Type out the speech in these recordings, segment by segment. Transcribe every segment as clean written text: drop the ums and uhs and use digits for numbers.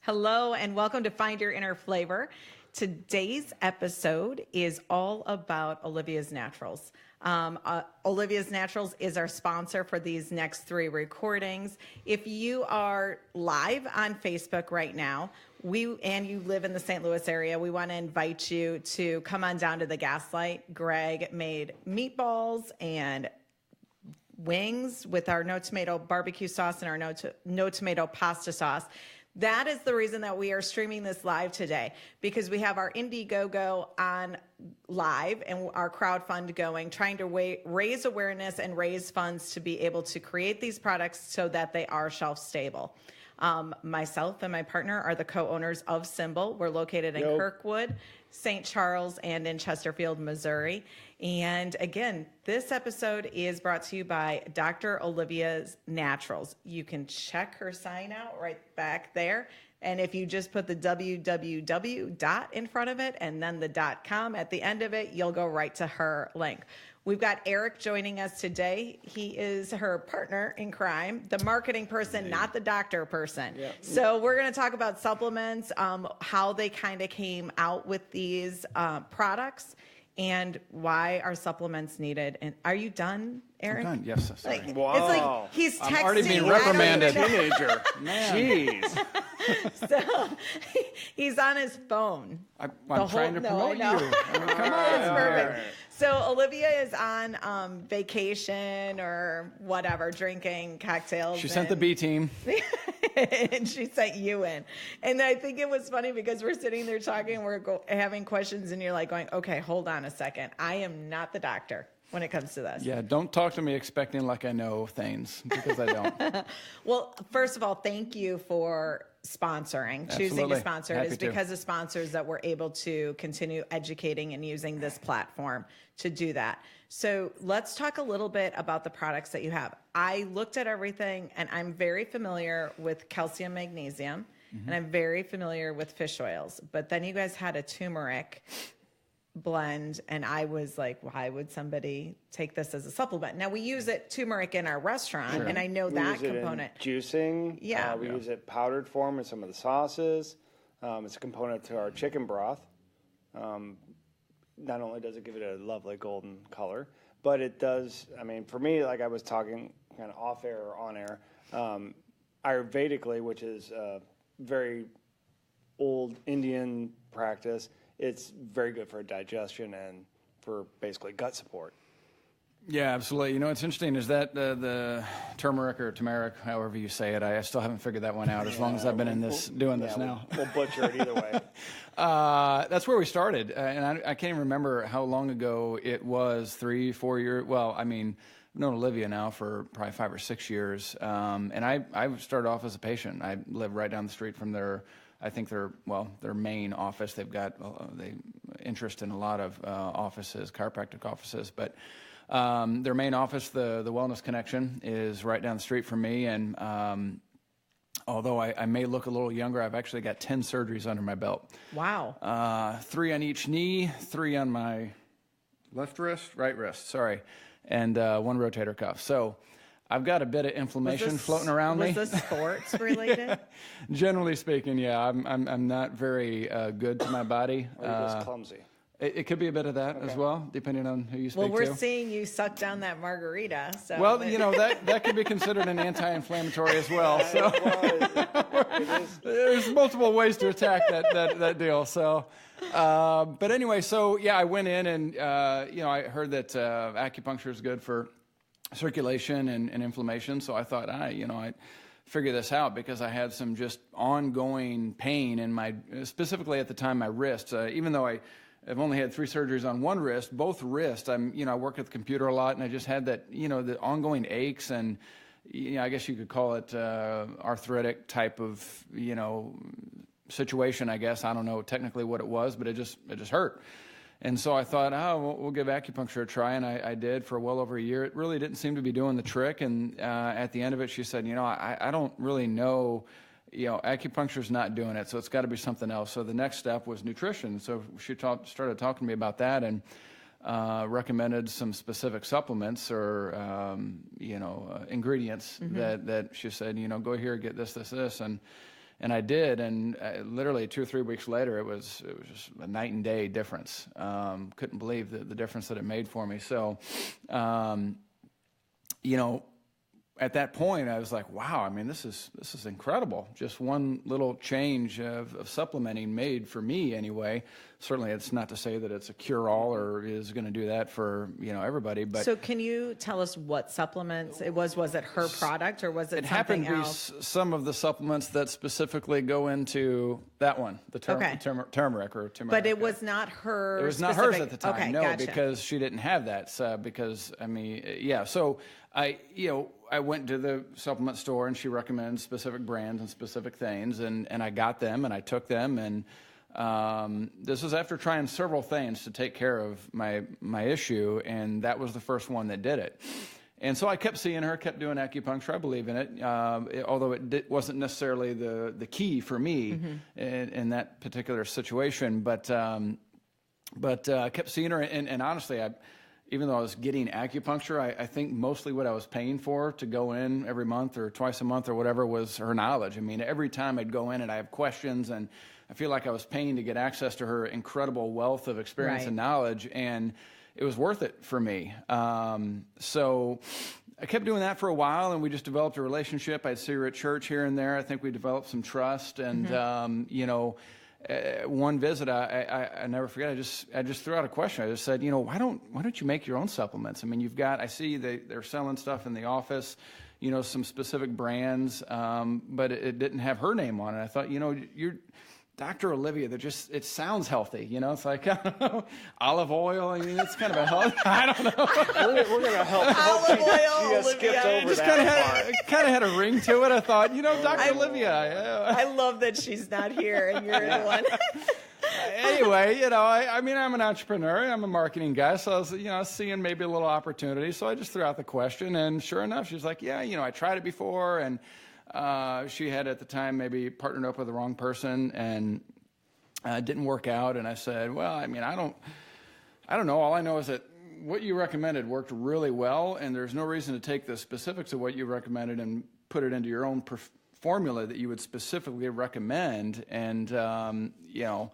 Hello and welcome to Find Your Inner Flavor. Today's episode is all about Olivia's Naturals. Olivia's Naturals is our sponsor for these next 3 recordings. If you are live on Facebook right now, and you live in the St. Louis area, we want to invite you to come on down to the Gaslight. Greg made meatballs and wings with our no tomato barbecue sauce and our no tomato pasta sauce. That is the reason that we are streaming this live today, because we have our Indiegogo on live and our crowdfund going, trying to raise awareness and raise funds to be able to create these products so that they are shelf stable. Myself and my partner are the co-owners of SymBowl. We're located in Kirkwood, St.Charles, and in Chesterfield, Missouri. And again, this episode is brought to you by Dr. Olivia's Naturals. You can check her sign out right back there. And if you just put the www dot in front of it and then the .com at the end of it, you'll go right to her link. We've got Eric joining us today. He is her partner in crime, the marketing person, not the doctor person. Yeah. So we're going to talk about supplements, how they kind of came out with these products, and why are supplements needed. And are you done, Eric? I'm done. Yes. Sorry. Wow. It's like he's texting. I'm already being reprimanded. Teenager. Man. Jeez. So he's on his phone. I'm trying to promote you. I mean, come on. It's perfect. So Olivia is on vacation or whatever, drinking cocktails. She sent the B team. And she sent you in. And I think it was funny because we're sitting there talking, we're having questions, and you're like going, okay, hold on a second. I am not the doctor when it comes to this. Yeah, don't talk to me expecting like I know things, because I don't. Well, first of all, thank you for sponsoring, choosing to sponsor. It is because of sponsors that we're able to continue educating and using this platform to do that. So let's talk a little bit about the products that you have. I looked at everything, and I'm very familiar with calcium, magnesium, and I'm very familiar with fish oils. But then you guys had a turmeric blend, and I was like, why would somebody take this as a supplement? Now we use turmeric in our restaurant, and I know that component. We use it in juicing. Yeah. We use it powdered form in some of the sauces. It's a component to our chicken broth. Not only does it give it a lovely golden color, but it does, I mean, for me, like I was talking kind of off air or on air, Ayurvedically, which is a very old Indian practice, it's very good for digestion and for basically gut support. Yeah, absolutely. You know, what's interesting is that the turmeric or turmeric, however you say it, I still haven't figured that one out as long as I've been in this, doing this now. We'll butcher it either way. That's where we started. And I can't even remember how long ago it was, 3, 4 years. Well, I mean, I've known Olivia now for probably 5 or 6 years. And I started off as a patient. I live right down the street from their main office. They've got interest in a lot of offices, chiropractic offices, but their main office, the Wellness Connection, is right down the street from me. And although I may look a little younger, I've actually got 10 surgeries under my belt. Wow. 3 on each knee, 3 on my right wrist, and 1 rotator cuff. So I've got a bit of inflammation floating around me. Was this sports related? Generally speaking, yeah. I'm not very good to my body. Or you're just clumsy. It could be a bit of that as well, depending on who you speak to. Well, we're seeing you suck down that margarita. So. Well, you know, that could be considered an anti-inflammatory as well. So there's multiple ways to attack that deal. So, but anyway, so yeah, I went in and, I heard that acupuncture is good for circulation and inflammation. So I thought, I'd figure this out, because I had some just ongoing pain in specifically at the time, my wrists, even though I've only had 3 surgeries on one wrist. Both wrists, I work at the computer a lot, and I just had that, the ongoing aches, and I guess you could call it arthritic type of, situation. I guess I don't know technically what it was, but it just hurt. And so I thought, we'll give acupuncture a try, and I did for well over a year. It really didn't seem to be doing the trick, and at the end of it, she said, I don't really know. Acupuncture's not doing it, so it's got to be something else. So the next step was nutrition. So she started talking to me about that, and recommended some specific supplements or ingredients that she said, go here, get this, and And I did, and literally 2 or 3 weeks later, it was just a night and day difference. Couldn't believe the difference that it made for me. So, you know, at that point, I was like, wow, I mean, this is incredible. Just one little change of supplementing made for me anyway. Certainly, it's not to say that it's a cure-all or is going to do that for, you know, everybody. But so can you tell us what supplements it was? Was it her product or was it something happened to else? be some of the supplements that specifically go into that one, the turmeric or turmeric. But it was not her. It was not hers at the time, okay, no, gotcha. because she didn't have that. So, because, I mean, yeah. So I went to the supplement store and she recommended specific brands and specific things, and I got them and I took them, and this was after trying several things to take care of my issue, and that was the first one that did it. And so I kept seeing her, kept doing acupuncture. I believe in it, although it wasn't necessarily the key for me in that particular situation. But I kept seeing her, and honestly, even though I was getting acupuncture, I think mostly what I was paying for to go in every month or twice a month or whatever was her knowledge. I mean, every time I'd go in and I have questions, and I feel like I was paying to get access to her incredible wealth of experience and knowledge, and it was worth it for me. So I kept doing that for a while, and we just developed a relationship. I'd see her at church here and there. I think we developed some trust, and you know, one visit, I never forget. I just threw out a question. I just said, you know, why don't you make your own supplements? I mean, I see they're selling stuff in the office, you know, some specific brands, but it didn't have her name on it. I thought, you know, you're Dr. Olivia, it sounds healthy, you know. It's like, I don't know, olive oil. I mean, it's kind of a health. I don't know. We're gonna help. Olive oil, she just skipped Olivia. over Just that kind of had a ring to it. I thought, you know, Dr. Olivia. I love that she's not here and you're the one. Anyway, you know, I mean, I'm an entrepreneur. I'm a marketing guy, so I was, you know, seeing maybe a little opportunity. So I just threw out the question, and sure enough, she's like, yeah, you know, I tried it before, and she had at the time maybe partnered up with the wrong person, and it didn't work out. And I said, well, I mean, I don't know. All I know is that what you recommended worked really well, and there's no reason to take the specifics of what you recommended and put it into your own formula that you would specifically recommend. And, you know,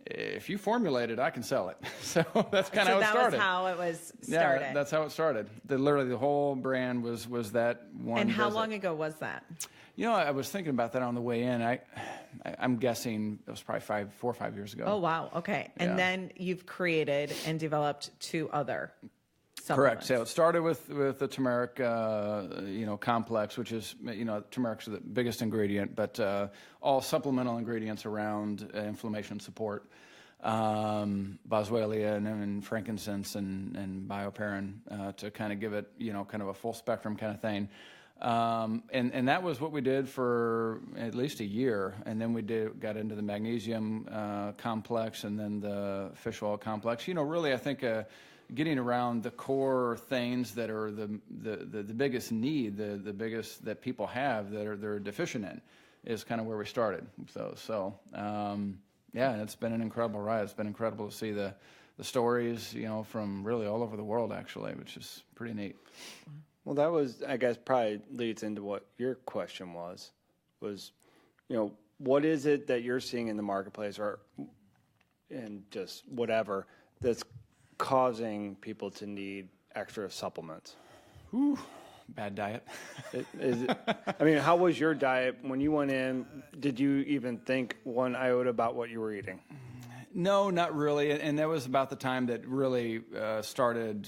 if you formulate it, I can sell it. So that's kind of how it started. That was how it was started. Yeah, that's how it started. Literally, the whole brand was that one. And how visit. long ago was that? You know, I was thinking about that on the way in. I'm guessing it was probably 4 or 5 years ago. Oh, wow. Okay. And then you've created and developed 2 other Correct. supplements. So it started with the turmeric, you know, complex, which is, you know, turmeric's the biggest ingredient, but all supplemental ingredients around inflammation support, boswellia and frankincense and bioperine to kind of give it, you know, kind of a full spectrum kind of thing. And that was what we did for at least a year, and then we got into the magnesium complex, and then the fish oil complex. You know, really, I think getting around the core things that are the biggest need, the biggest that people have that they're deficient in, is kind of where we started. So yeah, it's been an incredible ride. It's been incredible to see the stories, you know, from really all over the world, actually, which is pretty neat. Well, that was, I guess, probably leads into what your question was, you know, what is it that you're seeing in the marketplace and just whatever that's causing people to need extra supplements? Whew, bad diet. I mean, how was your diet when you went in? Did you even think one iota about what you were eating? No, not really. And that was about the time that really started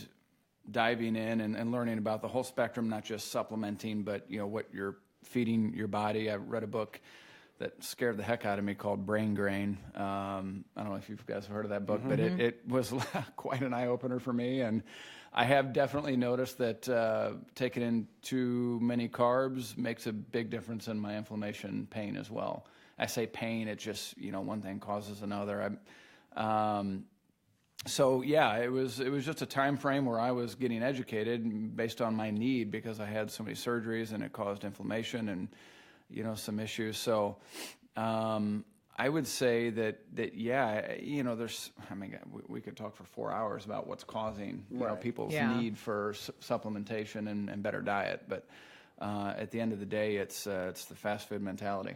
diving in and learning about the whole spectrum, not just supplementing, but, you know, what you're feeding your body. I read a book that scared the heck out of me called Brain Grain. I don't know if you guys have heard of that book, but it was quite an eye-opener for me. And I have definitely noticed that taking in too many carbs makes a big difference in my inflammation pain as well. I say pain, it just, you know, one thing causes another. So yeah, it was just a time frame where I was getting educated based on my need, because I had so many surgeries and it caused inflammation and, you know, some issues. So I would say that yeah, you know, we could talk for 4 hours about what's causing, you know, people's need for supplementation and better diet. But at the end of the day, it's the fast food mentality.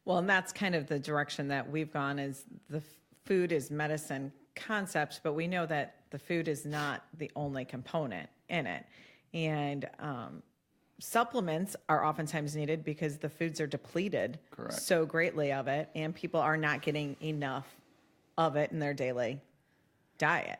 Well, and that's kind of the direction that we've gone is the food is medicine concept, but we know that the food is not the only component in it. And supplements are oftentimes needed because the foods are depleted so greatly of it, and people are not getting enough of it in their daily diet.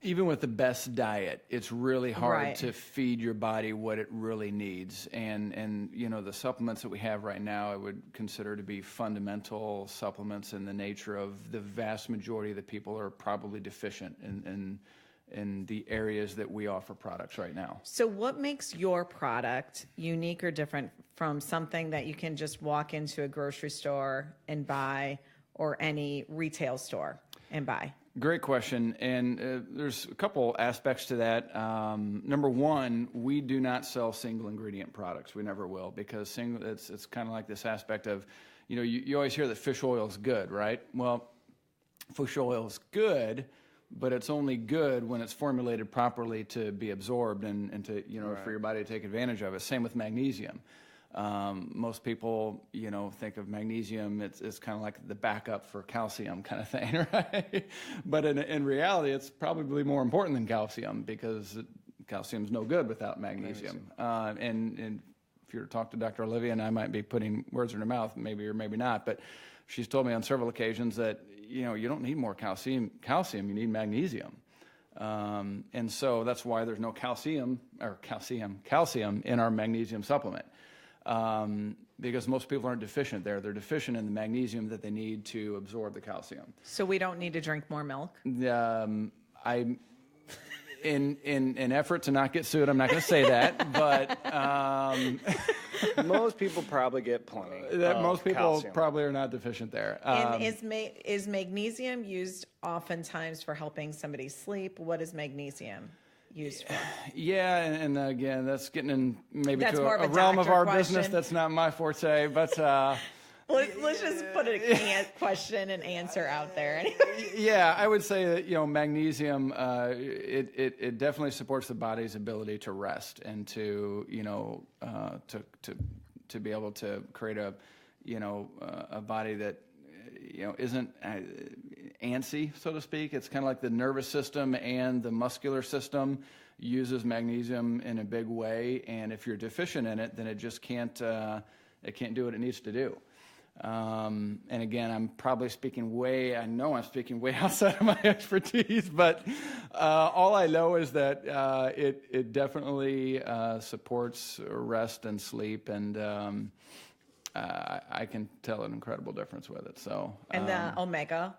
Even with the best diet, it's really hard to feed your body what it really needs. And you know, the supplements that we have right now, I would consider to be fundamental supplements in the nature of the vast majority of the people are probably deficient in the areas that we offer products right now. So what makes your product unique or different from something that you can just walk into a grocery store and buy or any retail store and buy? Great question, and there's a couple aspects to that. Number one, we do not sell single ingredient products. We never will, because it's kind of like this aspect of, you know, you always hear that fish oil is good, right? Well, fish oil is good, but it's only good when it's formulated properly to be absorbed and to, you know, for your body to take advantage of it. Same with magnesium. Most people, you know, think of magnesium, it's kind of like the backup for calcium kind of thing, right? But in reality, it's probably more important than calcium, because calcium's no good without magnesium. And if you were to talk to Dr. Olivia, and I might be putting words in her mouth, maybe or maybe not, but she's told me on several occasions that, you know, you don't need more calcium, you need magnesium. And so that's why there's no calcium in our magnesium supplement. Because most people aren't deficient there. They're deficient in the magnesium that they need to absorb the calcium. So we don't need to drink more milk? In an effort to not get sued, I'm not going to say that, but most people probably get plenty. Most people calcium. probably are not deficient there. And is magnesium used oftentimes for helping somebody sleep? What is magnesium used for? Yeah, and again, that's getting in maybe That's to more a of a realm of doctor our question. business that's not my forte, but Let's just put a question and answer out there. yeah, I would say that, you know, magnesium, it definitely supports the body's ability to rest and to, you know, to be able to create a, you know, a body that, you know, isn't antsy, so to speak. It's kind of like the nervous system and the muscular system uses magnesium in a big way, and if you're deficient in it, then it just can't do what it needs to do. And again, I'm speaking way outside of my expertise, but all I know is that it definitely supports rest and sleep, and I can tell an incredible difference with it. So, And the omega,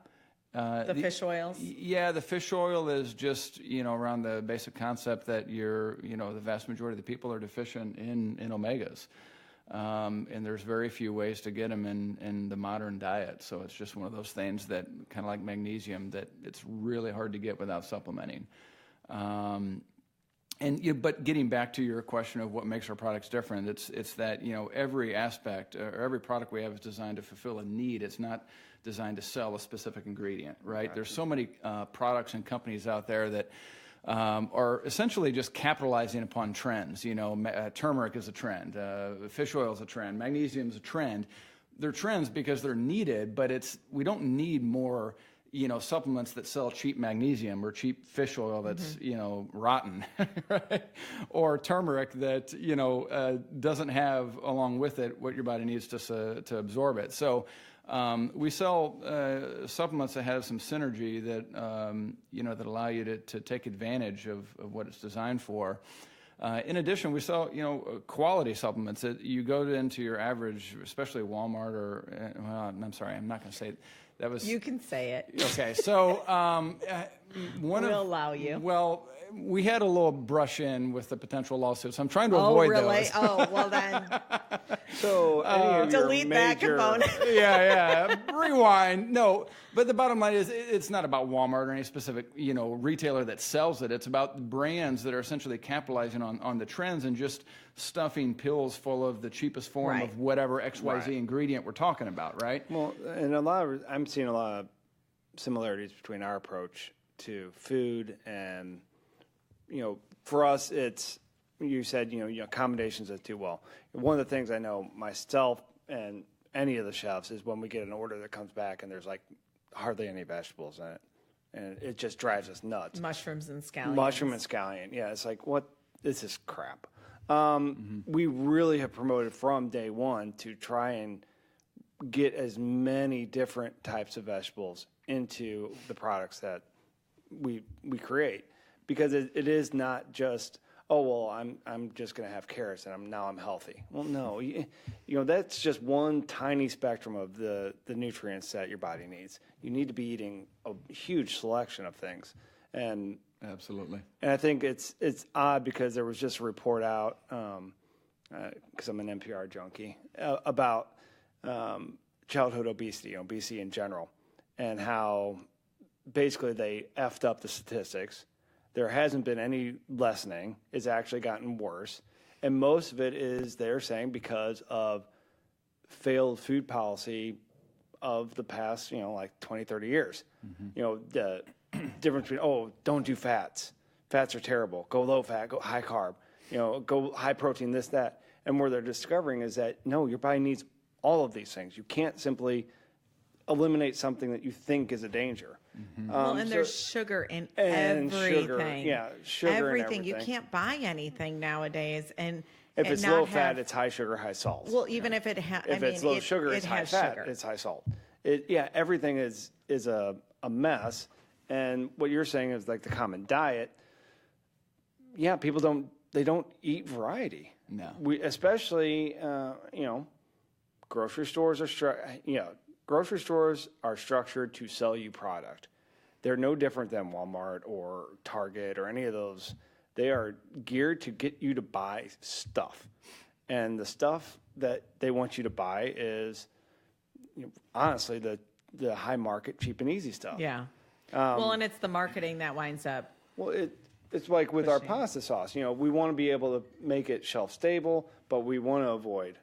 the fish oils? Yeah, the fish oil is just, you know, around the basic concept that the vast majority of the people are deficient in omegas. And there's very few ways to get them in the modern diet. So it's just one of those things that, kind of like magnesium, that it's really hard to get without supplementing. But getting back to your question of what makes our products different, it's that, you know, every aspect or every product we have is designed to fulfill a need. It's not designed to sell a specific ingredient, right? There's so many products and companies out there that are essentially just capitalizing upon trends. You know, turmeric is a trend, fish oil is a trend, magnesium is a trend. They're trends because they're needed, but we don't need more, you know, supplements that sell cheap magnesium or cheap fish oil that's, you know, rotten, right? Or turmeric that, you know, doesn't have along with it what your body needs to absorb it. So we sell supplements that have some synergy that, you know, that allow you to take advantage of what it's designed for. In addition, we sell, you know, quality supplements that you go into your average, especially Walmart or, I'm sorry, I'm not going to say that was. You can say it. Okay, so We'll allow you. Well, we had a little brush in with the potential lawsuits. I'm trying to avoid really? those. Oh, well then. So any of your Delete that major, component. yeah. Rewind. No, but the bottom line is it's not about Walmart or any specific, you know, retailer that sells it. It's about brands that are essentially capitalizing on the trends and just stuffing pills full of the cheapest form of whatever XYZ ingredient we're talking about, right? Well, and I'm seeing a lot of similarities between our approach to food and, you know, for us, it's, you said, you know, accommodations that do well. One of the things I know myself and any of the chefs is when we get an order that comes back and there's like hardly any vegetables in it. And it just drives us nuts. Mushrooms and scallions. Mushroom and scallion. Yeah, it's like, what? This is crap. We really have promoted from day one to try and get as many different types of vegetables into the products that we create, because it is not just, oh well, I'm just going to have carrots and now I'm healthy. Well, no, you know, that's just one tiny spectrum of the nutrients that your body needs. You need to be eating a huge selection of things, and Absolutely. and I think it's odd because there was just a report out, because I'm an NPR junkie, about childhood obesity, obesity in general, and how basically they effed up the statistics. There hasn't been any lessening. It's actually gotten worse. And most of it is, they're saying, because of failed food policy of the past, like 20, 30 years. The difference between, don't do fats. Fats are terrible. Go low fat, go high carb, go high protein, this, that. And where they're discovering is that, no, your body needs all of these things. You can't simply eliminate something that you think is a danger. Well, and there's sugar in everything. Sugar everything. in You can't buy anything nowadays, and if and it's not low have, fat, it's high sugar, high salt. Well, even if it has, If it's low sugar, it's high fat, sugar. it's high salt. Everything is a mess. And what you're saying is like the common diet. Yeah, people don't eat variety. No. Especially grocery stores grocery stores are structured to sell you product. They're no different than Walmart or Target or any of those. They are geared to get you to buy stuff. And the stuff that they want you to buy is, honestly, the high market, cheap and easy stuff. Yeah. Well, and it's the marketing that winds up. Well, it's like with our pasta sauce. We want to be able to make it shelf stable, but we want to avoid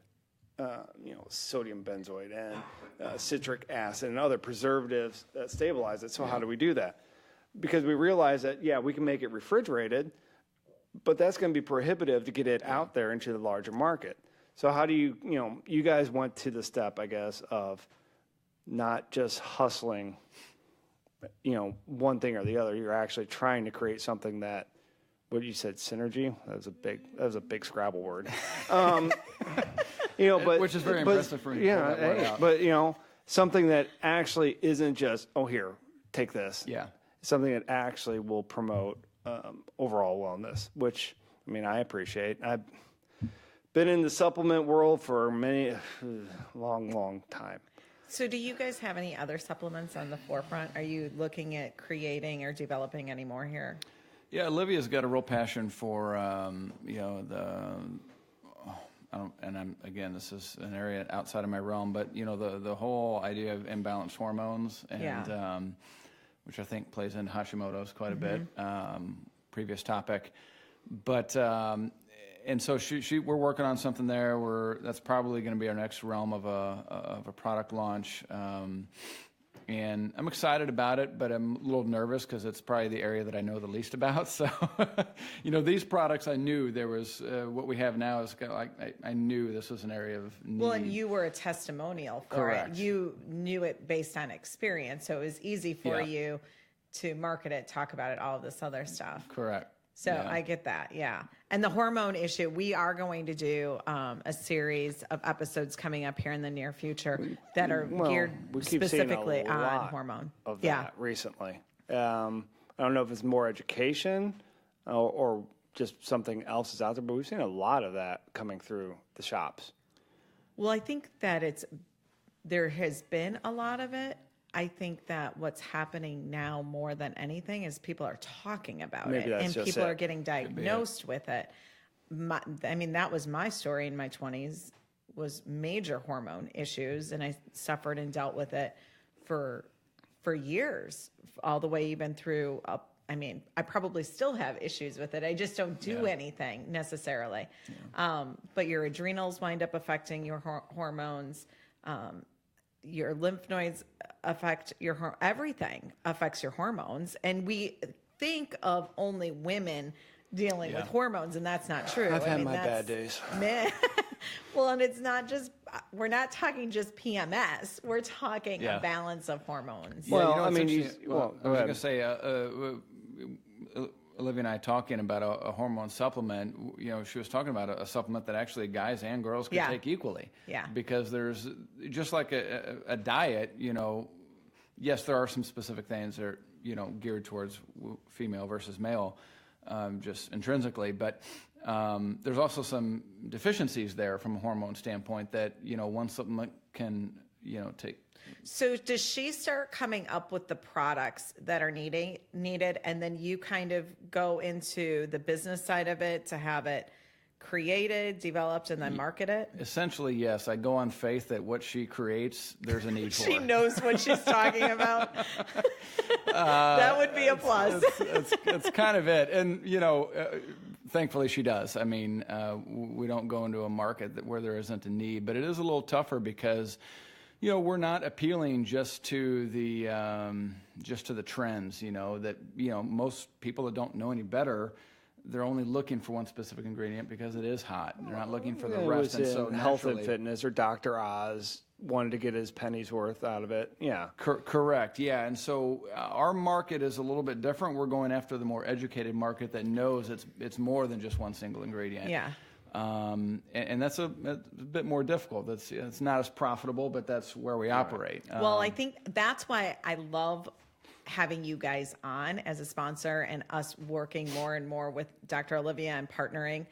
sodium benzoate and citric acid and other preservatives that stabilize it. So how do we do that? Because we realize that, we can make it refrigerated, but that's going to be prohibitive to get it out there into the larger market. So how do you guys went to the step, I guess, of not just hustling, one thing or the other. You're actually trying to create something that, what you said, synergy? That was a big Scrabble word. But which is very impressive for you. But something that actually isn't just, here, take this. Yeah. Something that actually will promote overall wellness, which I appreciate. I've been in the supplement world for many long time. So do you guys have any other supplements on the forefront? Are you looking at creating or developing any more here? Yeah, Olivia's got a real passion for this is an area outside of my realm, but the whole idea of imbalanced hormones and which I think plays into Hashimoto's quite a bit. Previous topic, but and so we're working on something there. That's probably going to be our next realm of a product launch. And I'm excited about it, but I'm a little nervous because it's probably the area that I know the least about. So, these products, I knew there was what we have now is I knew this was an area of need. Well, and you were a testimonial for Correct. it. You knew it based on experience, so it was easy for you to market it, talk about it, all of this other stuff. Correct. So I get that, yeah. And the hormone issue, we are going to do a series of episodes coming up here in the near future that are geared specifically on hormone. Of that recently. I don't know if it's more education or just something else is out there, but we've seen a lot of that coming through the shops. Well, I think that there has been a lot of it. I think that what's happening now more than anything is people are talking about it, and people are getting diagnosed with it. That was my story in my 20s, was major hormone issues, and I suffered and dealt with it for years, all the way even through up. I probably still have issues with it. I just don't do anything necessarily. Yeah. But your adrenals wind up affecting your hormones. Your lymph nodes affect everything affects your hormones. And we think of only women dealing with hormones, and that's not true. I've had my bad days. Well, and it's not just, we're not talking just PMS. We're talking a balance of hormones. Well, I was go going ahead. to say, Olivia and I talking about a hormone supplement, she was talking about a supplement that actually guys and girls can take equally. Yeah. Because there's, just like a diet, yes, there are some specific things that are, geared towards female versus male, just intrinsically, but there's also some deficiencies there from a hormone standpoint that, one supplement can, take. So does she start coming up with the products that are needed, and then you kind of go into the business side of it to have it created, developed, and then market it? Essentially, yes. I go on faith that what she creates, there's a need for. She knows what she's talking about. That would be a plus. That's kind of it. And, thankfully she does. I mean, we don't go into a market where there isn't a need, but it is a little tougher because we're not appealing just to the trends. That most people that don't know any better, they're only looking for one specific ingredient because it is hot. They're not looking for the rest. And so Health and Fitness or Dr. Oz wanted to get his penny's worth out of it. Yeah, correct. Yeah, and so our market is a little bit different. We're going after the more educated market that knows it's more than just one single ingredient. Yeah. And that's a bit more difficult. It's not as profitable, but that's where we operate. Well, I think that's why I love having you guys on as a sponsor and us working more and more with Dr. Olivia and partnering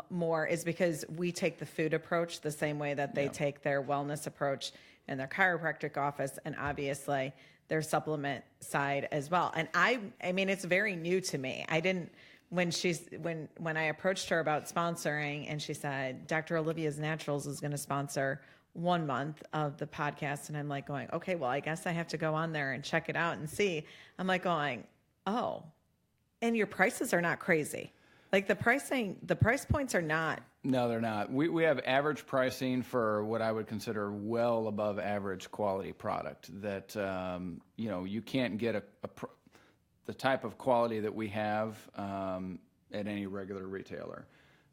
more, is because we take the food approach the same way that they take their wellness approach in their chiropractic office, and obviously their supplement side as well. And I mean, it's very new to me. I didn't. When I approached her about sponsoring, and she said, Dr. Olivia's Naturals is going to sponsor 1 month of the podcast. And I'm like going, okay, well, I guess I have to go on there and check it out and see. I'm like going, oh, and your prices are not crazy. Like the price points are not. No, they're not. We have average pricing for what I would consider well above average quality product that, you can't get the type of quality that we have at any regular retailer.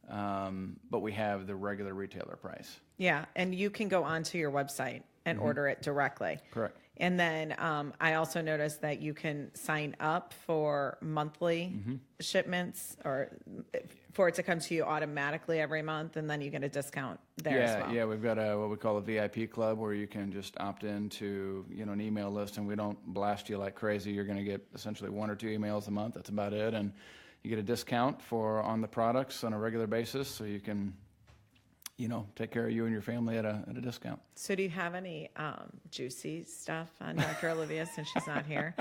But we have the regular retailer price. Yeah, and you can go onto your website and order it directly. Correct. And then I also noticed that you can sign up for monthly shipments, or for it to come to you automatically every month, and then you get a discount there as well. Yeah, we've got what we call a VIP club where you can just opt into an email list, and we don't blast you like crazy. You're going to get essentially 1 or 2 emails a month. That's about it, and you get a discount on the products on a regular basis, so you can take care of you and your family at a discount. So do you have any juicy stuff on Dr. Olivia since she's not here?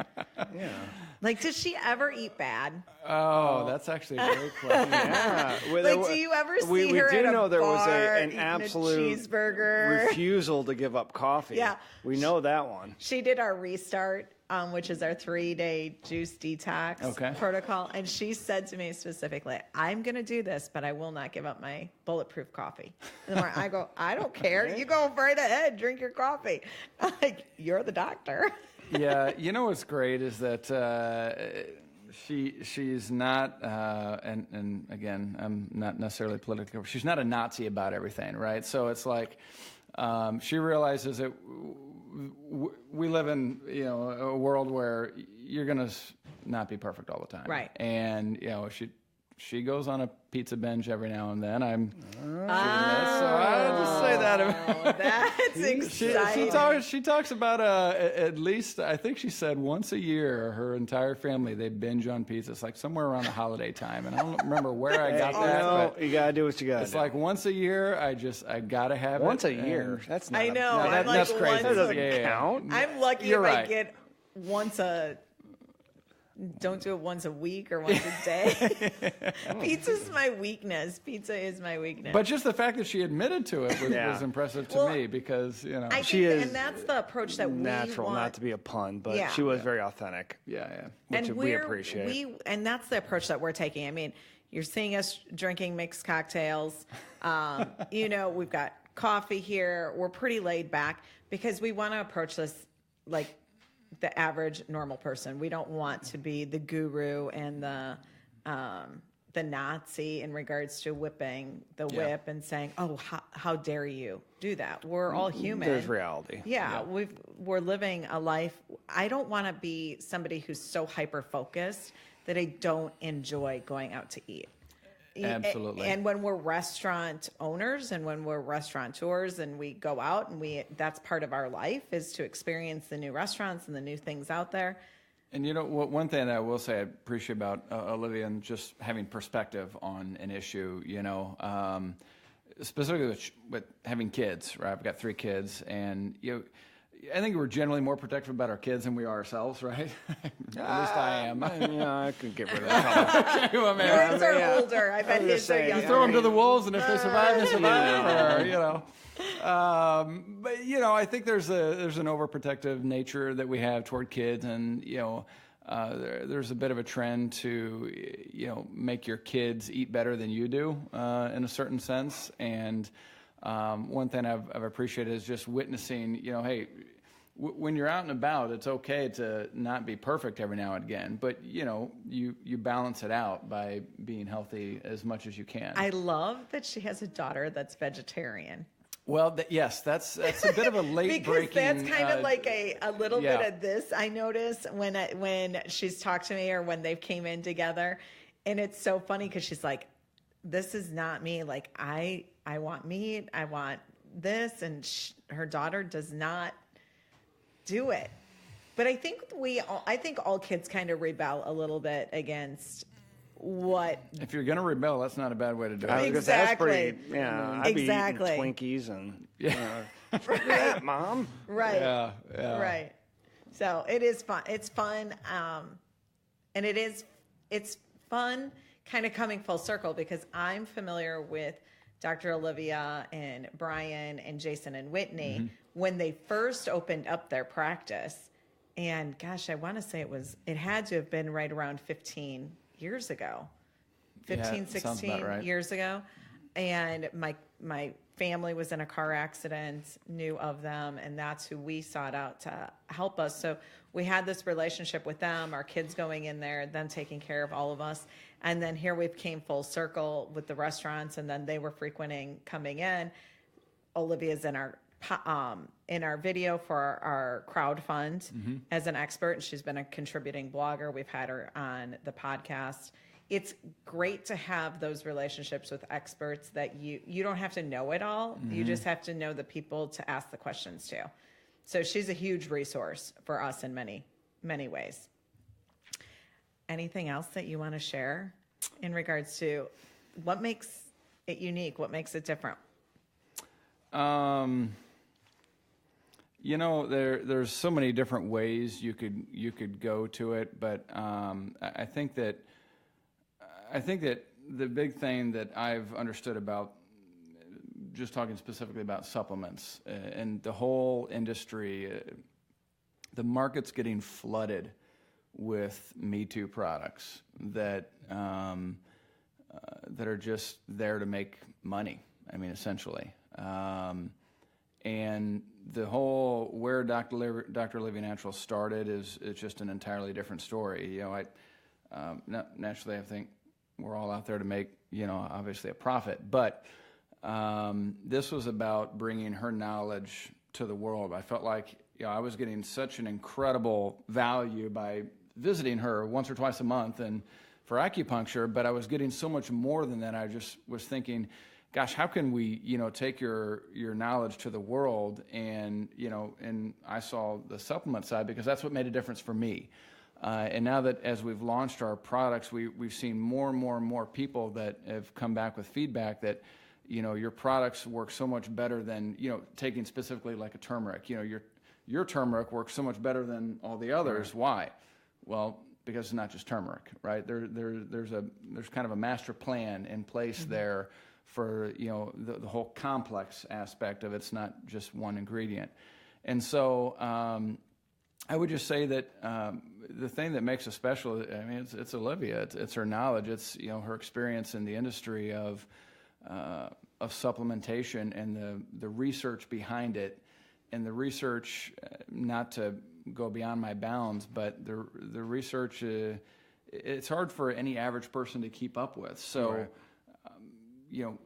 Yeah. Like, does she ever eat bad? Oh, that's actually a great question. Yeah. Like, do you ever see her at a bar there was an eating absolute a cheeseburger? refusal to give up coffee. Yeah. We know that one. She did our restart, which is our 3-day juice detox protocol. And she said to me specifically, I'm going to do this, but I will not give up my bulletproof coffee. And I go, I don't care. You go right ahead, drink your coffee. I'm like, you're the doctor. Yeah, what's great is that she's not, and again, I'm not necessarily political. She's not a Nazi about everything, right? So it's like she realizes that we live in a world where you're gonna not be perfect all the time, right? And she goes on a pizza binge every now and then. So I just say that. That's exciting. She talks about at least, I think she said once a year, her entire family, they binge on pizza. It's like somewhere around the holiday time, and I don't remember where I got that. But you gotta do what you gotta do. It's like once a year. I gotta have once it. a year. That's not. I know. No, that's crazy. That doesn't count. I'm lucky You're if right. I get once a. Don't do it once a week or once a day. Pizza's my weakness. Pizza is my weakness. But just the fact that she admitted to it was impressive to me because I she think, is and that's the approach that natural, we want. not to be a pun, but she was very authentic. Yeah. Which we appreciate. And that's the approach that we're taking. I mean, you're seeing us drinking mixed cocktails. We've got coffee here. We're pretty laid back because we want to approach this like the average normal person. We don't want to be the guru and the the Nazi in regards to whipping the whip and saying, "Oh, how dare you do that?" We're all human. There's reality. Yeah, we're living a life. I don't want to be somebody who's so hyper focused that I don't enjoy going out to eat. Absolutely. And when we're restaurant owners and when we're restaurateurs and we go out and that's part of our life is to experience the new restaurants and the new things out there. And one thing that I will say I appreciate about Olivia and just having perspective on an issue, specifically with having kids, right? I've got 3 kids, and I think we're generally more protective about our kids than we are ourselves, right? At least I am. I could get rid of that. Yours are older. I bet his are younger. You throw them to the wolves, and if they survive, they survive. But I think there's an overprotective nature that we have toward kids, and there's a bit of a trend to make your kids eat better than you do in a certain sense. And one thing I've appreciated is just witnessing. Hey, when you're out and about, it's okay to not be perfect every now and again, but you balance it out by being healthy as much as you can. I love that she has a daughter that's vegetarian. Well, yes, that's a bit of a late because breaking. That's kind of like a little bit of this. I notice when she's talked to me or when they came in together, and it's so funny because she's like, "This is not me. Like I want meat. I want this," and her daughter does not do it. But I think all kids kind of rebel a little bit against what. If you're gonna rebel, that's not a bad way to do it. Exactly. I'd be eating Twinkies and that, Mom. Right. Yeah. Right. So it is fun. It's fun, and it's fun, kind of coming full circle because I'm familiar with Dr. Olivia and Brian and Jason and Whitney when they first opened up their practice, and gosh, I want to say it had to have been right around 15 years ago, 16 right. years ago. And my family was in a car accident, knew of them, and that's who we sought out to help us. So we had this relationship with them, our kids going in there, them taking care of all of us. And then here we came full circle with the restaurants, and then they were frequenting coming in. Olivia's in our video for our crowd fund as an expert, and she's been a contributing blogger. We've had her on the podcast. It's great to have those relationships with experts that you don't have to know it all. You just have to know the people to ask the questions to. So she's a huge resource for us in many, many ways. Anything else that you want to share in regards to what makes it unique? What makes it different? There's so many different ways you could go to it, but I think that the big thing that I've understood about, just talking specifically about supplements and the whole industry, the market's getting flooded with Me Too products that are just there to make money. I mean, essentially. And the whole where Dr. Olivia Natural started is just an entirely different story. Naturally, I think we're all out there to make, obviously a profit. But this was about bringing her knowledge to the world. I felt like I was getting such an incredible value by visiting her once or twice a month and for acupuncture, but I was getting so much more than that. I just was thinking, gosh, how can we, take your knowledge to the world? And, and I saw the supplement side because that's what made a difference for me. And now that as we've launched our products, we've seen more and more and more people that have come back with feedback that, your products work so much better than, taking specifically like a turmeric. Your turmeric works so much better than all the others. Right. Why? Well, because it's not just turmeric, right? There's kind of a master plan in place there for the whole complex aspect of it's not just one ingredient. And so I would just say that the thing that makes us special, I mean, it's Olivia. It's her knowledge. It's her experience in the industry of supplementation and the research behind it, and the research, not to go beyond my bounds, but the research it's hard for any average person to keep up with. So, Right.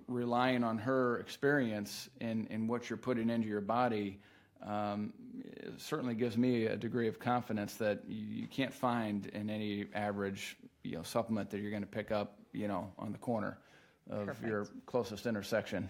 Relying on her experience and what you're putting into your body it certainly gives me a degree of confidence that you can't find in any average, supplement that you're going to pick up, on the corner of your closest intersection.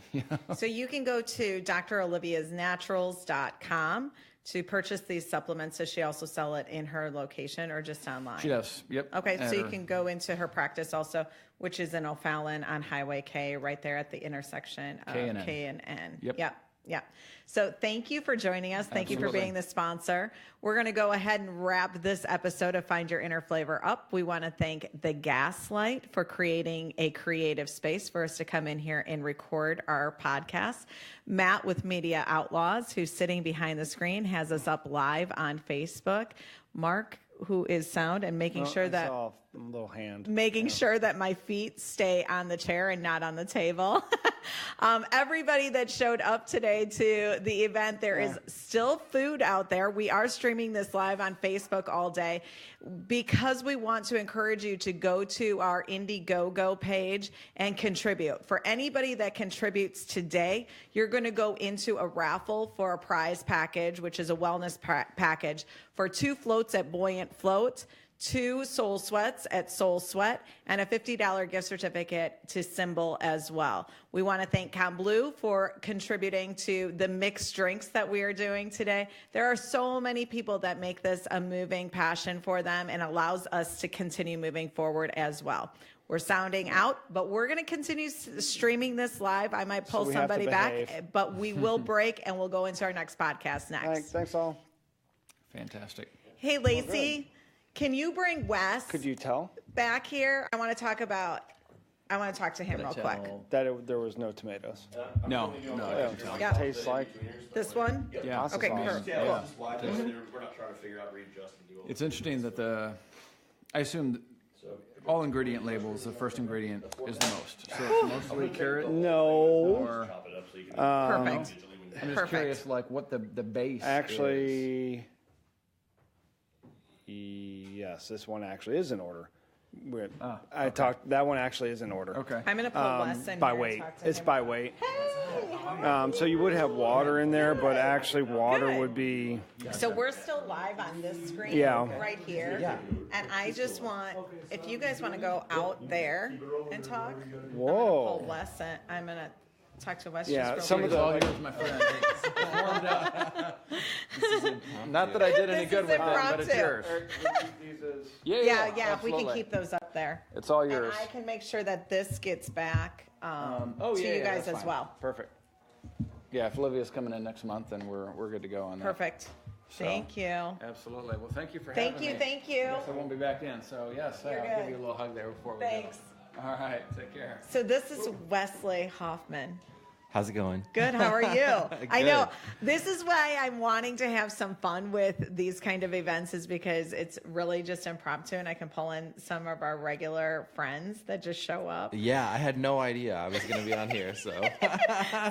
So you can go to droliviasnaturals.com to purchase these supplements. Does she also sell it in her location or just online? She does. Yep. Okay, so you can go into her practice also, which is in O'Fallon on Highway K, right there at the intersection of K and N. K and N. Yep. Yeah. So thank you for joining us. Thank you for Absolutely. being the sponsor. We're going to go ahead and wrap this episode of Find Your Inner Flavor up. We want to thank the Gaslight for creating a creative space for us to come in here and record our podcast. Matt with Media Outlaws, who's sitting behind the screen, has us up live on Facebook. Mark, who is sound and making sure that a little hand. making sure that my feet stay on the chair and not on the table. Everybody that showed up today to the event, there is still food out there. We are streaming this live on Facebook all day because we want to encourage you to go to our Indiegogo page and contribute. For anybody that contributes today, you're going to go into a raffle for a prize package, which is a wellness package for 2 floats at Buoyant Float, 2 Soul Sweats at Soul Sweat, and a $50 gift certificate to SymBowl as well. We want to thank Count Blue for contributing to the mixed drinks that we are doing today. There are so many people that make this a moving passion for them and allows us to continue moving forward as well. We're sounding out, but we're going to continue streaming this live. I might pull we have to somebody back, behave. but we will break and we'll go into our next podcast next. Thanks all. Fantastic. Hey, Lacey, can you bring Wes Could you tell back here? I want to talk to him real quick. that there was no tomatoes? No. Yeah. Tastes like This one? Yeah. pasta Okay, sauce. perfect. Yeah, this is live. We're not trying to figure out, readjust, and do all It's interesting that I assume all ingredient labels, the first ingredient is the most. So it's mostly carrot. No, Or chop it up so you can Perfect. I'm just Perfect. curious, like what the base is. actually, yes, this one actually is in order. That one actually is in order. Okay. I'm going to pull Wes in By here and weight. talk to It's him. by weight. Hey, So you would have water in there, but actually water Good. would be. so we're still live on this screen right here. Yeah. And I just want, if you guys want to go out there and talk, Whoa. pull Wes in. I'm going to talk to Wes Yeah, just some real of It's the- all yours, my friend. Warmed up. Not that I did any This good is with it, but it's impromptu. yours. Yeah, Yeah, if we can absolutely. keep those up there. It's all And yours. I can make sure that this gets back to yeah, you guys that's as fine. well. Perfect. Yeah, if Olivia's coming in next month, then we're good to go on that. Perfect. Thank you. Absolutely. Well, thank you for Thank having you. me. Thank you. Yes, I won't be back in. So yes, You're I'll good. give you a little hug there before we Thanks. go. All right. Take care. So this is Wesley Hoffman. How's it going? Good. How are you? I know Good. this is why I'm wanting to have some fun with these kind of events, is because it's really just impromptu and I can pull in some of our regular friends that just show up. Yeah, I had no idea I was going to be on here, so.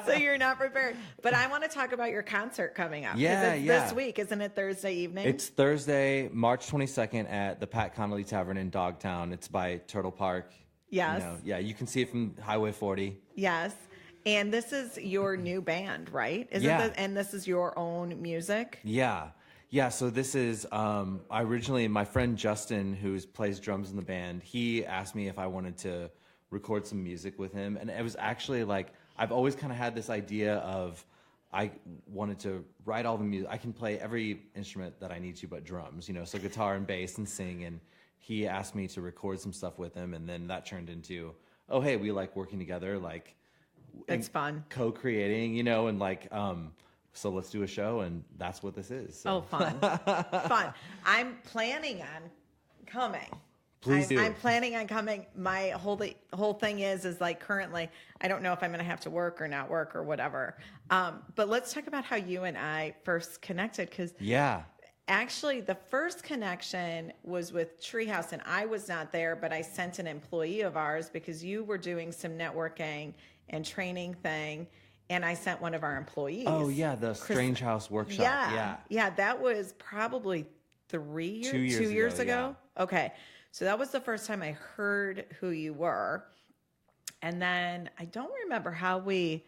So you're not prepared. But I want to talk about your concert coming up. 'Cause Yeah, it's yeah. this week, isn't it? Thursday evening. It's Thursday, March 22nd at the Pat Connolly Tavern in Dogtown. It's by Turtle Park. Yes. Yeah, you can see it from Highway 40. Yes. And this is your new band, right? Yeah. And this is your own music? Yeah. So this is, my friend Justin, who plays drums in the band, he asked me if I wanted to record some music with him. And it was actually like, I've always kind of had this idea of, I wanted to write all the music. I can play every instrument that I need to but drums, so guitar and bass and sing. And he asked me to record some stuff with him. And then that turned into, oh, hey, we like working together, like, It's fun. co-creating, and like, so let's do a show, and that's what this is. So. Oh, fun. Fun. I'm planning on coming. Please do. I'm planning on coming. My whole thing is like currently, I don't know if I'm going to have to work or not work or whatever. But let's talk about how you and I first connected, because Yeah. actually the first connection was with Treehouse, and I was not there, but I sent an employee of ours because you were doing some networking and training thing, and I sent one of our employees. Oh yeah, the Strange House workshop. Yeah. That was probably 2 years 2 years ago. ago, Okay. So that was the first time I heard who you were. And then I don't remember how I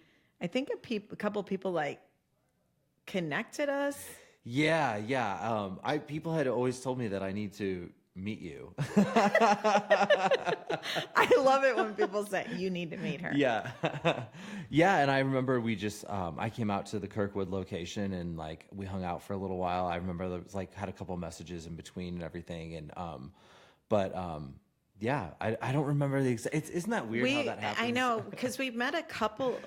think a couple people like connected us. Yeah. People had always told me that I need to meet you. I love it when people say you need to meet her. Yeah. Yeah. And I remember we just, I came out to the Kirkwood location and like we hung out for a little while. I remember there was like had a couple messages in between and everything. And, yeah, I don't remember isn't that weird how that happens? I know, because we met a couple,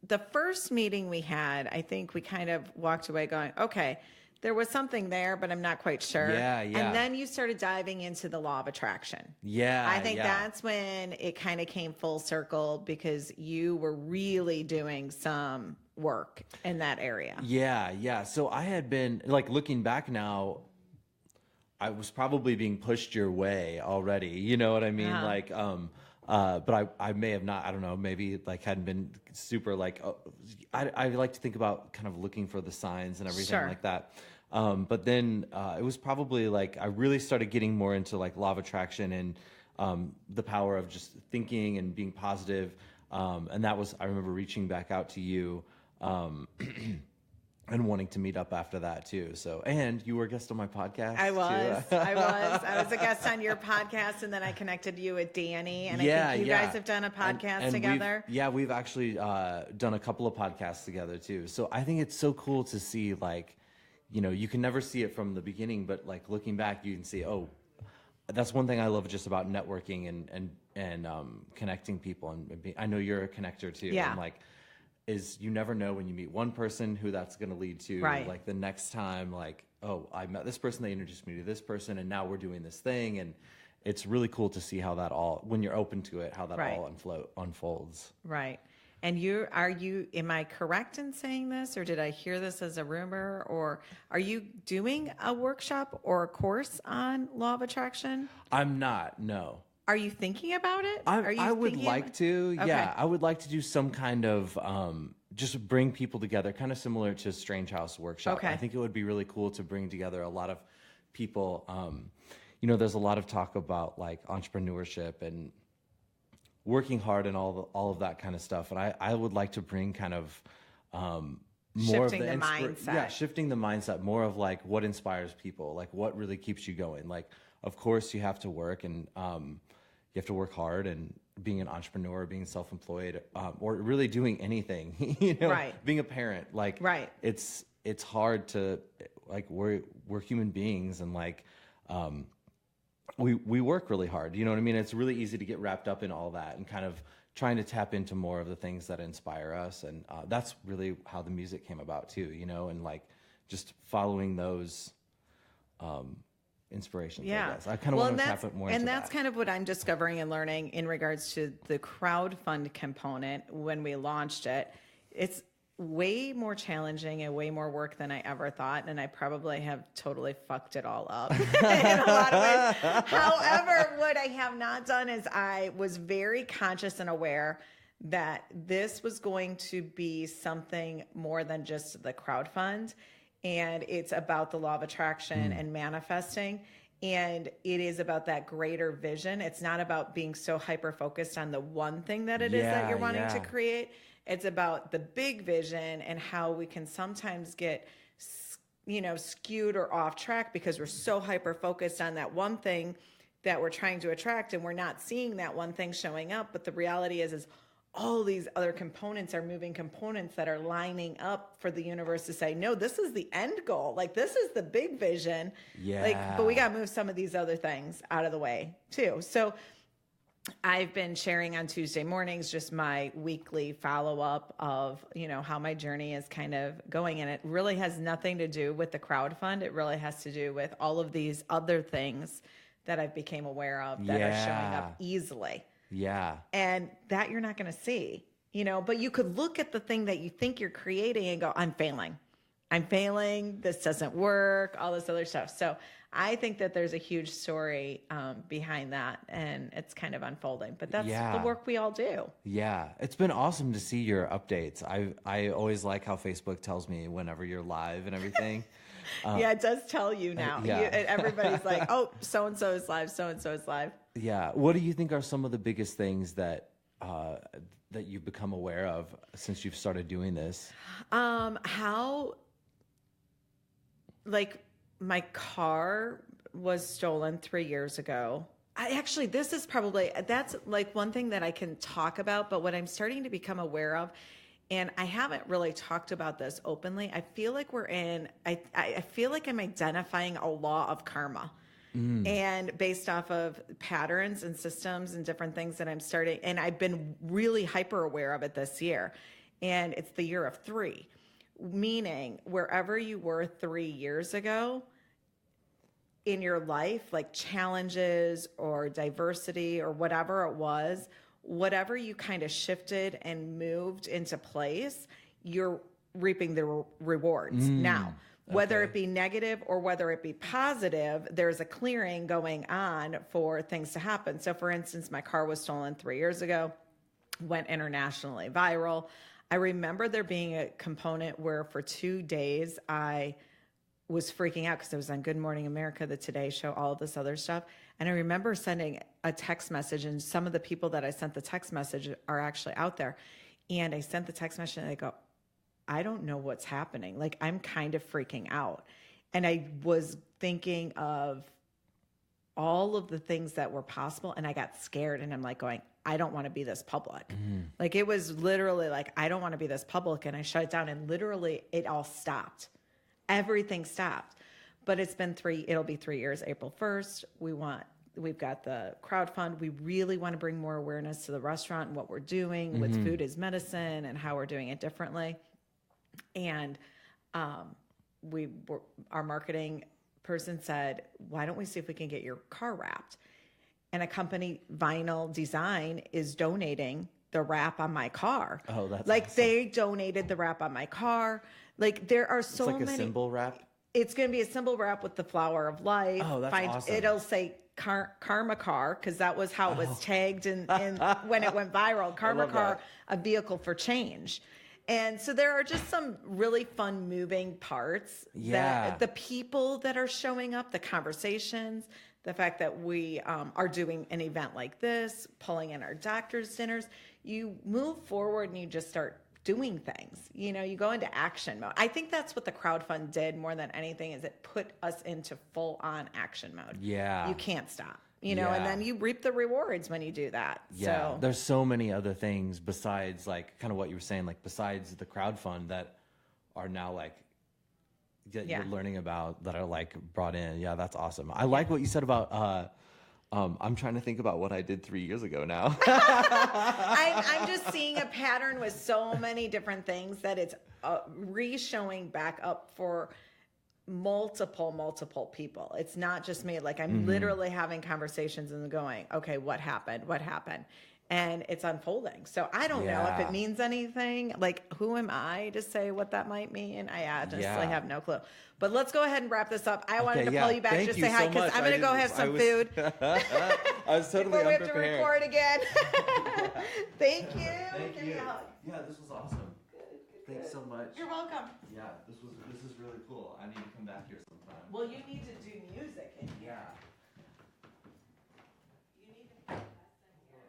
the first meeting we had, I think we kind of walked away going, okay, there was something there, but I'm not quite sure. Yeah. And then you started diving into the law of attraction. Yeah. I think that's when it kind of came full circle because you were really doing some work in that area. Yeah. So I had been like looking back now, I was probably being pushed your way already. You know what I mean? Uh-huh. Like, but I may have not, I don't know, maybe like hadn't been super like, I like to think about kind of looking for the signs and everything Sure. like that. But then it was probably like, I really started getting more into like law of attraction and the power of just thinking and being positive. And that was, I remember reaching back out to you and wanting to meet up after that too. So, and you were a guest on my podcast. I was. too. I was a guest on your podcast, and then I connected you with Danny, and I think you guys have done a podcast And together. we've actually done a couple of podcasts together too. So I think it's so cool to see, like, you know, you can never see it from the beginning, but like looking back, you can see, oh, that's one thing I love just about networking and connecting people. And I know you're a connector too. Yeah. And like, is you never know when you meet one person who that's going to lead to Right. like the next time, like, oh, I met this person, they introduced me to this person, and now we're doing this thing. And it's really cool to see how that all, when you're open to it, how that Right. all unfolds. Right. And am I correct in saying this, or did I hear this as a rumor, or are you doing a workshop or a course on law of attraction? I'm not, no. Are you thinking about it? I would like to, Okay. yeah. I would like to do some kind of, just bring people together, kind of similar to Strange House Workshop. Okay. I think it would be really cool to bring together a lot of people. You know, there's a lot of talk about like entrepreneurship and working hard and all of that kind of stuff. And I would like to bring kind of more Shifting of the mindset. Yeah, shifting the mindset, more of like what inspires people, like what really keeps you going. Like, of course, you have to work and you have to work hard, and being an entrepreneur, being self-employed, or really doing anything, you know, Right. being a parent, like, Right. it's hard to, like, we're human beings, and like, we work really hard, you know what I mean? It's really easy to get wrapped up in all that and kind of trying to tap into more of the things that inspire us. And that's really how the music came about too, you know, and like just following those inspirations. Yeah. I guess I kind of want to tap it more into and that's that. kind of what I'm discovering and learning in regards to the crowdfund component when we launched it. It's way more challenging and way more work than I ever thought, and I probably have totally fucked it all up in a lot of ways. However, what I have not done is I was very conscious and aware that this was going to be something more than just the crowdfund, and it's about the law of attraction and manifesting. And it is about that greater vision. It's not about being so hyper focused on the one thing that it is that you're wanting to create. It's about the big vision and how we can sometimes get, skewed or off track because we're so hyper focused on that one thing that we're trying to attract, and we're not seeing that one thing showing up. But the reality is all these other components are moving components that are lining up for the universe to say, no, this is the end goal. Like, this is the big vision. Yeah. But we got to move some of these other things out of the way too. So I've been sharing on Tuesday mornings just my weekly follow-up of, how my journey is kind of going. And it really has nothing to do with the crowdfund. It really has to do with all of these other things that I've became aware of that are showing up easily. Yeah. And that you're not going to see, but you could look at the thing that you think you're creating and go, I'm failing. This doesn't work, all this other stuff. So I think that there's a huge story behind that, and it's kind of unfolding. But that's the work we all do. Yeah, it's been awesome to see your updates. I always like how Facebook tells me whenever you're live and everything. Yeah, it does tell you now. Yeah. Everybody's like, oh, so-and-so is live, so-and-so is live. Yeah. What do you think are some of the biggest things that that you've become aware of since you've started doing this? How, like, my car was stolen 3 years ago. This is probably, that's like one thing that I can talk about, but what I'm starting to become aware of, and I haven't really talked about this openly, I feel like I feel like I'm identifying a law of karma. And based off of patterns and systems and different things that I'm starting, and I've been really hyper aware of it this year. And it's the year of 3, meaning wherever you were 3 years ago in your life, like challenges or diversity or whatever it was, whatever you kind of shifted and moved into place, you're reaping the rewards now. Whether it be negative or whether it be positive, there's a clearing going on for things to happen. So, for instance, my car was stolen 3 years ago, went internationally viral. I remember there being a component where for 2 days I was freaking out because I was on Good Morning America, the Today Show, all of this other stuff. And I remember sending a text message, and some of the people that I sent the text message are actually out there. And I sent the text message and they go, I don't know what's happening. Like, I'm kind of freaking out. And I was thinking of all of the things that were possible, and I got scared, and I'm like going, I don't want to be this public. Like, it was literally like, I don't want to be this public. And I shut it down, and literally it all stopped. Everything stopped. But it'll be 3 years, April 1st. We've got the crowd fund. We really want to bring more awareness to the restaurant and what we're doing with food as medicine and how we're doing it differently. And our marketing person said, why don't we see if we can get your car wrapped? And a company, Vinyl Design, is donating the wrap on my car. Oh, that's like awesome. They donated the wrap on my car. Like, there are so It's like many. a SymBowl wrap? It's going to be a SymBowl wrap with the flower of life. Oh, that's awesome. It'll say Karma Car, because that was how it was tagged in when it went viral. Karma Car, a vehicle for change. And so there are just some really fun moving parts that the people that are showing up, the conversations, the fact that we are doing an event like this, pulling in our doctor's dinners, you move forward and you just start doing things. You know, you go into action mode. I think that's what the crowdfund did more than anything, is it put us into full on action mode. Yeah. You can't stop. You know, and then you reap the rewards when you do that. Yeah, So there's so many other things besides, like, kind of what you were saying, like, besides the crowdfund that are now, like, that you're learning about, that are, like, brought in. Yeah, that's awesome. I like what you said about, I'm trying to think about what I did 3 years ago now. I'm just seeing a pattern with so many different things that it's re-showing back up for multiple people. It's not just me. Like, I'm literally having conversations and going, okay, what happened? And it's unfolding. So I don't know if it means anything. Like, who am I to say what that might mean? I honestly have no clue. But let's go ahead and wrap this up. I wanted to pull you back, Thank just you say hi, so because much. I'm going to go have some food. I was totally Before we have to unprepared. record again. Thank you. Thank Give me you. a hug. Yeah, this was awesome. Thanks so much. You're welcome. Yeah, this is really cool. I need to come back here sometime. Well, you need to do music in here. Yeah. You need to have us in here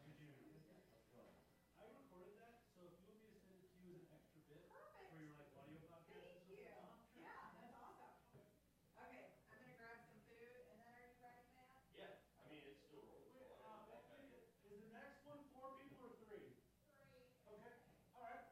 to do music. I recorded that, so if you want me to send it to you as an extra bit for your like audio podcast. Thank you. Yeah, that's awesome. Okay, I'm gonna grab some food, and then are you ready, Matt? Yeah, I mean, it's still rolling. Is the next one 4 people or 3? 3. Okay. All right.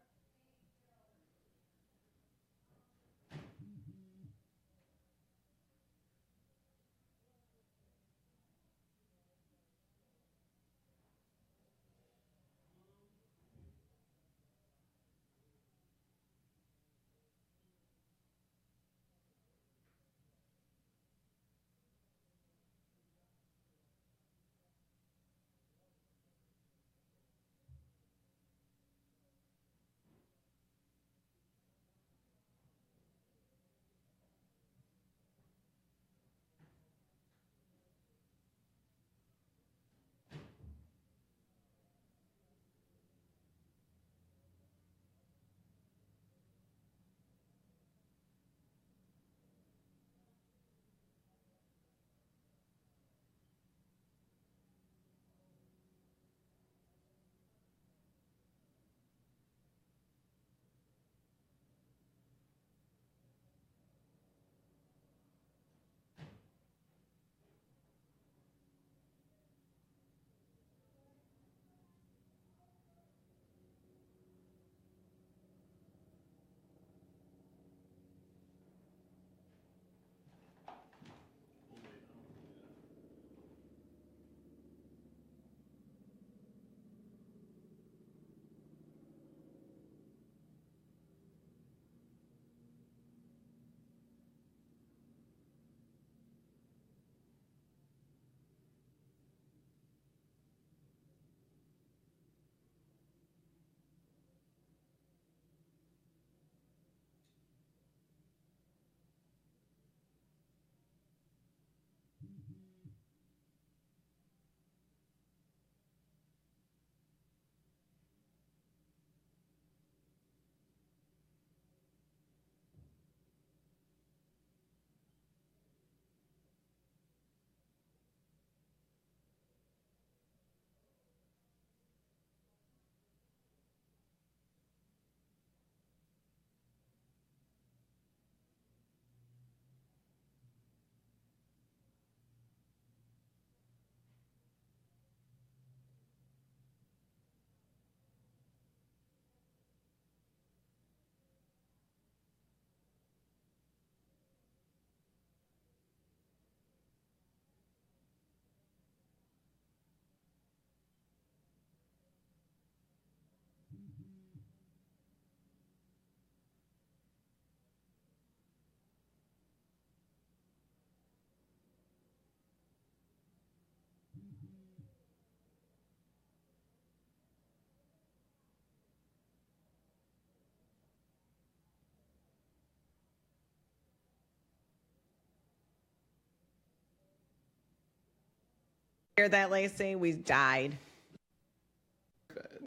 Hear that, Lacey? We died.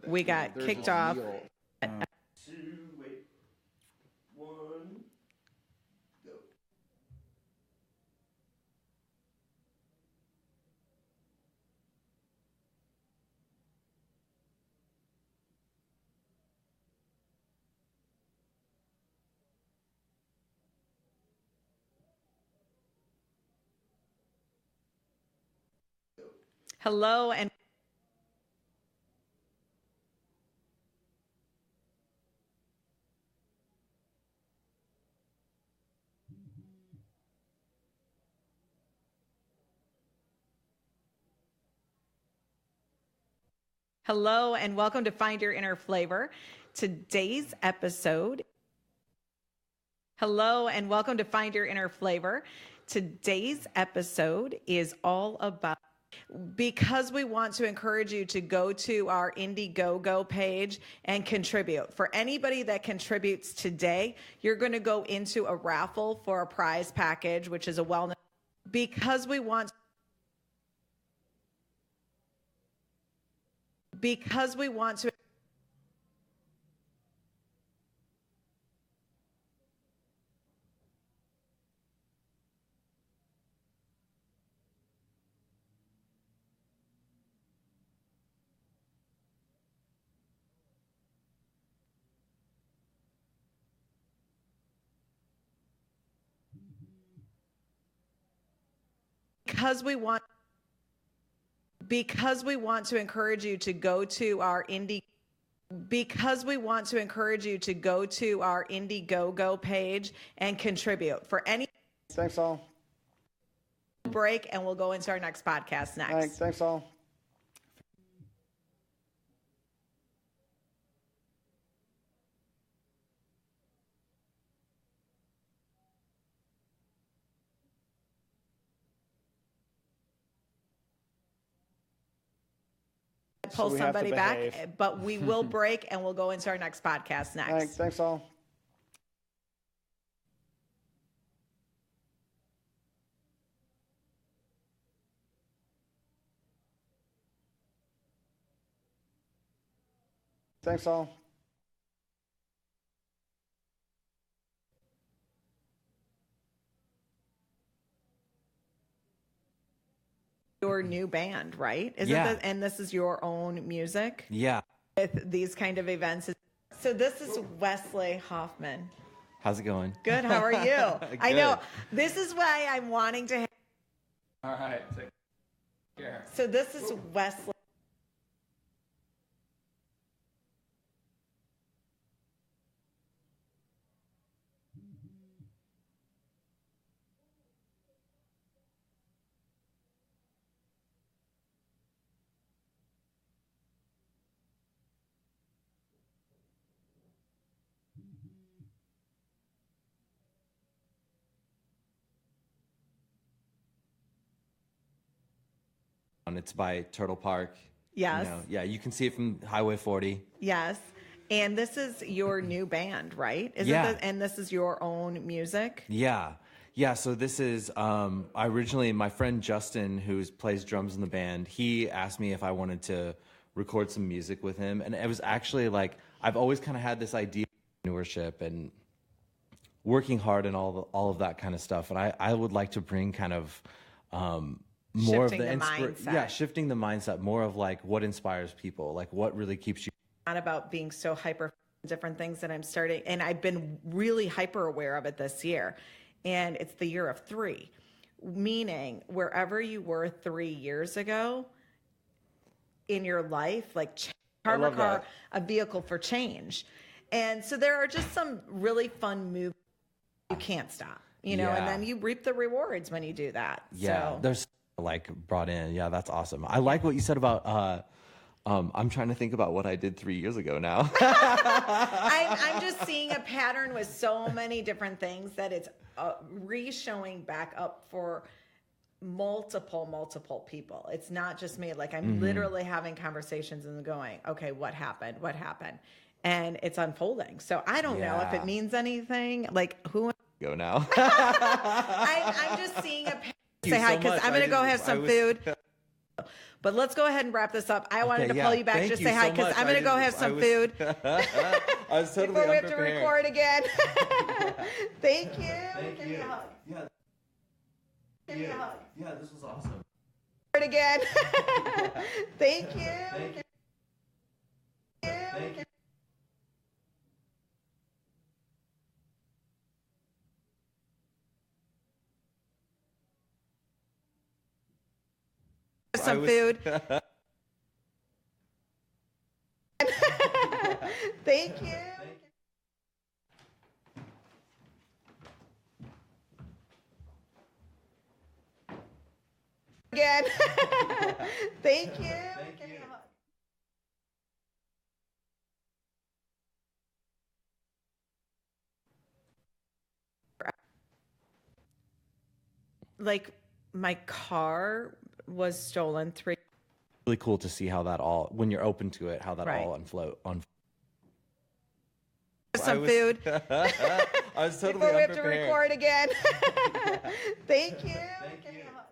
We got There's kicked a off. wheel. Wait. 1, go. Hello and hello and welcome to Find Your Inner Flavor. Today's episode. Hello and welcome to Find Your Inner Flavor. Today's episode is all about, because we want to encourage you to go to our Indiegogo page and contribute. For anybody that contributes today, you're going to go into a raffle for a prize package, which is a wellness. Because we want to to encourage you to go to our Indiegogo page and contribute. For any Thanks all. break, and we'll go into our next podcast next. Thanks all. Pull So we have to somebody back, behave. but we will break and we'll go into our next podcast next. Thanks all. Thanks all. Your new band, right? Yeah. And this is your own music Yeah. with these kind of events. So this is Wesley Hoffman. How's it going? Good. How are you? I know. Good. This is why I'm wanting to. All right. Take care. So this is Wesley. It's by Turtle Park. Yes. Yeah, you can see it from Highway 40. Yes. And this is your new band, right? Yeah. And this is your own music? Yeah. Yeah, so this is originally my friend Justin, who plays drums in the band, he asked me if I wanted to record some music with him. And it was actually like, I've always kind of had this idea of entrepreneurship and working hard and all of that kind of stuff. And I would like to bring kind of more Shifting of the mindset. Yeah, shifting the mindset, more of like what inspires people, like what really keeps you. Not about being so hyper different things that I'm starting. And I've been really hyper aware of it this year. And it's the year of 3, meaning wherever you were 3 years ago in your life, like karma love car, that. a vehicle for change. And so there are just some really fun moves. You can't stop, and Yeah. then you reap the rewards when you do that. Yeah, So. there's like brought in. Yeah, that's awesome. I like what you said about. I'm trying to think about what I did 3 years ago now. I'm just seeing a pattern with so many different things that it's re-showing back up for multiple people. It's not just me. Like I'm literally having conversations and going, okay, what happened? And it's unfolding. So I don't know if Yeah. it means anything. Like who? Go now. I'm just seeing a pattern. Say hi because I'm going to go have some food. But let's go ahead and wrap this up. I wanted to yeah. pull you back, Thank just you say hi, so because much. I'm going to go have some food. I was totally Before we have to unprepared. record again. Thank you. Thank Give you. me a hug. Yeah. Give me a hug. Yeah, this was awesome. Again. Thank you. Thank you. Thank you. Some food. Thank you. Again. Thank you. Give me a hug. Like, my car was stolen 3. Really cool to see how that all, when you're open to it, how that Right. all unfloat. Some food. I was totally Before we have to unprepared. record again. Thank you. Thank Give me you. a hug.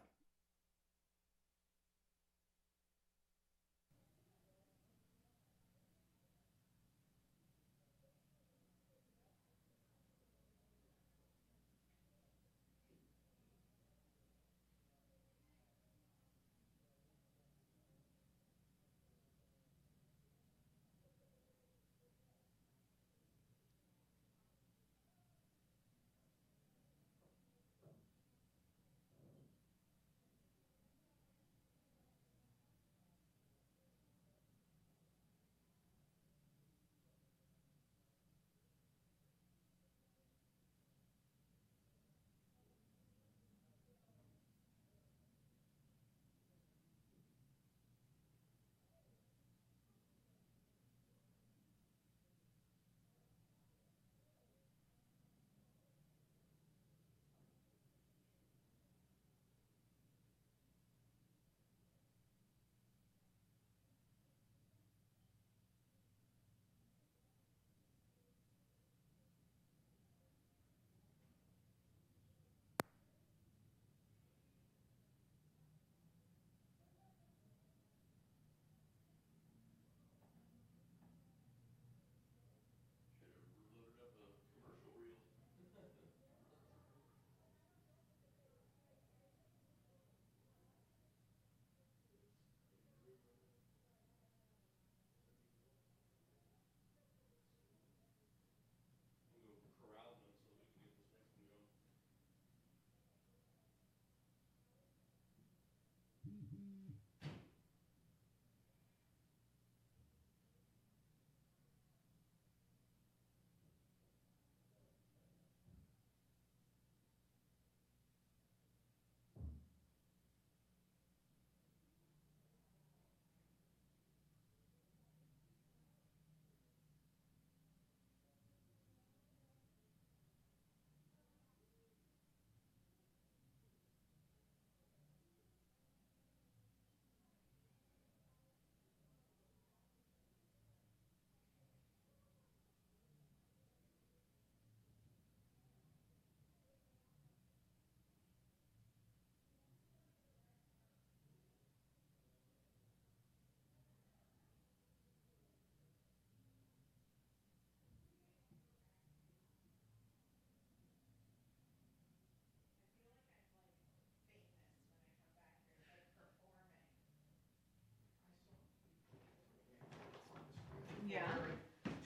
Yeah.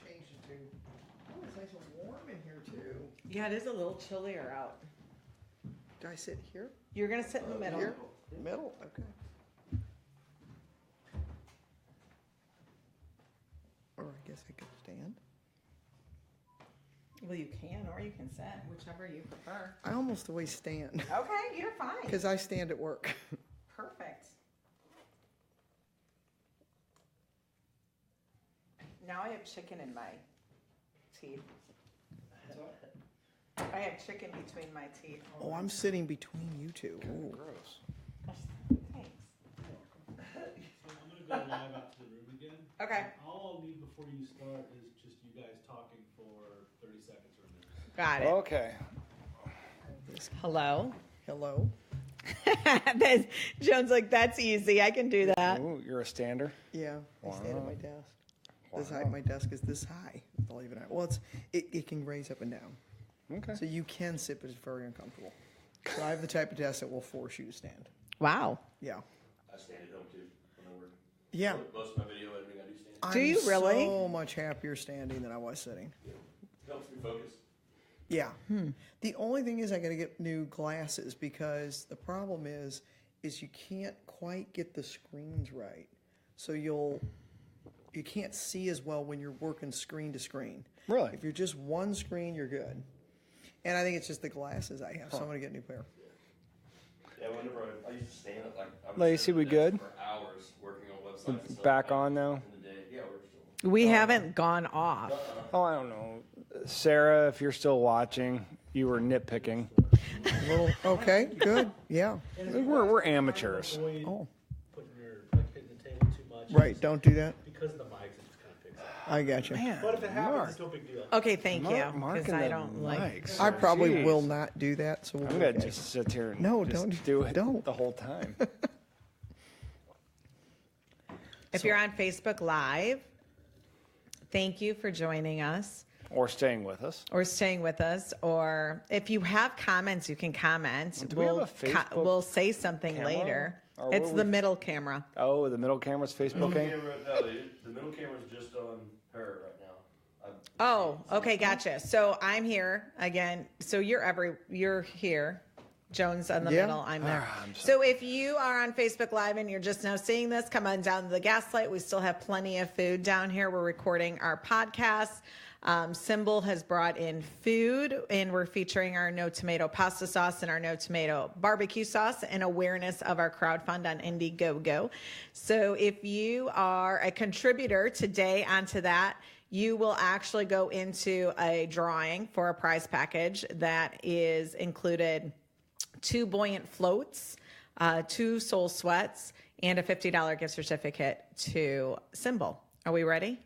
Changed it to, oh, it's nice and warm in here too. Yeah, it is a little chillier out. Do I sit here? You're going to sit in the middle. Here? Middle? Okay. Or I guess I could stand. Well, you can, or you can sit, whichever you prefer. I almost always stand Okay, you're fine. because I stand at work. Perfect. Now I have chicken in my teeth. I have chicken between my teeth. Oh, I'm sitting between you two. Ooh. Thanks. So I'm gonna go live out to the room again. Okay. All I'll need before you start is just you guys talking for 30 seconds or a minute. Got it. Okay. This- Hello. Hello. Joan's like, that's easy. I can do that. Ooh, you're a stander. Yeah, I stand at my desk. This height, my desk is this high. Believe it or not. Well, it can raise up and down, Okay. so you can sit, but it's very uncomfortable. So I have the type of desk that will force you to stand. Wow. Yeah. I stand at home too when I work. Yeah. Most of my video editing I do stand. Do you really? I'm so much happier standing than I was sitting. Helps me focus. Yeah. The only thing is I got to get new glasses because the problem is you can't quite get the screens right. So you can't see as well when you're working screen to screen. Really? If you're just one screen, you're good. And I think it's just the glasses I have, so I'm going to get a new pair. Yeah, whenever I used to stand at I would Lacey, stand we at the desk good? for hours working on websites. and stuff Back on now? in the day. Yeah, we're still. We haven't gone off. Oh, I don't know. Sarah, if you're still watching, you were nitpicking. Okay, good. Yeah. We're amateurs. Avoid Oh, putting hitting the table too much. right. Don't do that. Because of the mics, it just kind of picks up. I got you. Man, But if it happens, Mark. it's no big deal. Okay, thank you. Mark Because and I the don't like. mics. I probably Jeez. will not do that, so we'll I'm be gonna okay. just sit here and No, just don't- do it don't. the whole time. If you're on Facebook Live, thank you for joining us Or staying with us. or staying with us. Or if you have comments, you can comment. Do we have a Facebook we'll say something camera? later. Or It's what the we- middle camera. Oh, the middle camera's Facebooking. The middle camera's just on her right now. Oh, okay, gotcha. So I'm here again. So you're here. Joan's on the Yeah. middle. I'm there. Ah, I'm So if you are on Facebook Live and you're just now seeing this, come on down to the Gaslight. We still have plenty of food down here. We're recording our podcast. SymBowl has brought in food, and we're featuring our no tomato pasta sauce and our no tomato barbecue sauce in awareness of our crowdfund on Indiegogo. So if you are a contributor today onto that, you will actually go into a drawing for a prize package that is included 2 buoyant floats, 2 soul sweats, and a $50 gift certificate to SymBowl. Are we ready?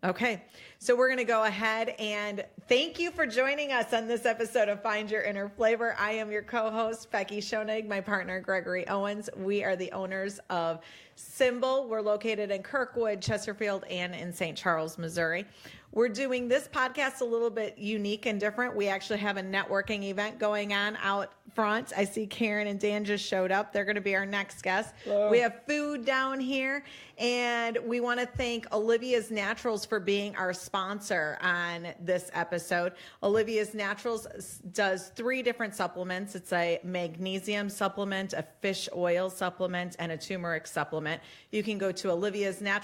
Okay, so we're going to go ahead and thank you for joining us on this episode of Find Your Inner Flavor. I am your co-host, Becky Schoenig, my partner, Gregory Owens. We are the owners of SymBowl. We're located in Kirkwood, Chesterfield, and in St. Charles, Missouri. We're doing this podcast a little bit unique and different. We actually have a networking event going on out front. I see Karen and Dan just showed up. They're going to be our next guests. Hello. We have food down here, and we want to thank Olivia's Naturals for being our sponsor on this episode. Olivia's Naturals does 3 different supplements. It's a magnesium supplement, a fish oil supplement, and a turmeric supplement. You can go to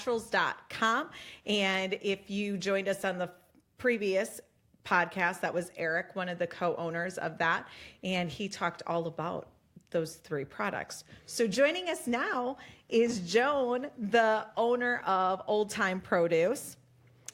oliviasnaturals.com, and if you joined us on the previous podcast, that was Eric, one of the co-owners of that, and he talked all about those 3 products. So joining us now is Joan, the owner of Ole Thyme Produce.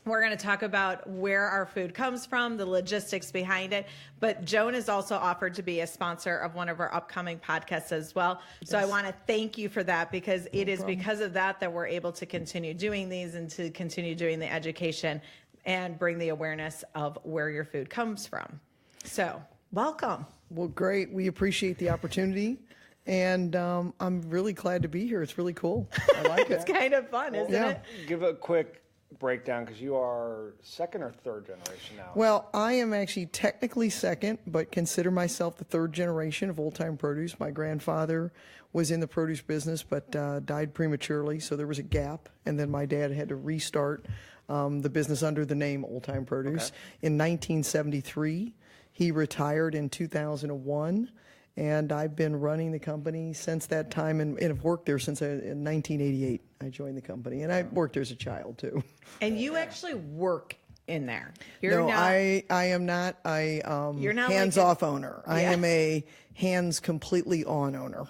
We're going to talk about where our food comes from, the logistics behind it. But Joan has also offered to be a sponsor of one of our upcoming podcasts as well. So I want to thank you for that, because it is because of that that we're able to continue doing these and to continue doing the education and bring the awareness of where your food comes from. So welcome. Well, great. We appreciate the opportunity, and I'm really glad to be here. It's really cool. I like It's it. kind of fun, isn't Yeah. it? Give a quick breakdown, because you are 2nd or 3rd generation now. Well, I am actually technically 2nd, but consider myself the 3rd generation of Ole Thyme Produce. My grandfather was in the produce business, but died prematurely, so there was a gap. And then my dad had to restart the business under the name Ole Thyme Produce. In 1973, he retired in 2001. And I've been running the company since that time, and have worked there since in 1988. I joined the company, and I worked there as a child too. And you actually work in there. No, I am not a You're not like hands-off owner. I Yeah. am a hands completely on owner.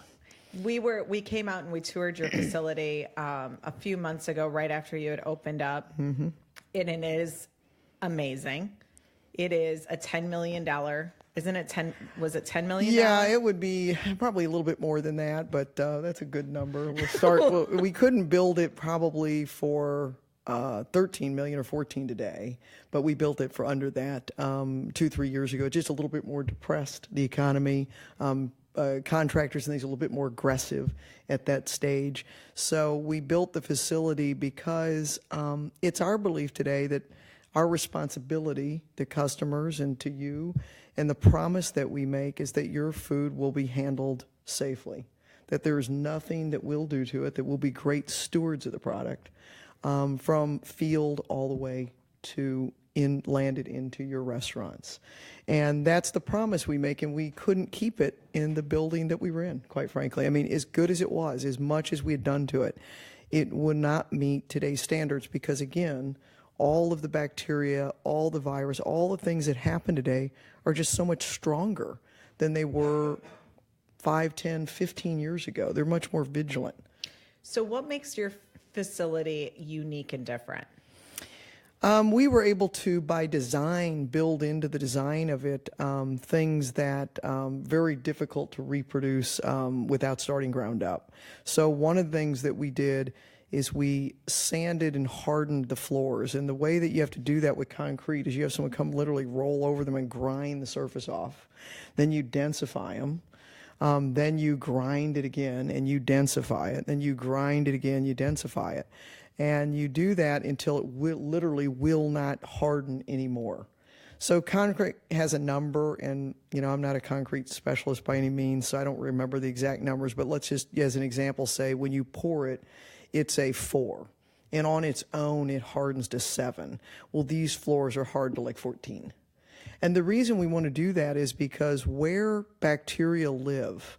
We came out and we toured your facility a few months ago, right after you had opened up, and it is amazing. It is a $10 million. Isn't it 10? Was it 10 million? Yeah, it would be probably a little bit more than that, but that's a good number. We'll start. We couldn't build it probably for 13 million or 14 today, but we built it for under that 2-3 years ago. Just a little bit more depressed, the economy. contractors and things a little bit more aggressive at that stage. So we built the facility because it's our belief today that our responsibility to customers and to you, and the promise that we make, is that your food will be handled safely, that there is nothing that we'll do to it, that we'll be great stewards of the product from field all the way to landed into your restaurants. And that's the promise we make, and we couldn't keep it in the building that we were in, quite frankly. I mean, as good as it was, as much as we had done to it, it would not meet today's standards because, again, all of the bacteria, all the virus, all the things that happen today are just so much stronger than they were 5, 10, 15 years ago. They're much more vigilant. So what makes your facility unique and different? We were able to, by design, build into the design of it things that very difficult to reproduce without starting ground up. So one of the things that we did is we sanded and hardened the floors. And the way that you have to do that with concrete is you have someone come literally roll over them and grind the surface off. Then you densify them. Then you grind it again and you densify it. Then you grind it again, you densify it. And you do that until it literally will not harden anymore. So concrete has a number, and I'm not a concrete specialist by any means, so I don't remember the exact numbers, but let's just, as an example, say when you pour it, it's a 4. And on its own, it hardens to 7. Well, these floors are hard to like 14. And the reason we want to do that is because where bacteria live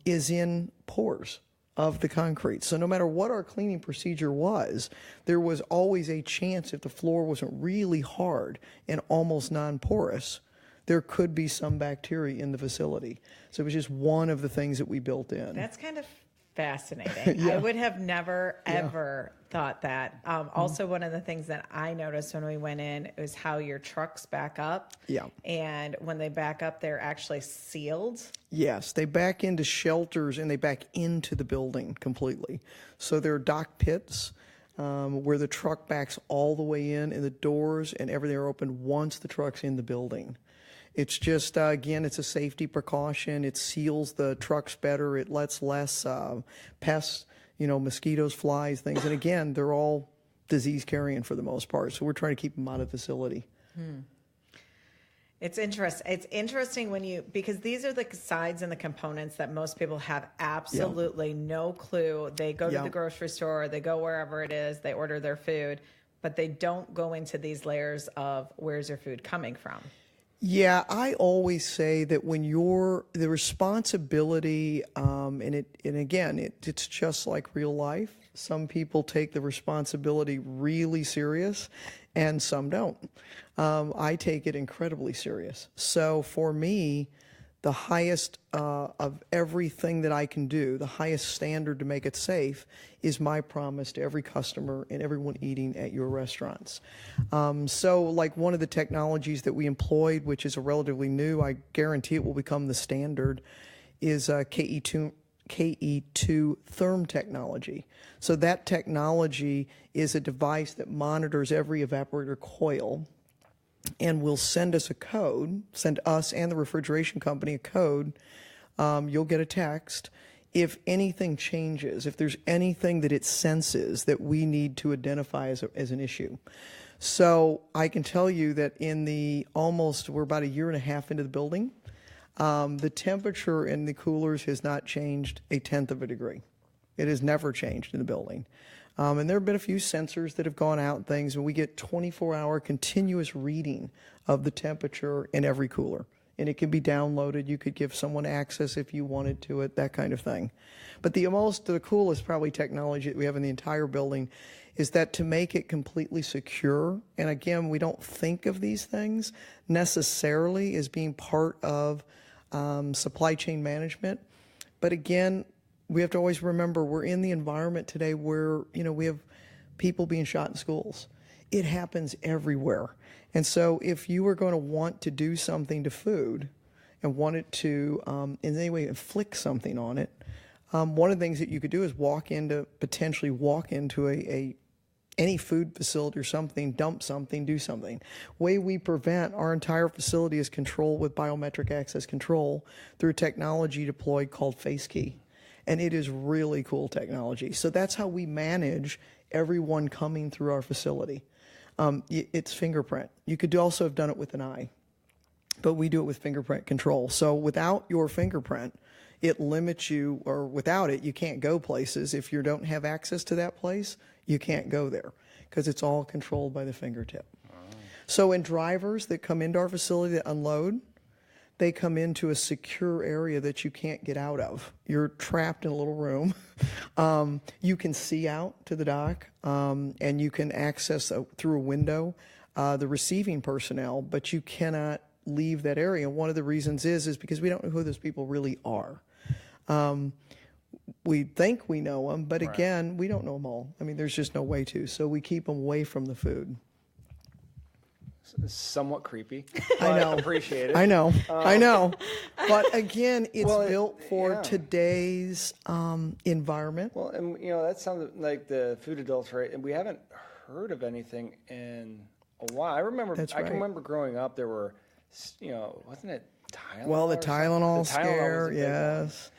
is in pores of the concrete. So no matter what our cleaning procedure was, there was always a chance if the floor wasn't really hard and almost non-porous, there could be some bacteria in the facility. So it was just one of the things that we built in. That's kind of fascinating. Yeah. I would have never, ever thought that. Also, one of the things that I noticed when we went in is how your trucks back up. Yeah. And when they back up, they're actually sealed. Yes, they back into shelters and they back into the building completely. So there are dock pits where the truck backs all the way in, and the doors and everything are open once the truck's in the building. It's just, again, it's a safety precaution. It seals the trucks better. It lets less pests, mosquitoes, flies, things. And again, they're all disease carrying for the most part. So we're trying to keep them out of the facility. It's interesting. It's interesting because these are the sides and the components that most people have absolutely no clue. They go to the grocery store, they go wherever it is, they order their food, but they don't go into these layers of where's your food coming from. Yeah, I always say that when the responsibility, it's just like real life. Some people take the responsibility really serious, and some don't. I take it incredibly serious. So for me, the highest of everything that I can do, the highest standard to make it safe, is my promise to every customer and everyone eating at your restaurants. So like one of the technologies that we employed, which is a relatively new, I guarantee it will become the standard, is KE2 therm technology. So that technology is a device that monitors every evaporator coil and will send us a code, send us and the refrigeration company a code. You'll get a text. If anything changes, if there's anything that it senses that we need to identify as an issue. So I can tell you that we're about a year and a half into the building, the temperature in the coolers has not changed 1/10 of a degree. It has never changed in the building. And there have been a few sensors that have gone out and things, and we get 24-hour continuous reading of the temperature in every cooler. And it can be downloaded. You could give someone access if you wanted to it, that kind of thing. But the coolest probably technology that we have in the entire building is that to make it completely secure, and again, we don't think of these things necessarily as being part of supply chain management. But again, we have to always remember we're in the environment today where, we have people being shot in schools. It happens everywhere. And so if you are going to want to do something to food and want it to in any way inflict something on it, one of the things that you could do is potentially walk into a any food facility or something, dump something, do something. Way we prevent, our entire facility is controlled with biometric access control through technology deployed called Face Key. And it is really cool technology. So that's how we manage everyone coming through our facility. It's fingerprint. You could also have done it with an eye, but we do it with fingerprint control. So without your fingerprint, it limits you, or without it, you can't go places. If you don't have access to that place, you can't go there because it's all controlled by the fingertip. So in drivers that come into our facility that unload, they come into a secure area that you can't get out of. You're trapped in a little room. You can see out to the dock, and you can access through a window the receiving personnel, but you cannot leave that area. And one of the reasons is because we don't know who those people really are. We think we know them, but again, we don't know them all. I mean, there's just no way to. So we keep them away from the food. Somewhat creepy. I know. Appreciate it. I know. But again, it's built for yeah. today's environment. Well, and that sounds like the food adultery, and we haven't heard of anything in a while. I remember. That's I can right. remember growing up. There were, wasn't it Tylenol? Well, the or Tylenol something? The Tylenol scare, was a big one. yes.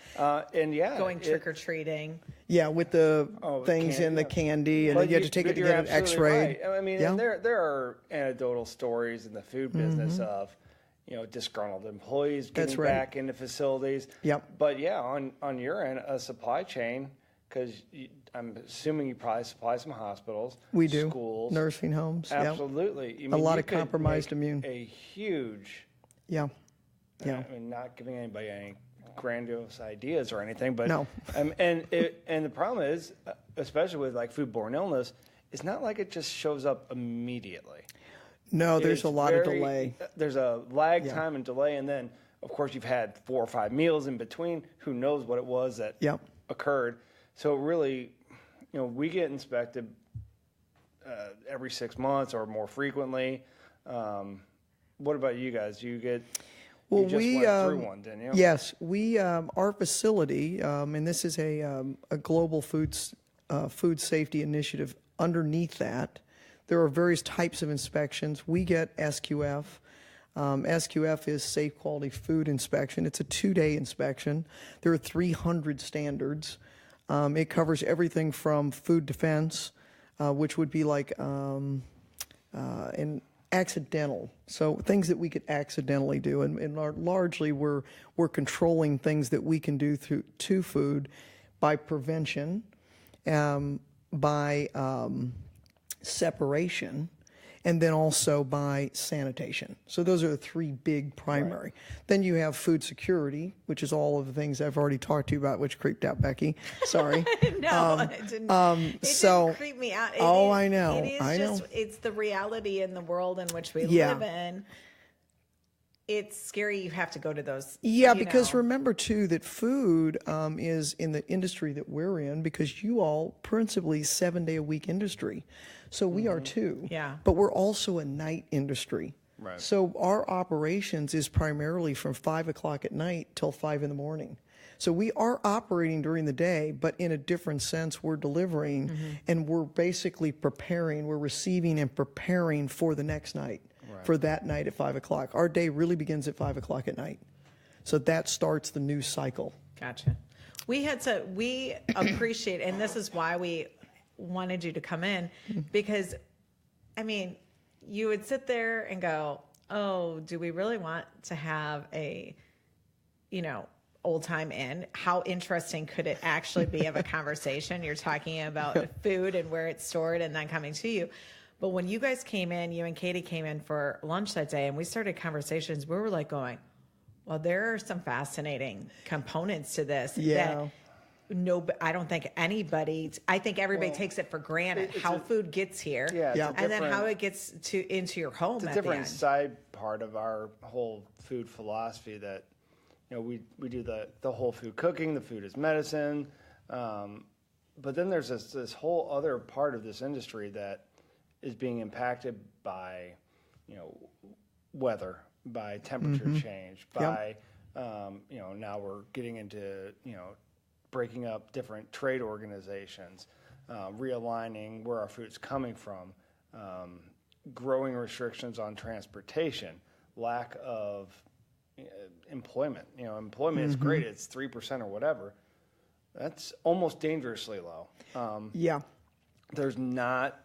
And yeah, Going trick-or-treating. Yeah, with the things candy, in the yeah. candy, and But then you have to take it to you're get an absolutely X-ray. right. I mean, Yeah. and there are anecdotal stories in the food business of, disgruntled employees getting That's right. back into facilities. Yep. But yeah, on your end, a supply chain, because I'm assuming you probably supply some hospitals. We do. Schools. Nursing homes. Yep. Absolutely. I A mean, lot you of could compromised make immune. A huge. Yeah. Yeah. I mean, not giving anybody any grandiose ideas or anything, but No. and the problem is, especially with like foodborne illness, it's not like it just shows up immediately. No, there's It's a lot of very- delay. There's a lag time and delay, and then of course you've had 4 or 5 meals in between. Who knows what it was that Yep. occurred? So really, we get inspected every 6 months or more frequently. What about you guys? Do you get? Well, you just we went through one, didn't you? Yes, we our facility, and this is a global food safety initiative. Underneath that, there are various types of inspections. We get SQF. SQF is Safe Quality Food Inspection. It's a 2-day inspection. There are 300 standards. It covers everything from food defense, which would be like an accidental, so things that we could accidentally do, and largely we're controlling things that we can do to food by prevention, by separation, and then also by sanitation. So those are the 3 big primary. Then you have food security, which is all of the things I've already talked to you about, which creeped out Becky. Sorry. No, it didn't. It so- didn't creep me out. I know. It is I know. It's the reality in the world in which we Yeah. live in. It's scary. You have to go to those. Yeah, you because know. remember too that food is in the industry that we're in, because you all principally 7-day-a-week industry, so we are too. Yeah. But we're also a night industry. Right. So our operations is primarily from 5 o'clock at night till 5 in the morning. So we are operating during the day, but in a different sense, we're delivering and we're basically preparing, we're receiving and preparing for the next night, for that night at 5 o'clock. Our day really begins at 5 o'clock at night. So that starts the new cycle. Gotcha. We appreciate, and this is why we wanted you to come in, because, I mean, you would sit there and go, oh, do we really want to have a, Old Thyme Inn? How interesting could it actually be of a conversation? You're talking about food and where it's stored and then coming to you. But when you guys came in, you and Katie came in for lunch that day, and we started conversations, we were like going, well, there are some fascinating components to this. Yeah. I don't think I think everybody takes it for granted how food gets here. Yeah, it's a and then how different- it gets into your home It's a at the different end. side part of our whole food philosophy that, we do the whole food cooking, the food is medicine. But then there's this whole other part of this industry that is being impacted by, weather, by temperature change, by, now we're getting into, breaking up different trade organizations. realigning where our food's coming from, growing restrictions on transportation, lack of employment. Employment is great. It's 3% or whatever. That's almost dangerously low. Yeah. There's not.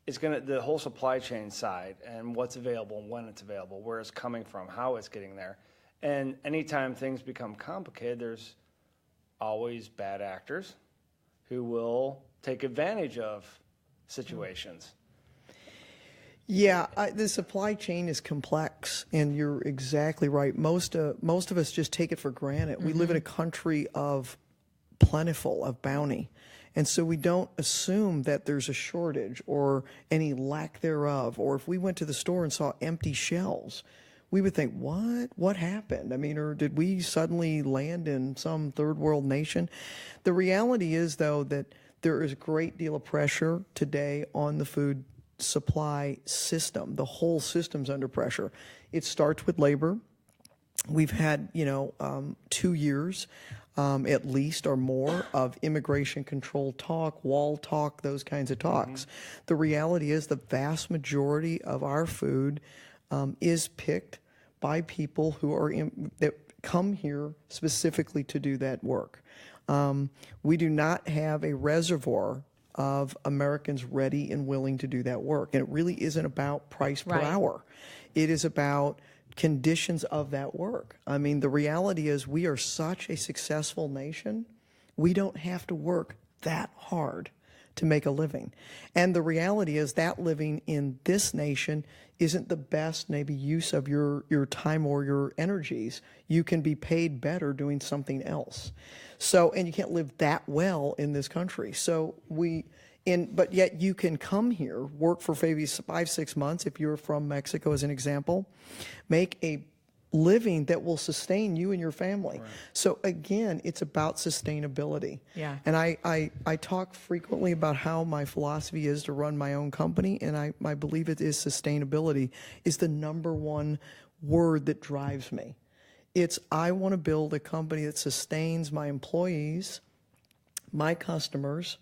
The whole supply chain side and what's available and when it's available, where it's coming from, how it's getting there. And anytime things become complicated, there's always bad actors who will take advantage of situations. Yeah, the supply chain is complex, and you're exactly right. Most of us just take it for granted. We live in a country of plentiful, of bounty. And so we don't assume that there's a shortage or any lack thereof. Or if we went to the store and saw empty shelves, we would think, what happened? I mean, or did we suddenly land in some third world nation? The reality is, though, that there is a great deal of pressure today on the food supply system. The whole system's under pressure. It starts with labor. We've had, 2 years at least or more of immigration control talk, wall talk, those kinds of talks. The reality is the vast majority of our food is picked by people who are that come here specifically to do that work. We do not have a reservoir of Americans ready and willing to do that work. And it really isn't about price per hour. It is about conditions of that work. I mean, the reality is we are such a successful nation, we don't have to work that hard to make a living. And the reality is that living in this nation isn't the best maybe use of your time or your energies. You can be paid better doing something else. So, and you can't live that well in this country. So but yet you can come here, work for maybe 5-6 months if you're from Mexico as an example, make a living that will sustain you and your family. Right. So again, it's about sustainability. Yeah. And I talk frequently about how my philosophy is to run my own company, and I believe it is sustainability is the number one word that drives me. It's I want to build a company that sustains my employees, my customers,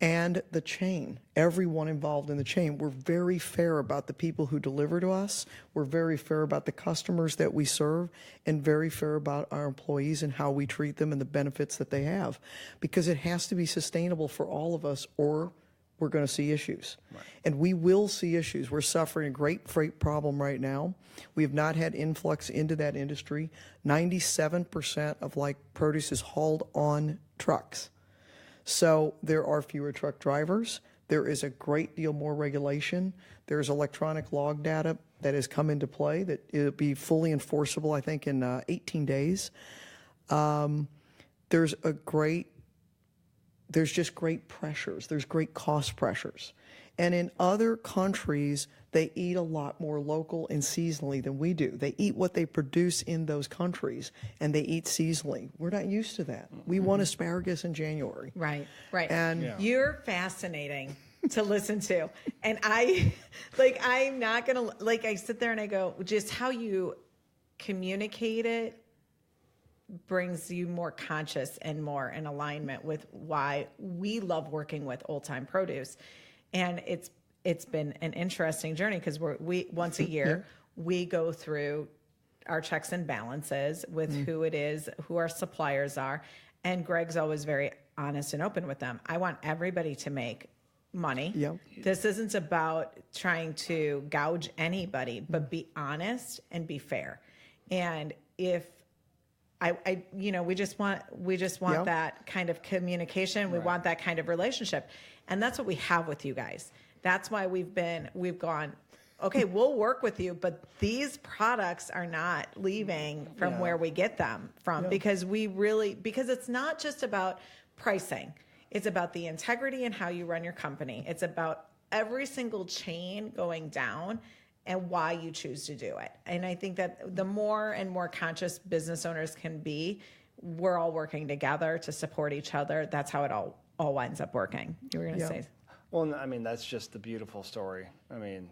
and the chain, everyone involved in the chain. We're very fair about the people who deliver to us. We're very fair about the customers that we serve, and very fair about our employees and how we treat them and the benefits that they have. Because it has to be sustainable for all of us, or we're going to see issues. Right. And we will see issues. We're suffering a great freight problem right now. We have not had influx into that industry. 97% of produce is hauled on trucks. So there are fewer truck drivers. There is a great deal more regulation. There's electronic log data that has come into play that it'll be fully enforceable, I think, in 18 days. There's just great pressures. There's great cost pressures. And in other countries, they eat a lot more local and seasonally than we do. They eat what they produce in those countries, and they eat seasonally. We're not used to that. We want asparagus in January. Right. And You're fascinating to listen to. And I'm not going to, I sit there and I go, just how you communicate it brings you more conscious and more in alignment with why we love working with Ole Thyme Produce. And it's been an interesting journey because we once a year we go through our checks and balances with who it is, who our suppliers are, and Greg's always very honest and open with them. I want everybody to make money. Yep. This isn't about trying to gouge anybody, but be honest and be fair. And if we just want that kind of communication. We want that kind of relationship. And that's what we have with you guys. That's why we've gone, okay, we'll work with you, but these products are not leaving from where we get them from because it's not just about pricing. It's about the integrity and how you run your company. It's about every single chain going down and why you choose to do it. And I think that the more and more conscious business owners can be, we're all working together to support each other. That's how it all winds up working. You were going to say. Well, I mean, that's just the beautiful story. I mean,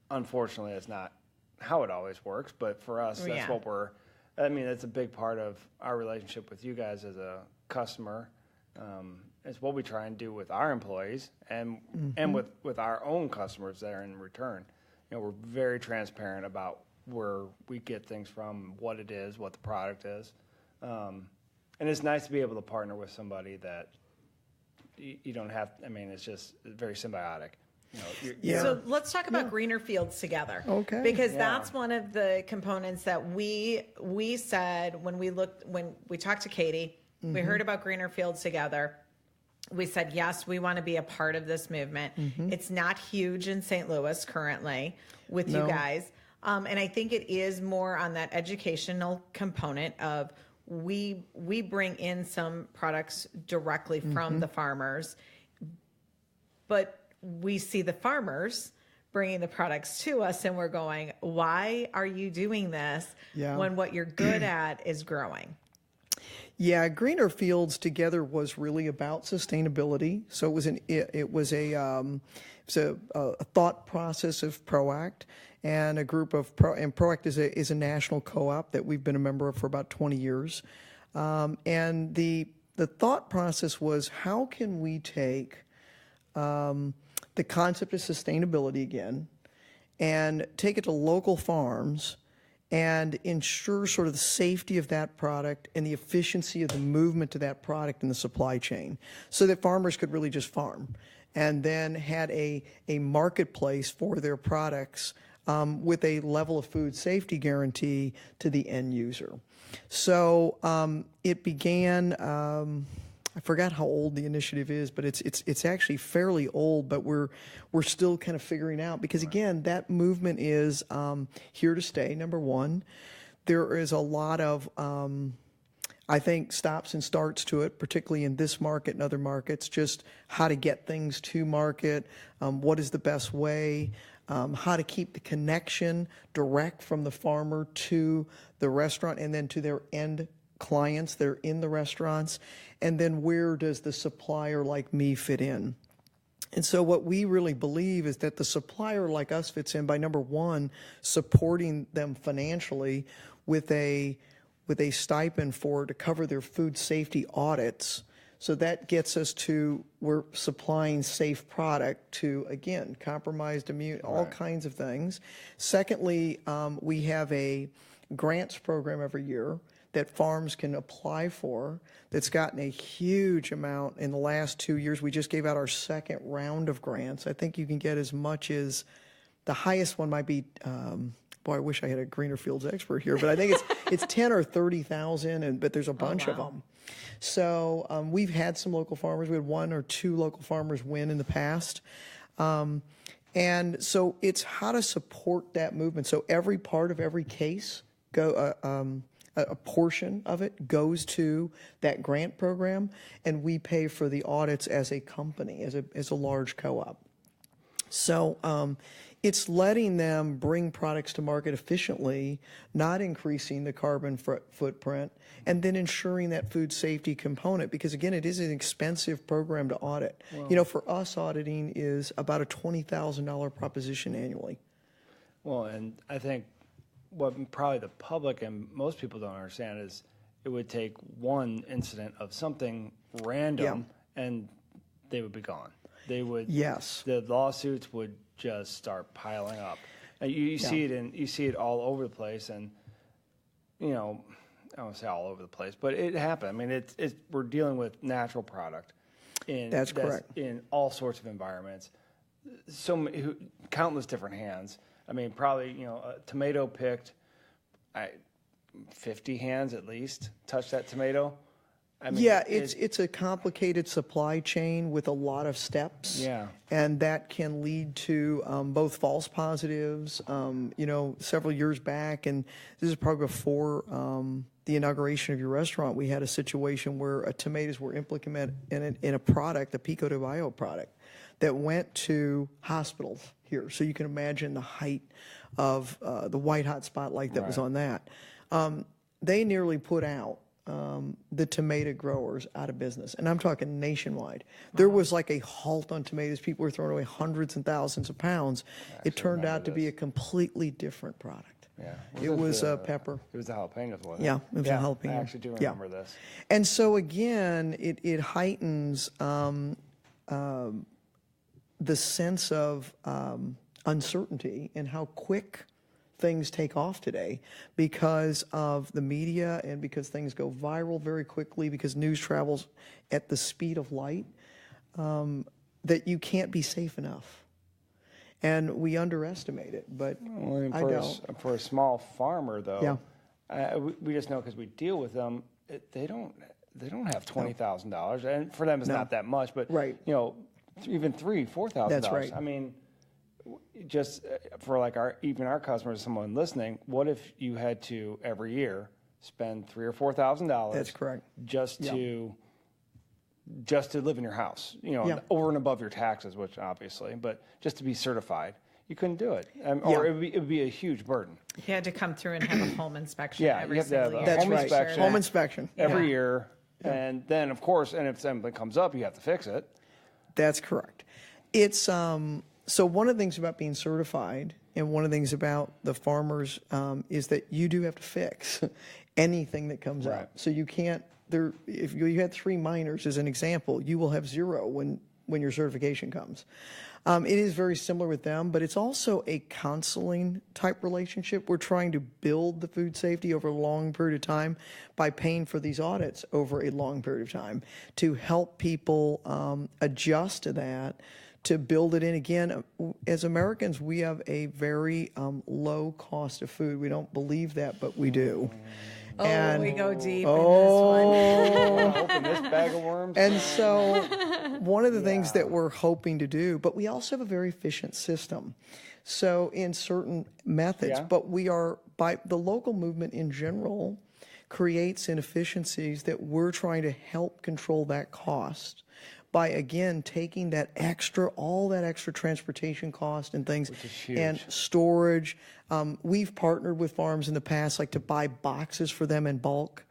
unfortunately, it's not how it always works, but for us, that's what that's a big part of our relationship with you guys as a customer, it's what we try and do with our employees and with our own customers that are in return. We're very transparent about where we get things from, what it is, what the product is. And it's nice to be able to partner with somebody that you don't have, it's just very symbiotic. So let's talk about greener fields together. Okay. Because that's one of the components that we said when we talked to Katie, we heard about greener fields together. We said, yes, we want to be a part of this movement. It's not huge in St. Louis currently with you guys. And I think it is more on that educational component of we bring in some products directly from the farmers, but we see the farmers bringing the products to us and we're going, why are you doing this when what you're good at is growing? Yeah, Greener Fields Together was really about sustainability. So it was a thought process of ProAct and a group of and ProAct is a national co-op that we've been a member of for about 20 years. And the thought process was, how can we take the concept of sustainability again and take it to local farms and ensure sort of the safety of that product and the efficiency of the movement to that product in the supply chain so that farmers could really just farm and then had a marketplace for their products with a level of food safety guarantee to the end user. So it began, I forgot how old the initiative is, but it's actually fairly old, but we're still kind of figuring out because again, that movement is here to stay. Number one, there is a lot of I think stops and starts to it, particularly in this market and other markets. Just how to get things to market, what is the best way, how to keep the connection direct from the farmer to the restaurant and then to their end clients that are in the restaurants, and then where does the supplier like me fit in? And so what we really believe is that the supplier like us fits in by, number one, supporting them financially with a stipend to cover their food safety audits. So that gets us to, we're supplying safe product to, again, compromised immune, all kinds of things. Secondly, we have a grants program every year that farms can apply for that's gotten a huge amount in the last 2 years. We just gave out our second round of grants. I think you can get as much as, the highest one might be, boy, I wish I had a Greener Fields expert here, but I think it's 10 or 30,000, but there's a bunch of them. So we've had some local farmers. We had 1 or 2 local farmers win in the past. And so it's how to support that movement. So every part of every case a portion of it goes to that grant program, and we pay for the audits as a company, as a large co-op. So it's letting them bring products to market efficiently, not increasing the carbon footprint, and then ensuring that food safety component, because again, it is an expensive program to audit. Wow. For us, auditing is about a $20,000 proposition annually. Well, and I think what probably the public and most people don't understand is it would take one incident of something random and they would be gone. They would, the lawsuits would just start piling up. And you see it all over the place, and I don't want to say all over the place, but it happened. We're dealing with natural product that's correct in all sorts of environments. So countless different hands. Probably, a tomato picked, 50 hands at least touched that tomato. It's a complicated supply chain with a lot of steps. Yeah. And that can lead to both false positives. Several years back, and this is probably before the inauguration of your restaurant, we had a situation where tomatoes were implemented in a product, a Pico de Gallo product, that went to hospitals here. So you can imagine the height of the white hot spotlight that was on that. They nearly put out the tomato growers out of business. And I'm talking nationwide. There was like a halt on tomatoes. People were throwing away hundreds and thousands of pounds. It turned out to be a completely different product. Yeah. It was pepper. It was the jalapenos, wasn't it? Yeah, it was a jalapeno. I actually do Yeah. remember this. And so again, it heightens the sense of uncertainty and how quick things take off today because of the media and because things go viral very quickly because news travels at the speed of light, that you can't be safe enough. And we underestimate it, but I don't. For a small farmer, though, Yeah. we just know because we deal with them, they don't have $20,000, and for them it's not that much. But Right. even $3,000-$4,000. That's right. I mean, just for like our customers, someone listening, what if you had to every year spend $3,000 or $4,000? That's correct. Just to live in your house, over and above your taxes, which obviously, but just to be certified, you couldn't do it, or it would be a huge burden. You had to come through and have a home inspection Yeah, every you have to have single a year. That's home right. inspection. Home inspection. Every year, and then of course, and if something comes up, you have to fix it. That's correct. It's so one of the things about being certified, and one of the things about the farmers is that you do have to fix anything that comes Right. up. So you can't. If you had 3 minors as an example, you will have 0 when your certification comes. It is very similar with them, but it's also a counseling type relationship. We're trying to build the food safety over a long period of time by paying for these audits over a long period of time to help people adjust to that, to build it in. Again, as Americans, we have a very low cost of food. We don't believe that, but we do. Oh, we go deep in this one. Open this bag of worms. And so one of the things that we're hoping to do, but we also have a very efficient system. So in certain methods, but we are, by the local movement in general, creates inefficiencies that we're trying to help control that cost by, again, taking all that extra transportation cost and things and storage. We've partnered with farms in the past, like to buy boxes for them in bulk.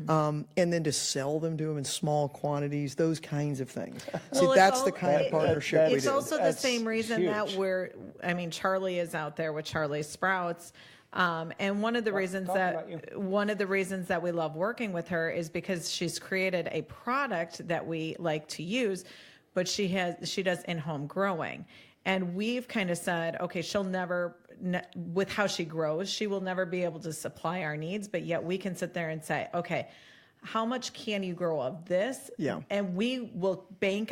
And then to sell them to them in small quantities, those kinds of things. Well, See, that's the kind of partnership we It's do. also the same reason huge. that Charlie is out there with Charlie Sprouts. And one of the reasons that we love working with her is because she's created a product that we like to use, but she does in-home growing. And we've kind of said, okay, she'll never, with how she grows, she will never be able to supply our needs, but yet we can sit there and say, okay, how much can you grow of this? Yeah. And we will bank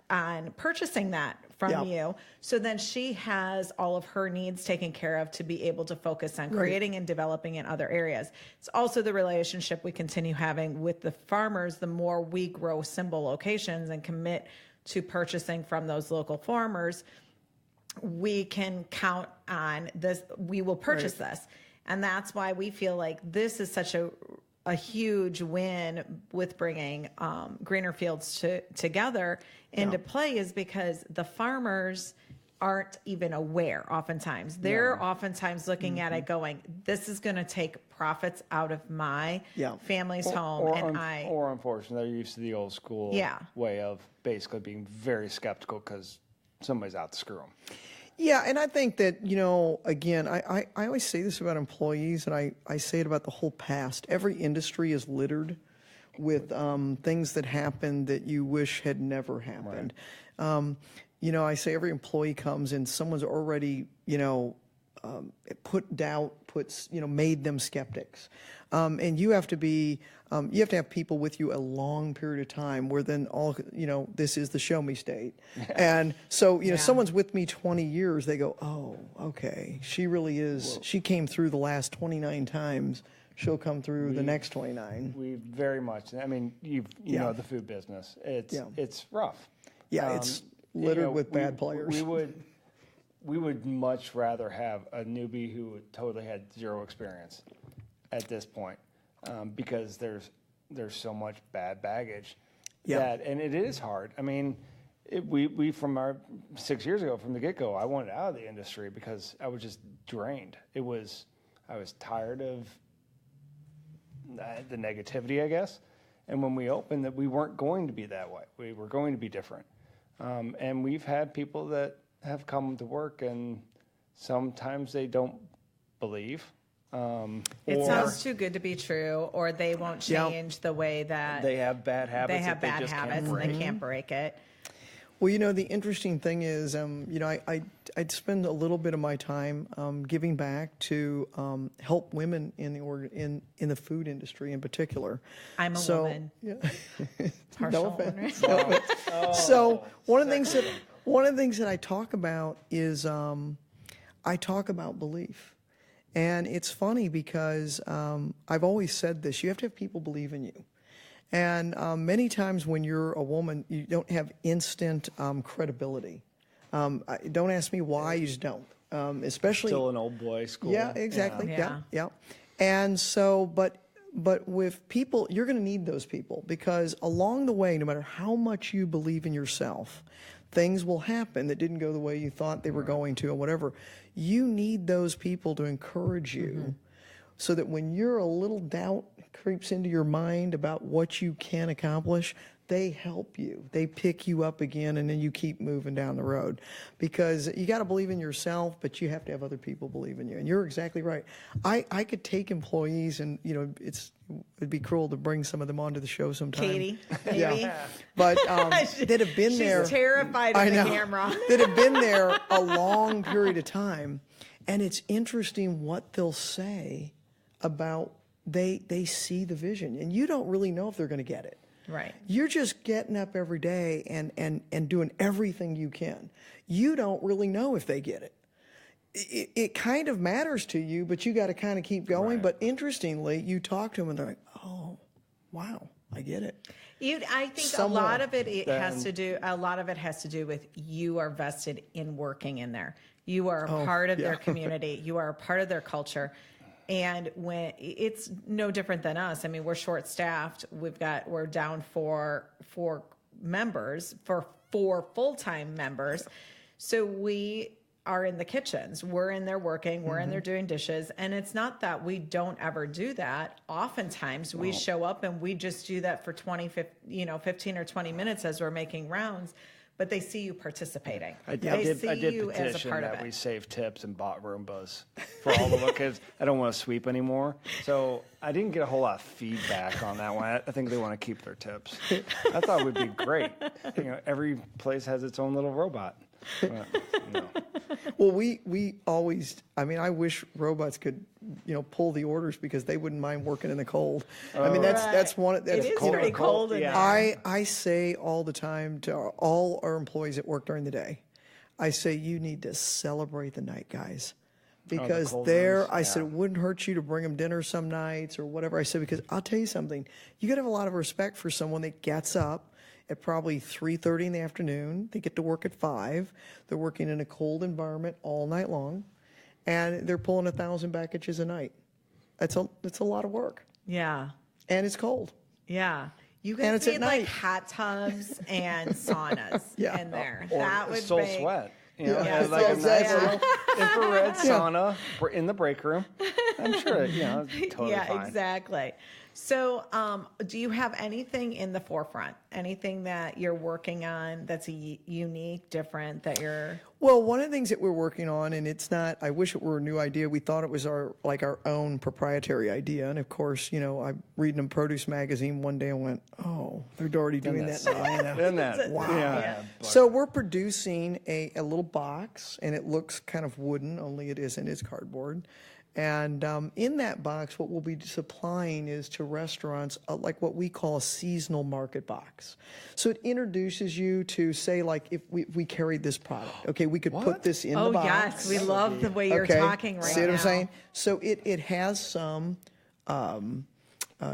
on purchasing that from you. So then she has all of her needs taken care of to be able to focus on creating and developing in other areas. It's also the relationship we continue having with the farmers. The more we grow SymBowl locations and commit to purchasing from those local farmers, we can count on this. We will purchase this. And that's why we feel like this is such a huge win with bringing Greener Fields together into play, is because the farmers aren't even aware oftentimes. They're oftentimes looking at it going, this is going to take profits out of my family's home. Or unfortunately, they're used to the old school way of basically being very skeptical because somebody's out to screw them. Yeah, and I think that, again, I always say this about employees, and I say it about the whole past. Every industry is littered with things that happen that you wish had never happened. Right. I say every employee comes and someone's already, made them skeptics. And you have to have people with you a long period of time where then this is the show me state. And so, someone's with me 20 years, they go, oh, okay, she really is. Whoa. She came through the last 29 times. She'll come through the next 29. We very much, you know the food business. It's rough. Yeah, it's littered with bad players. We would much rather have a newbie who totally had zero experience at this point, because there's so much bad baggage. And it is hard. I mean, we from our 6 years ago, from the get-go, I wanted out of the industry because I was just drained. I was tired of the negativity, I guess. And when we opened, that we weren't going to be that way. We were going to be different. And we've had people that have come to work, and sometimes they don't believe. It sounds too good to be true, or they won't change the way that They have bad habits. they have that bad just can't habits and break. they can't break it. Well, the interesting thing is, I'd spend a little bit of my time giving back to help women in the food industry in particular. I'm a woman. Yeah. Partial No offense. woman. No offense. So one of the things that I talk about is I talk about belief. And it's funny because I've always said this: you have to have people believe in you. And many times when you're a woman, you don't have instant credibility. Don't ask me why, you just don't. Especially Still an old boy school. Yeah, exactly. Yeah. Yeah. And so, but with people, you're going to need those people, because along the way, no matter how much you believe in yourself, things will happen that didn't go the way you thought they were going to, or whatever. You need those people to encourage you, so that when you're a little doubt creeps into your mind about what you can accomplish, they help you. They pick you up again, and then you keep moving down the road. Because you got to believe in yourself, but you have to have other people believe in you. And you're exactly right. I could take employees, and it'd be cruel to bring some of them onto the show sometime. Katie, maybe. Yeah. But that have been there. She's terrified I of the know, camera. that have been there a long period of time. And it's interesting what they'll say about they see the vision, and you don't really know if they're going to get it. Right. You're just getting up every day and doing everything you can. You don't really know if they get it. It kind of matters to you, but you got to kind of keep going. Right. But interestingly, you talk to them and they're like, "Oh, wow, I get it." I think Somewhere. a lot of it has to do with you are vested in working in there. You are a part of their community. You are a part of their culture. And when it's no different than us. I mean, we're short staffed. We're down for 4 members, for 4 full-time members. So we are in the kitchens. We're in there working. We're in there doing dishes. And it's not that we don't ever do that. Oftentimes we show up and we just do that for 15 or 20 minutes as we're making rounds. But they see you participating. I They see did you as a petition part that of we it. save tips and bought Roombas for all the kids. I don't want to sweep anymore. So I didn't get a whole lot of feedback on that one. I think they want to keep their tips. I thought it would be great. Every place has its own little robot. But, no. Well, we always, I wish robots could, pull the orders, because they wouldn't mind working in the cold. That's one. That's It is pretty cold in there. I say all the time to all our employees that work during the day, I say, you need to celebrate the night, guys. Because cold there, rooms, I said, it wouldn't hurt you to bring them dinner some nights or whatever. I said, because I'll tell you something, you got to have a lot of respect for someone that gets up at probably 3:30 in the afternoon. They get to work at 5. They're working in a cold environment all night long, and they're pulling 1,000 packages a night. That's a lot of work, Yeah. and it's cold. Yeah. You And guys it's at need like night. hot tubs and saunas Yeah. in there. Or That would soul make sweat. Yeah, like a soul nice sweat. little infrared sauna in the break room. I'm sure, it's totally yeah, fine. exactly. So, do you have anything in the forefront? Anything that you're working on that's unique, different, that you're... Well, one of the things that we're working on, and it's not, I wish it were a new idea. We thought it was our own proprietary idea. And of course, I'm reading a produce magazine one day and went, oh, they're already doing that now. Isn't that? Wow. Yeah. So we're producing a little box, and it looks kind of wooden, only it isn't. It's cardboard. And in that box, what we'll be supplying is to restaurants like what we call a seasonal market box. So it introduces you to, say, like if we carried this product. Okay, we could put this in the box. yes, we love the way you're talking right now. See what I'm saying? So it has some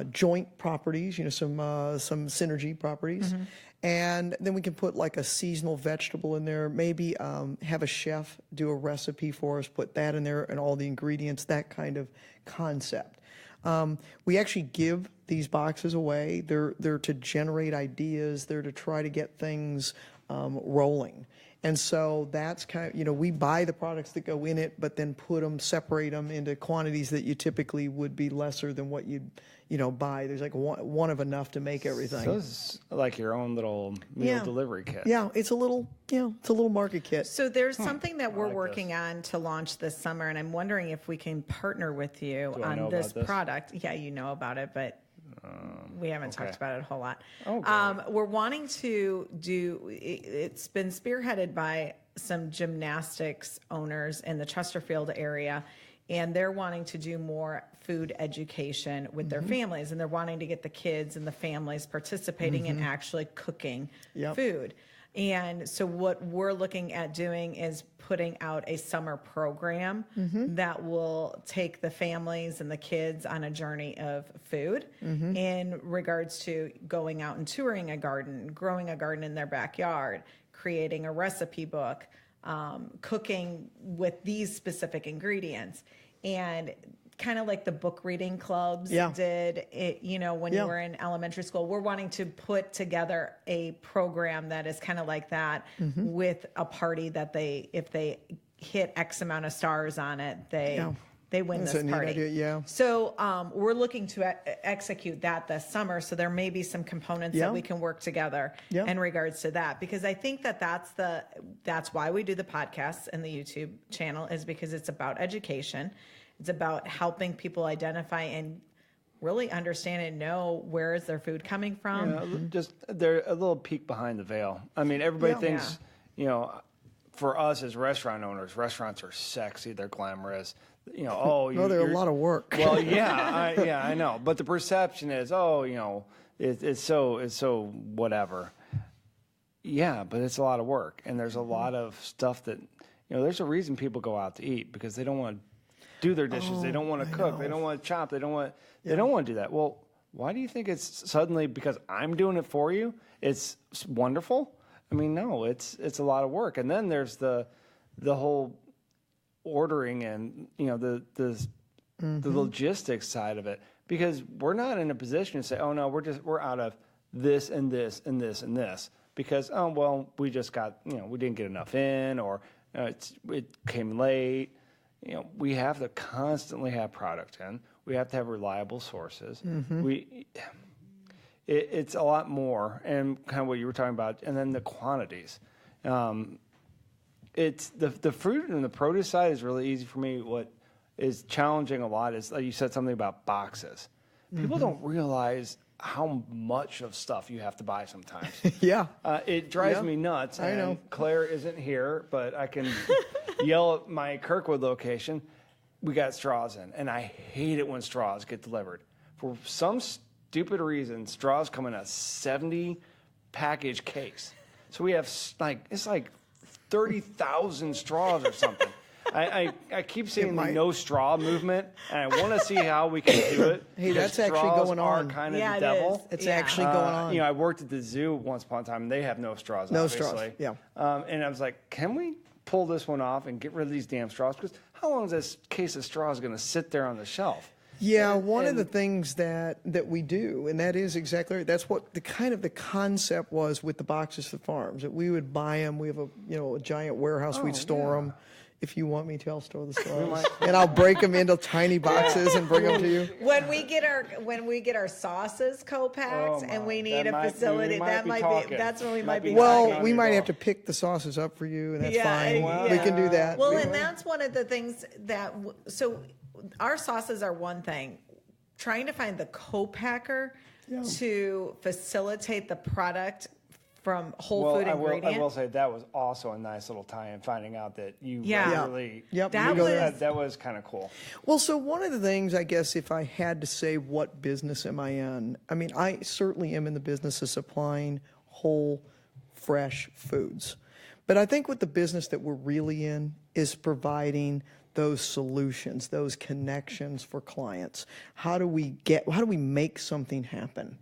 joint properties, some synergy properties. And then we can put like a seasonal vegetable in there, maybe have a chef do a recipe for us, put that in there and all the ingredients, that kind of concept. We actually give these boxes away. They're to generate ideas. They're to try to get things rolling. And so that's kind of, we buy the products that go in it, but then separate them into quantities that you typically would be lesser than what you'd, buy. There's like one of enough to make everything. So it's like your own little meal delivery kit. Yeah, it's a little market kit. So there's something that we're working on to launch this summer, and I'm wondering if we can partner with you Do I know on this about this? product. Yeah, you know about it, but we haven't talked about it a whole lot. Okay. We're wanting to it's been spearheaded by some gymnastics owners in the Chesterfield area, and they're wanting to do more food education with their families, and they're wanting to get the kids and the families participating in actually cooking food. And so what we're looking at doing is putting out a summer program that will take the families and the kids on a journey of food in regards to going out and touring a garden, growing a garden in their backyard, creating a recipe book, cooking with these specific ingredients. And kind of like the book reading clubs did it, when you were in elementary school. We're wanting to put together a program that is kind of like that with a party that if they hit X amount of stars on it, they win That's this a neat party. idea, So we're looking to execute that this summer. So there may be some components that we can work together in regards to that, because I think that's why we do the podcasts and the YouTube channel, is because it's about education. It's about helping people identify and really understand and know where is their food coming from. Just they're a little peek behind the veil. I mean, everybody thinks, for us as restaurant owners, restaurants are sexy, they're glamorous. They're a lot of work. Well, I know. But the perception is, it's so whatever. Yeah, but it's a lot of work, and there's a lot of stuff that, there's a reason people go out to eat, because they don't want to do their dishes. They don't want to cook. They don't want to chop. They don't want to do that. Well, why do you think it's suddenly because I'm doing it for you? It's wonderful. I mean, no, it's a lot of work. And then there's the whole ordering and the logistics side of it, because we're not in a position to say, oh no, we're out of this and this and this and this because we just got we didn't get enough in, or it came late. We have to constantly have product in. We have to have reliable sources. It's a lot more, and kind of what you were talking about, and then the quantities. It's the fruit and the produce side is really easy for me. What is challenging a lot is, like you said, something about boxes. People don't realize how much of stuff you have to buy sometimes. It drives me nuts. I know. Claire isn't here, but I can yell at my Kirkwood location. We got straws in, and I hate it when straws get delivered. For some stupid reason, straws come in a 70 package case. So we have it's like 30,000 straws or something. I keep seeing the no straw movement, and I want to see how we can do it. Hey, that's actually going on. Kind of Yeah, the it devil. is. It's actually going on. I worked at the zoo once upon a time, and they have no straws. No obviously. straws, And I was like, can we pull this one off and get rid of these damn straws? Because how long is this case of straws going to sit there on the shelf? Yeah, one of the things that we do, and that is exactly right. That's what the concept was with the boxes for farms. That we would buy them. We have a giant warehouse. We'd store them. If you want me to, I'll store the straws, and I'll break them into tiny boxes and bring them to you. When we get our sauces co-packed and we need a facility, that's when we might be. Well, we might have to pick the sauces up for you, and that's fine. We can do that. Well, and that's one of the things that so our sauces are one thing. Trying to find the co-packer to facilitate the product from whole food ingredient. I will say that was also a nice little tie-in, finding out that you really. That was kind of cool. Well, so one of the things, I guess, if I had to say what business am I in, I mean, I certainly am in the business of supplying whole, fresh foods. But I think what the business that we're really in is providing those solutions, those connections for clients. How do we make something happen?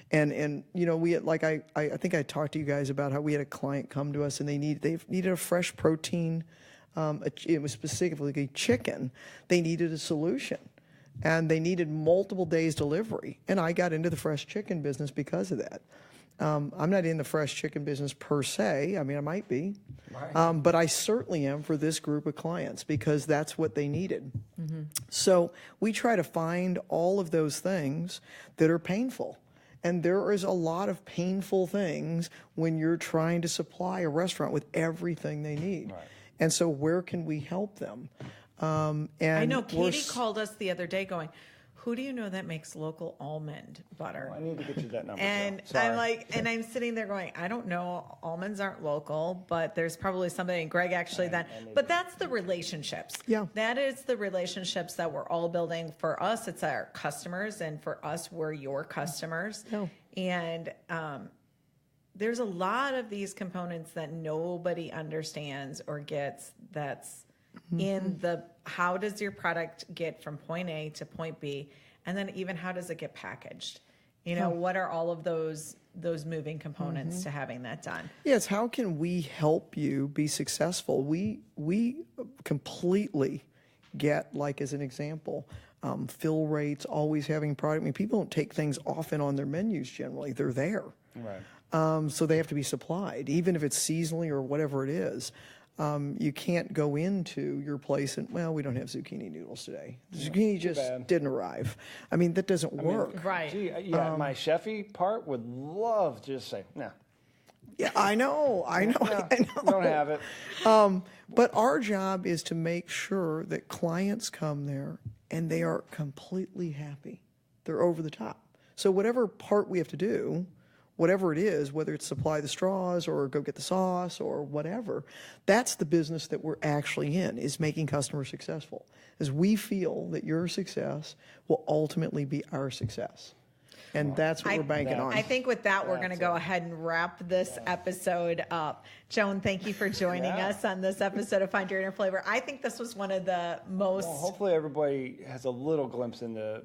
And we had, like I think I talked to you guys about how we had a client come to us and they needed a fresh protein. It was specifically chicken. They needed a solution, and they needed multiple days delivery. And I got into the fresh chicken business because of that. I'm not in the fresh chicken business per se. I mean, I might be, but I certainly am for this group of clients because that's what they needed. So we try to find all of those things that are painful. And there is a lot of painful things when you're trying to supply a restaurant with everything they need. And so where can we help them? And I know Katie called us the other day going, who do you know that makes local almond butter? I need to get you that number. And Joe. Sorry. I'm like, and I'm sitting there going, I don't know, almonds aren't local, but there's probably somebody, and Greg actually but that's the relationships. Yeah. That is the relationships that we're all building. For us, it's our customers, and for us, we're your customers. Yeah. And there's a lot of these components that nobody understands or gets that's in the, how does your product get from point A to point B? And then even how does it get packaged? You know, what are all of those moving components to having that done? Yes, how can we help you be successful? We completely get, like as an example, fill rates, always having product. I mean, people don't take things off and on their menus generally. They're there. Right. So they have to be supplied, even if it's seasonally or whatever it is. You can't go into your place and, well, we don't have zucchini noodles today. The zucchini just didn't arrive. I mean, that doesn't work. Right. Gee, yeah, my chefy part would love to just say, no. Yeah, I know. I know. Don't have it. But our job is to make sure that clients come there and they are completely happy. They're over the top. So whatever part we have to do, whatever it is, whether it's supply the straws or go get the sauce or whatever, that's the business that we're actually in, is making customers successful. As we feel that your success will ultimately be our success. And that's what we're banking on. I think with that, we're going to go ahead and wrap this episode up. Joan, thank you for joining us on this episode of Find Your Inner Flavor. I think this was one of the most... Well, hopefully everybody has a little glimpse into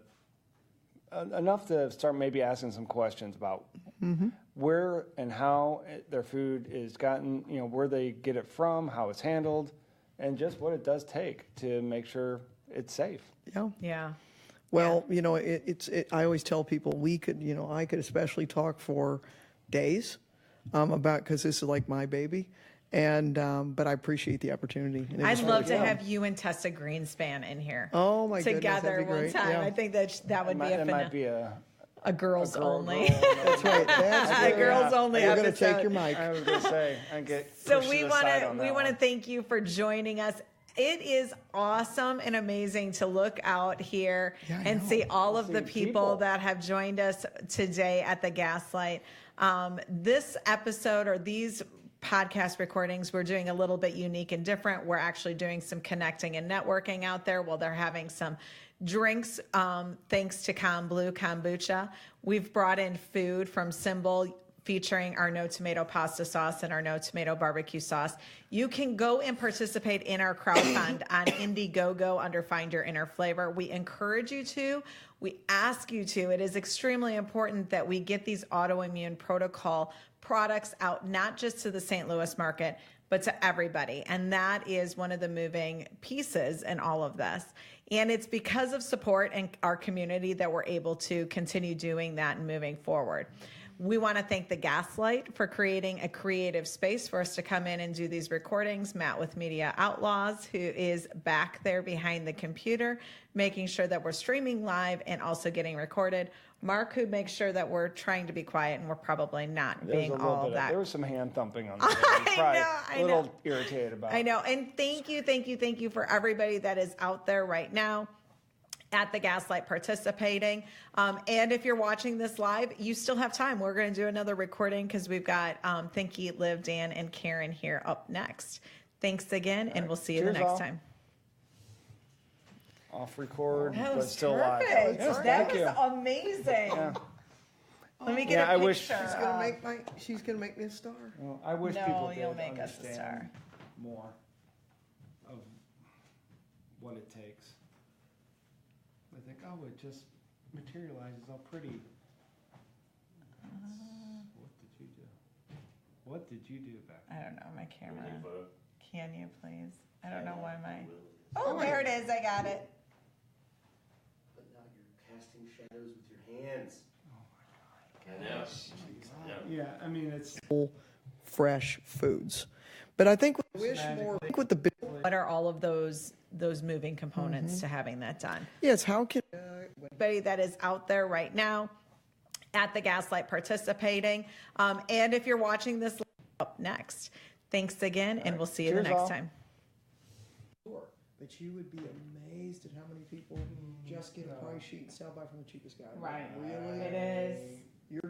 enough to start maybe asking some questions about where and how their food is gotten, you know, where they get it from, how it's handled, and just what it does take to make sure it's safe. Yeah. Yeah. Well, you know, I always tell people I could especially talk for days about, because this is like my baby. And but I appreciate the opportunity. And I'd love to have you and Tessa Greenspan in here. Oh my goodness, together that'd be one great. time. Yeah. I think that would be It might be a girls only. That's right. That's A girls only We're episode. going to take your mic. I was going to say, So we want to thank you for joining us. It is awesome and amazing to look out here and see all of the people that have joined us today at the Gaslight. This episode, or these podcast recordings, we're doing a little bit unique and different. We're actually doing some connecting and networking out there while they're having some drinks, thanks to Blue Kombucha. We've brought in food from SymBowl, featuring our no tomato pasta sauce and our no tomato barbecue sauce. You can go and participate in our crowdfund on Indiegogo under Find Your Inner Flavor. We encourage you to. We ask you to. It is extremely important that we get these autoimmune protocol products out, not just to the St. Louis market, but to everybody. And that is one of the moving pieces in all of this. And it's because of support in our community that we're able to continue doing that and moving forward. We want to thank the Gaslight for creating a creative space for us to come in and do these recordings. Matt with Media Outlaws, who is back there behind the computer, making sure that we're streaming live and also getting recorded. Mark, who makes sure that we're trying to be quiet, and we're probably not being all that. There was some hand thumping on the table. I know. A little irritated about it. I know. And thank you for everybody that is out there right now at the Gaslight participating. And if you're watching this live, you still have time. We're going to do another recording because we've got Thinky, Liv, Dan, and Karen here up next. Thanks again, and we'll see you the next time. Off record, That but was still perfect. live. That was amazing. Let me get a I wish- picture. She's going to make me a star. Well, I wish No, people you'll did make us a understand star. more of what it takes. I think, oh, it just materializes all pretty. What did you do? What did you do back I don't know, my camera. Any photo? Can you please? I don't know why my... Oh, there it is. I got it. But now you're casting shadows with your hands. I know. Yeah, I mean, it's fresh foods. But I think with the big, What are all of those moving components to having that done? yes, how can Everybody that is out there right now at the Gaslight participating, and if you're watching this up next, thanks again, and we'll see you the Cheers, next all. time. But you would be amazed at how many people just get a price sheet and sell by from the cheapest guy. Really? It is.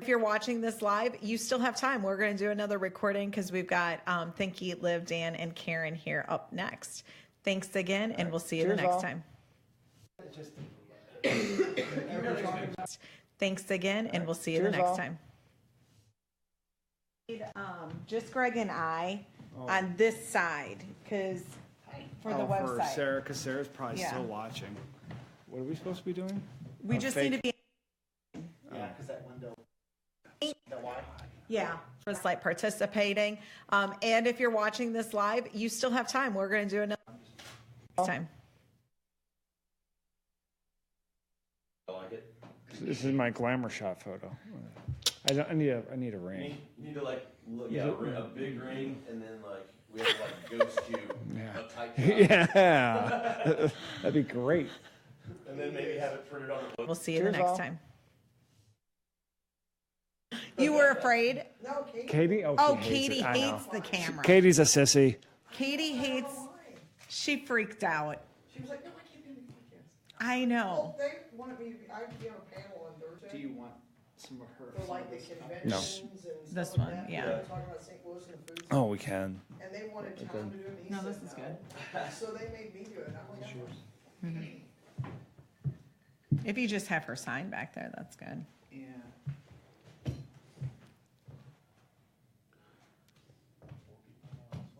If you're watching this live, you still have time. We're going to do another recording because we've got Thinky, Liv, Dan, and Karen here up next. Thanks again, and we'll see you the Cheers, next all. time. Thanks again, and we'll see you the Cheers, next all. time. Just Greg and I on this side, because for the for website. Sarah, because Sarah's probably Yeah. still watching. What are we supposed to be doing? We just need to be. Yeah, because that window. Yeah, for Gaslight participating. And if you're watching this live, you still have time. We're going to do another time. I like it. This is my glamour shot photo. I need a ring. You need to like look, a big ring, and then like we have like ghost you, a tight shot, Yeah, that'd be great. and then maybe have it printed on the. We'll see you Cheers, the next all. time. You were afraid? No, Katie. Katie? Oh, she Katie it. I know. hates the camera. Katie's a sissy. Katie hates. She freaked out. She was like, no, I can't do the podcast. I know. They wanted me to be, I'd be on a panel on Thursday. Do you want some of her? For like the conventions and stuff This like one, that. yeah. They were talking about St. Louis and the food. Oh, we can. And they wanted Tom to do it. And he No, said this is good. So they made me do it. And I'm like, If you just have her sign back there, that's good. Yeah.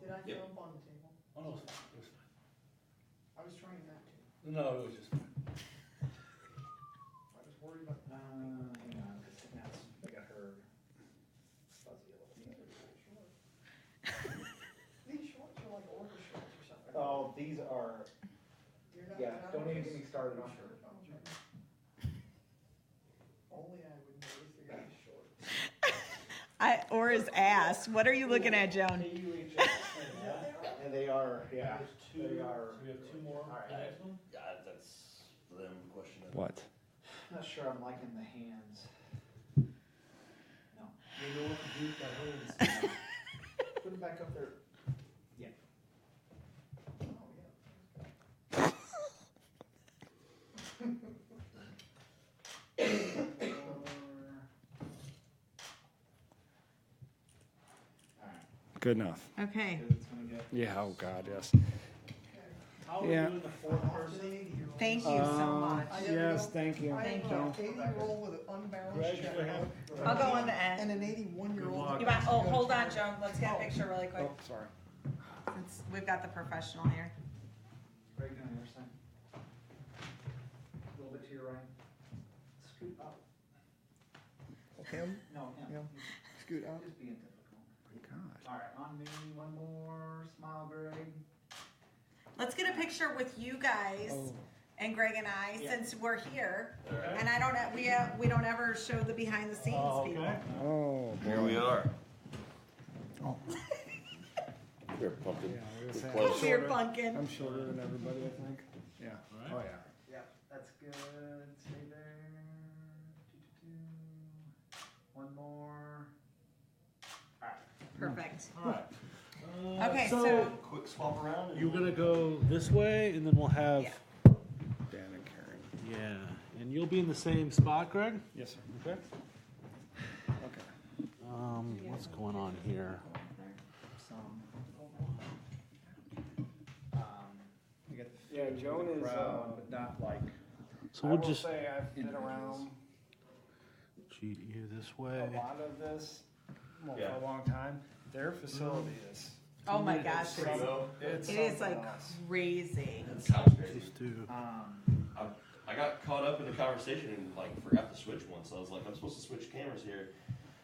did I jump on the table? Oh, no, it was fine. I was trying not to. No, it was just fine. I was worried about Hang on, because that's, I got her fuzzy a little bit. these shorts are like over shorts or something. Oh, these are, You're not, yeah, don't even get me started on her. Only I would notice the guy's short. Or his ass. What are you looking at, Joan? And they are, yeah, Two, they are. so we have two more. All right. The next one? That's them question. What? I'm not sure I'm liking the hands. No. You know what to do, that way. Put them back up there. Yeah. Good enough. Okay. It's gonna get. Yeah. Oh God. Yes. How are Yeah. we doing the fourth person? Thank you so much. Yes. Thank you. I Thank have you. an 80-year-old with an unbalanced checkbook I'll go on the and end. an 81-year-old. You want, hold on, Joan. Let's get a picture really quick. Oh, sorry. Since we've got the professional here. Right down your side. A little bit to your right. Scoot up. Him, No, him. Yeah. scoot out. Just being difficult. God. All right, on me, one more. Smile, Greg. Let's get a picture with you guys and Greg and I, since we're here. And I don't, we don't ever show the behind the scenes people. Okay. Oh. Here we are. Oh. We're pumpkin. Yeah, I was gonna say, close. We're pumpkin. I'm shorter than everybody, I think. Yeah. All Oh right. yeah. Yeah, that's good. Stay there. One more. All right. Perfect. All right. Okay, so so Quick swap around. And you're gonna go this way, and then we'll have. Yeah. Dan and Karen. Yeah, and you'll be in the same spot, Greg. Yes, sir. Okay. Okay. What's going on here? Some. We got the Yeah, Joan is. but not like. So I we'll will just say I've been around cheat you this a way. lot of this for Yeah. a long time. Their facility is. oh my gosh, There you go. It's it is something like else. crazy. That sounds crazy. Just do. I got caught up in the conversation and like forgot to switch one, so I was like, I'm supposed to switch cameras here.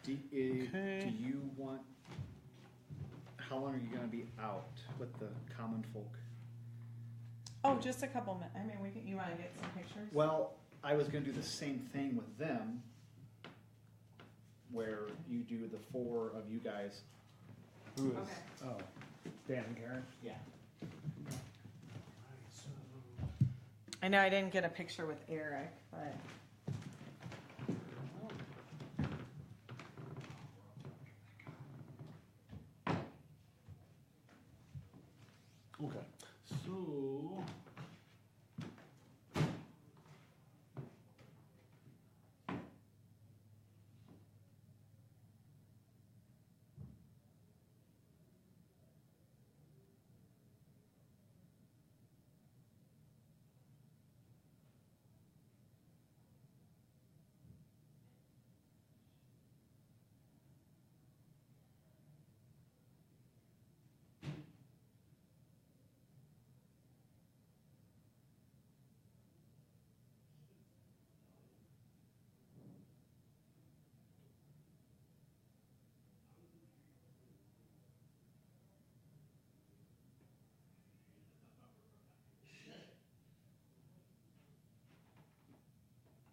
Okay. Do you want, how long are you gonna be out with the common folk? Oh, just a couple minutes. I mean, you want to get some pictures? Well, I was gonna do the same thing with them. where you do the four of you guys. Who is? Oh, Dan and Karen? Yeah. I know I didn't get a picture with Eric, but. Okay, so.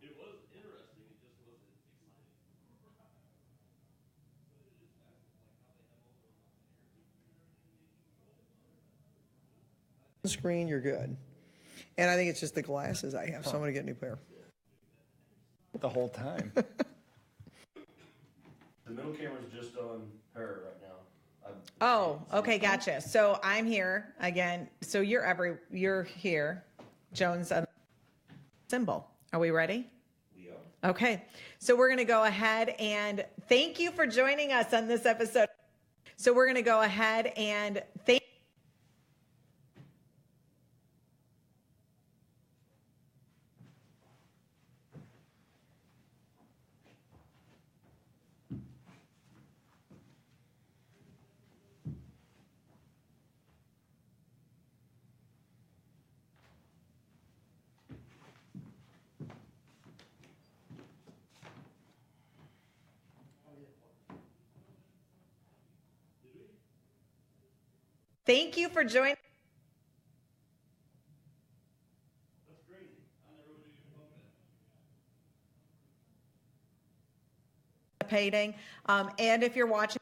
It was interesting, it just wasn't exciting. Screen, you're good. And I think it's just the glasses I have, so I'm going to get a new pair. The whole time. The middle camera's just on her right now. Oh, okay, gotcha. So I'm here again. So you're here, Jones. SymBowl. Are we ready? We are. Okay, so we're going to go ahead and thank you for joining us on this episode. So we're going to go ahead and thank. Thank you for joining. That's crazy. I never would have even thought of that. And if you're watching.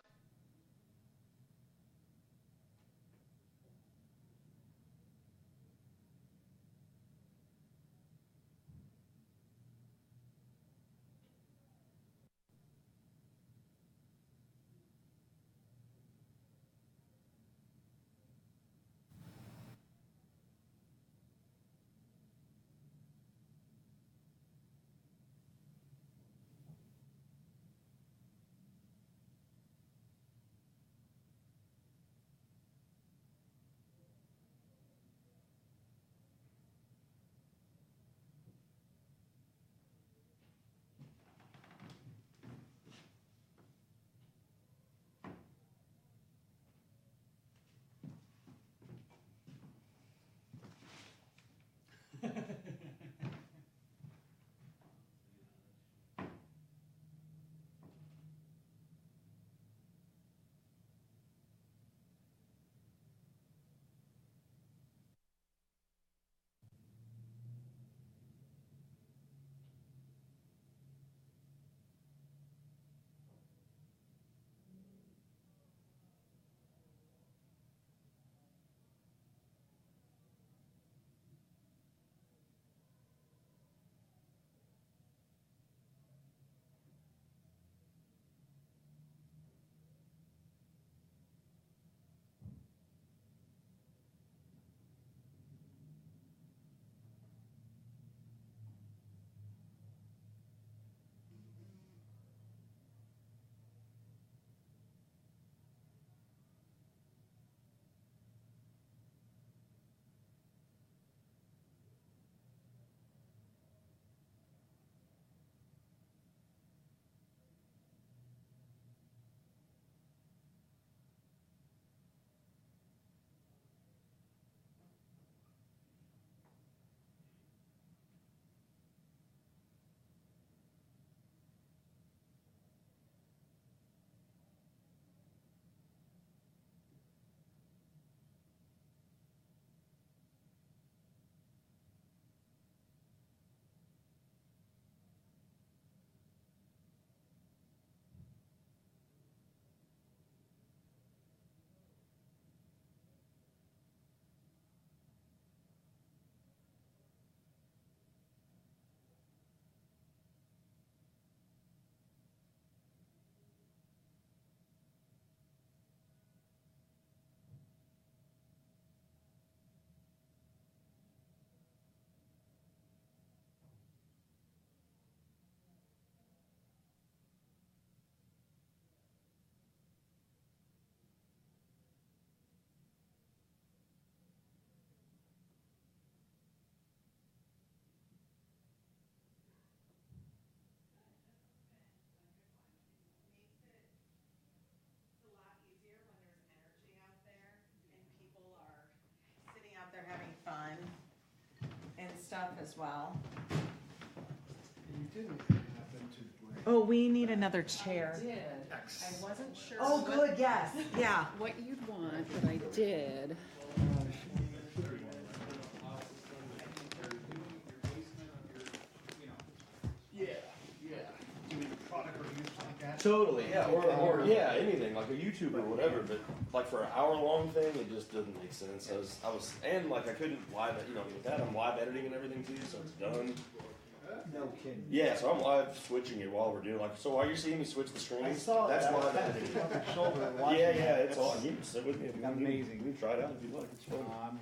stuff as well. You didn't happen to bring. Oh, we need another chair. I wasn't sure. Oh, good, yes, yeah. What you'd want, but I did. Totally, yeah, or yeah, anything like a YouTube or whatever. But like for an hour-long thing, it just doesn't make sense. I was, and like I couldn't live, with that I'm live editing and everything too, so it's done. No kidding. Yeah, so I'm live switching it while we're doing so while you're seeing me switch the screens, I saw that's that. live editing. Shoulder and watching Yeah, that. it's all. You can sit with me if you want. Amazing. You can try it out if you like. It's fun.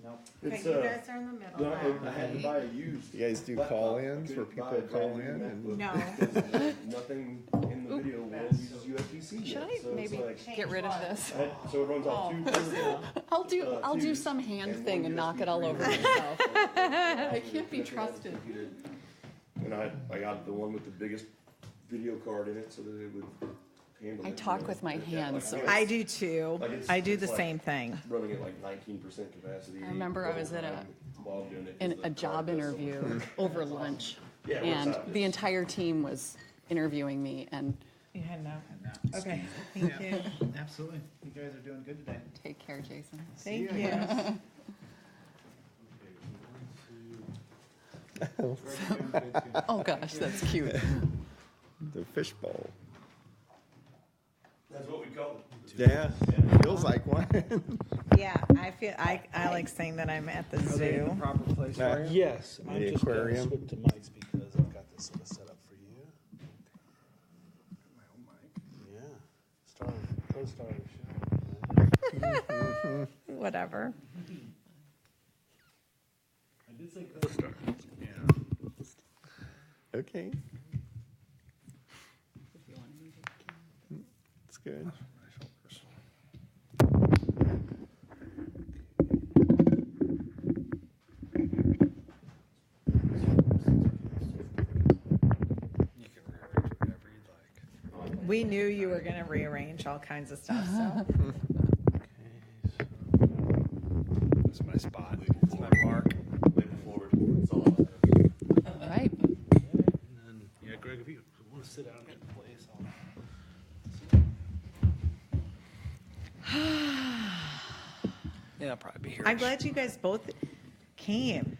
Nope. Okay, It's you guys are in the middle no, now. I had to buy a used. You guys do laptop. call-ins I where couldn't people buy a call brand new in and- MacBook No. because Nothing in the video world uses USB-C. Should yet, I so it's maybe like, get rid of this? so it runs off two. I'll do some hand thing and knock it all over myself. I can't be trusted. And I got the one with the biggest video card in it so that it would handle I it. talk with my hands, so I do too. Like it's- I do it's the like same thing. Running at like 19% capacity. I remember I was at while doing it, in 'cause a the job card does interview something. over lunch, Yeah, it works and out. the entire team was interviewing me. And You had no. Okay, thank you. Absolutely. You guys are doing good today. take care, Jason. Thank ya, you. guys. Oh gosh, that's cute. The fishbowl. That's what we call it. Yeah, feels like one. Yeah, I like saying that I'm at the Are they in the zoo. proper place for you? Yes, I'm The just going to aquarium. switch to mics because I've got this sort of set up for you. My own mic. Yeah, co-star of the show. Whatever. I did say co-star. Yeah. Okay. It's good. You can rearrange whatever you'd like. We knew you were going to rearrange all kinds of stuff, so. This is my spot. It's my mark. Moving forward. That's all I have. All right. And then, yeah, Greg, if you want to sit down in place, Yeah, I'll probably be here. I'm glad you guys both came.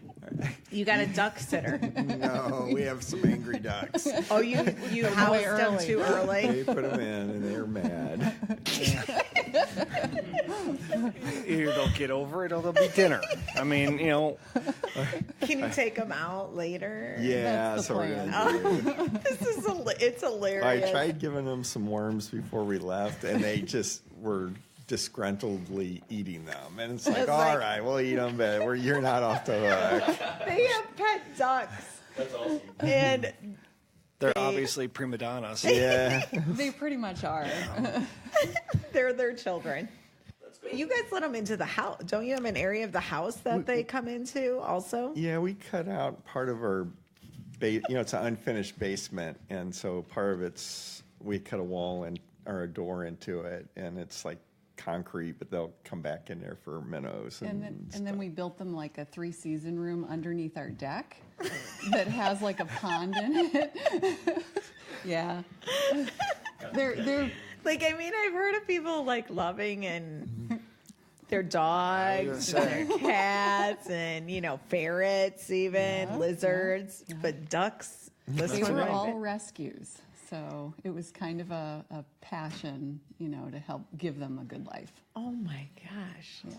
You got a duck sitter. No, we have some angry ducks. Oh, you housed them early. too early? They put them in and they're mad. Either they'll get over it or there'll be dinner. I mean, Can you take them out later? Yeah, That's the so we're gonna do. This is it's hilarious. I tried giving them some worms before we left, and they just were disgruntledly eating them. And it's like, It's all like- right, we'll eat them, but you're not off the hook. They have pet ducks, That's awesome. and they're obviously prima donnas. Yeah. They pretty much are. they're their children. You guys let them into the house. Don't you have an area of the house that they come into also? Yeah, we cut out part of our, it's an unfinished basement, and so part of we cut a wall or a door into it, and it's like concrete, but they'll come back in there for minnows. And then we built them like a 3-season room underneath our deck that has like a pond in it. Yeah. They're Like, I mean, I've heard of people like loving and their dogs and their cats and, ferrets, even lizards, but ducks. they were all rescues. So it was kind of a passion, to help give them a good life. Oh my gosh. Yeah.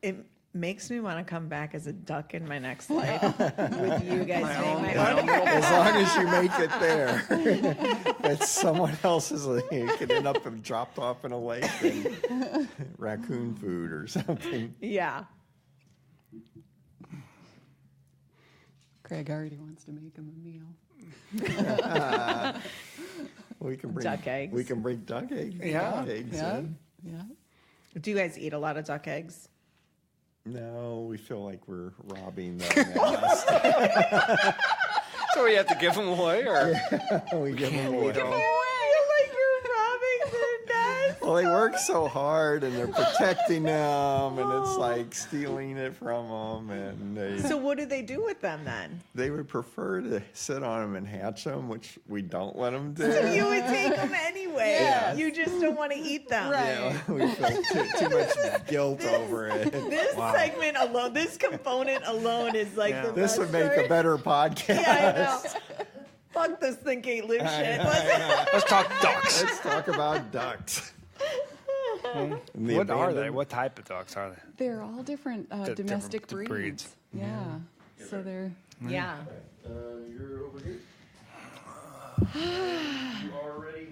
It makes me want to come back as a duck in my next life with you guys being my own. As long as you make it there. It's someone else's. You could end up dropped off in a lake and raccoon food or something. Yeah. Greg already wants to make him a meal. We can bring Duck eggs. We can bring duck eggs. Yeah. Duck eggs Yeah. in. Yeah. Do you guys eat a lot of duck eggs? No, we feel like we're robbing the nest. So we have to give them away, or We give them away. I feel like you're robbing the nest. Well, they work so hard, and they're protecting them, and it's like stealing it from them. And So what do they do with them then? they would prefer to sit on them and hatch them, which we don't let them do. So you would take them anyway. Yes. You just don't want to eat them. Yeah, we feel too much guilt over it. This segment alone, this component alone is like the This best would make part. a better podcast. Yeah, I know. Fuck this think ain't live shit. Let's talk ducks. Let's talk about ducks. What are they? What type of ducks are they? They're all different domestic breeds. Yeah. So they're. Yeah. You're over here. You are ready.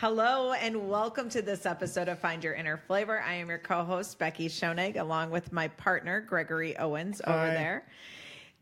Hello and welcome to this episode of Find Your Inner Flavor. I am your co-host, Becky Schoenig, along with my partner, Gregory Owens, over there.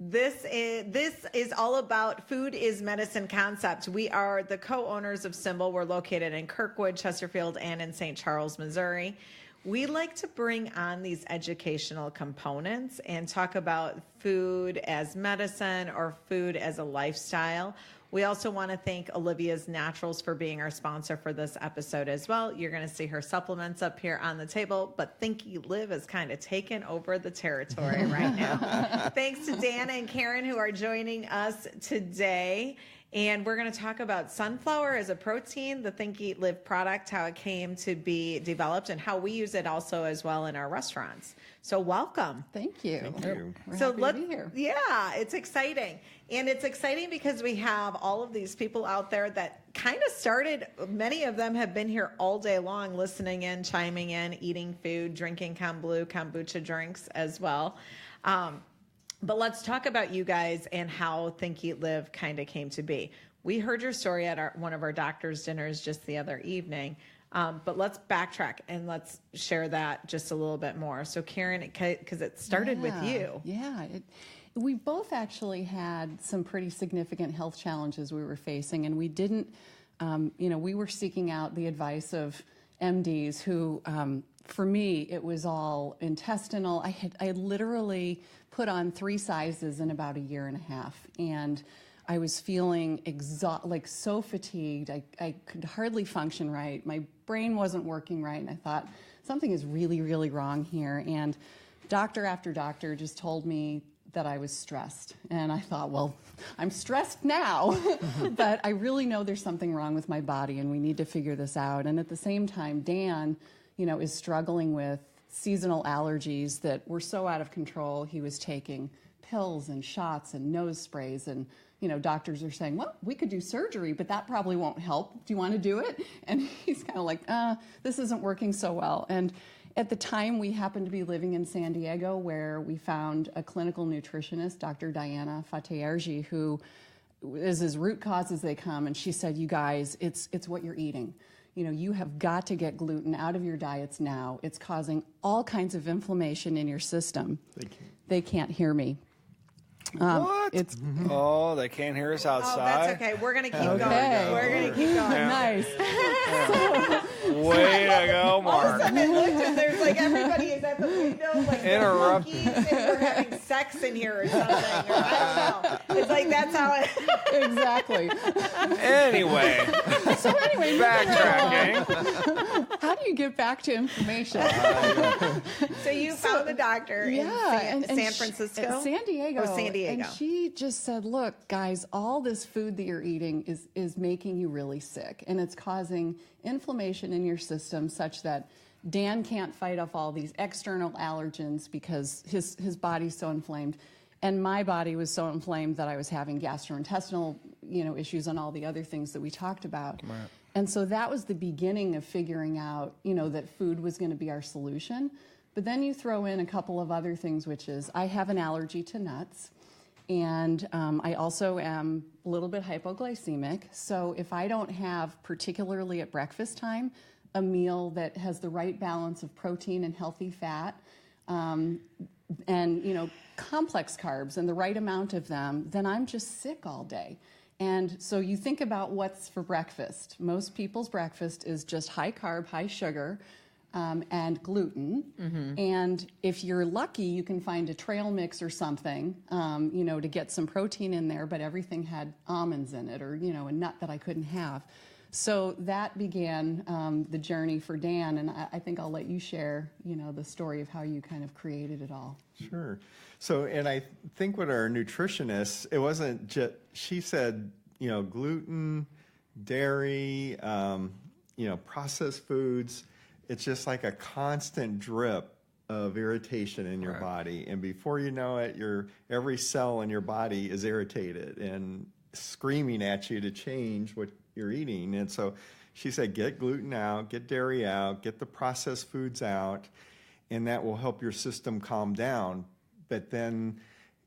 This is all about food is medicine concepts. We are the co-owners of SymBowl. We're located in Kirkwood, Chesterfield, and in St.Charles, Missouri. We like to bring on these educational components and talk about food as medicine or food as a lifestyle. We also want to thank Olivia's Naturals for being our sponsor for this episode as well. You're going to see her supplements up here on the table, but Thinky Live has kind of taken over the territory right now. Thanks to Dan and Karen who are joining us today. And we're going to talk about sunflower as a protein, the Think Eat Live product, how it came to be developed, and how we use it also as well in our restaurants. So welcome. Thank you. Thank you. We're So happy to be here. Yeah, it's exciting. And it's exciting because we have all of these people out there that kind of started, many of them have been here all day long, listening in, chiming in, eating food, drinking kombucha drinks as well. But let's talk about you guys and how Think Eat Live kind of came to be. We heard your story at one of our doctor's dinners just the other evening. But let's backtrack and let's share that just a little bit more. So Karen, because it started with you. Yeah. We both actually had some pretty significant health challenges we were facing, and we didn't, we were seeking out the advice of MDs who, for me, it was all intestinal. I had literally put on 3 sizes in about a year and a half, and I was feeling so fatigued. I could hardly function right. My brain wasn't working right, and I thought something is really, really wrong here. And doctor after doctor just told me that I was stressed. And I thought, well, I'm stressed now, but I really know there's something wrong with my body, and we need to figure this out. And at the same time, Dan, is struggling with seasonal allergies that were so out of control. He was taking pills and shots and nose sprays, and doctors are saying, well, we could do surgery, but that probably won't help. Do you want to do it? And he's kind of like, this isn't working so well. And at the time, we happened to be living in San Diego, where we found a clinical nutritionist, Dr. Diana Fatayerji, who is as root cause as they come. And she said, you guys, it's what you're eating. You have got to get gluten out of your diets now. It's causing all kinds of inflammation in your system. They can't hear me. What? Oh, they can't hear us outside. Oh, that's okay. We're going to keep going. We're going to keep going. Nice. Way to go, Mark. I looked and there's everybody is at the window, Interrupt. monkeys, and we're having sex in here or something. Or I don't know. It's that's how it. Exactly. Anyway, backtracking. How do you get back to information? So you found a doctor in San Francisco? San Diego. Oh, San Diego. And she just said, look, guys, all this food that you're eating is making you really sick, and it's causing inflammation in your system such that Dan can't fight off all these external allergens because his body's so inflamed. And my body was so inflamed that I was having gastrointestinal, issues and all the other things that we talked about. Right. And so that was the beginning of figuring out, that food was going to be our solution. But then you throw in a couple of other things, which is I have an allergy to nuts, and I also am a little bit hypoglycemic. So if I don't have, particularly at breakfast time, a meal that has the right balance of protein and healthy fat, and complex carbs and the right amount of them, then I'm just sick all day. And so you think about what's for breakfast. Most people's breakfast is just high carb, high sugar, and gluten. Mm-hmm. And if you're lucky, you can find a trail mix or something, to get some protein in there, but everything had almonds in it or, a nut that I couldn't have. So that began the journey for Dan, and I think I'll let you share, the story of how you kind of created it all. Sure. So, and I think with our nutritionist, it wasn't just, she said, gluten, dairy, processed foods, it's just like a constant drip of irritation in your body. And before you know it, every cell in your body is irritated and screaming at you to change what you're eating. And so she said, get gluten out, get dairy out, get the processed foods out, and that will help your system calm down. But then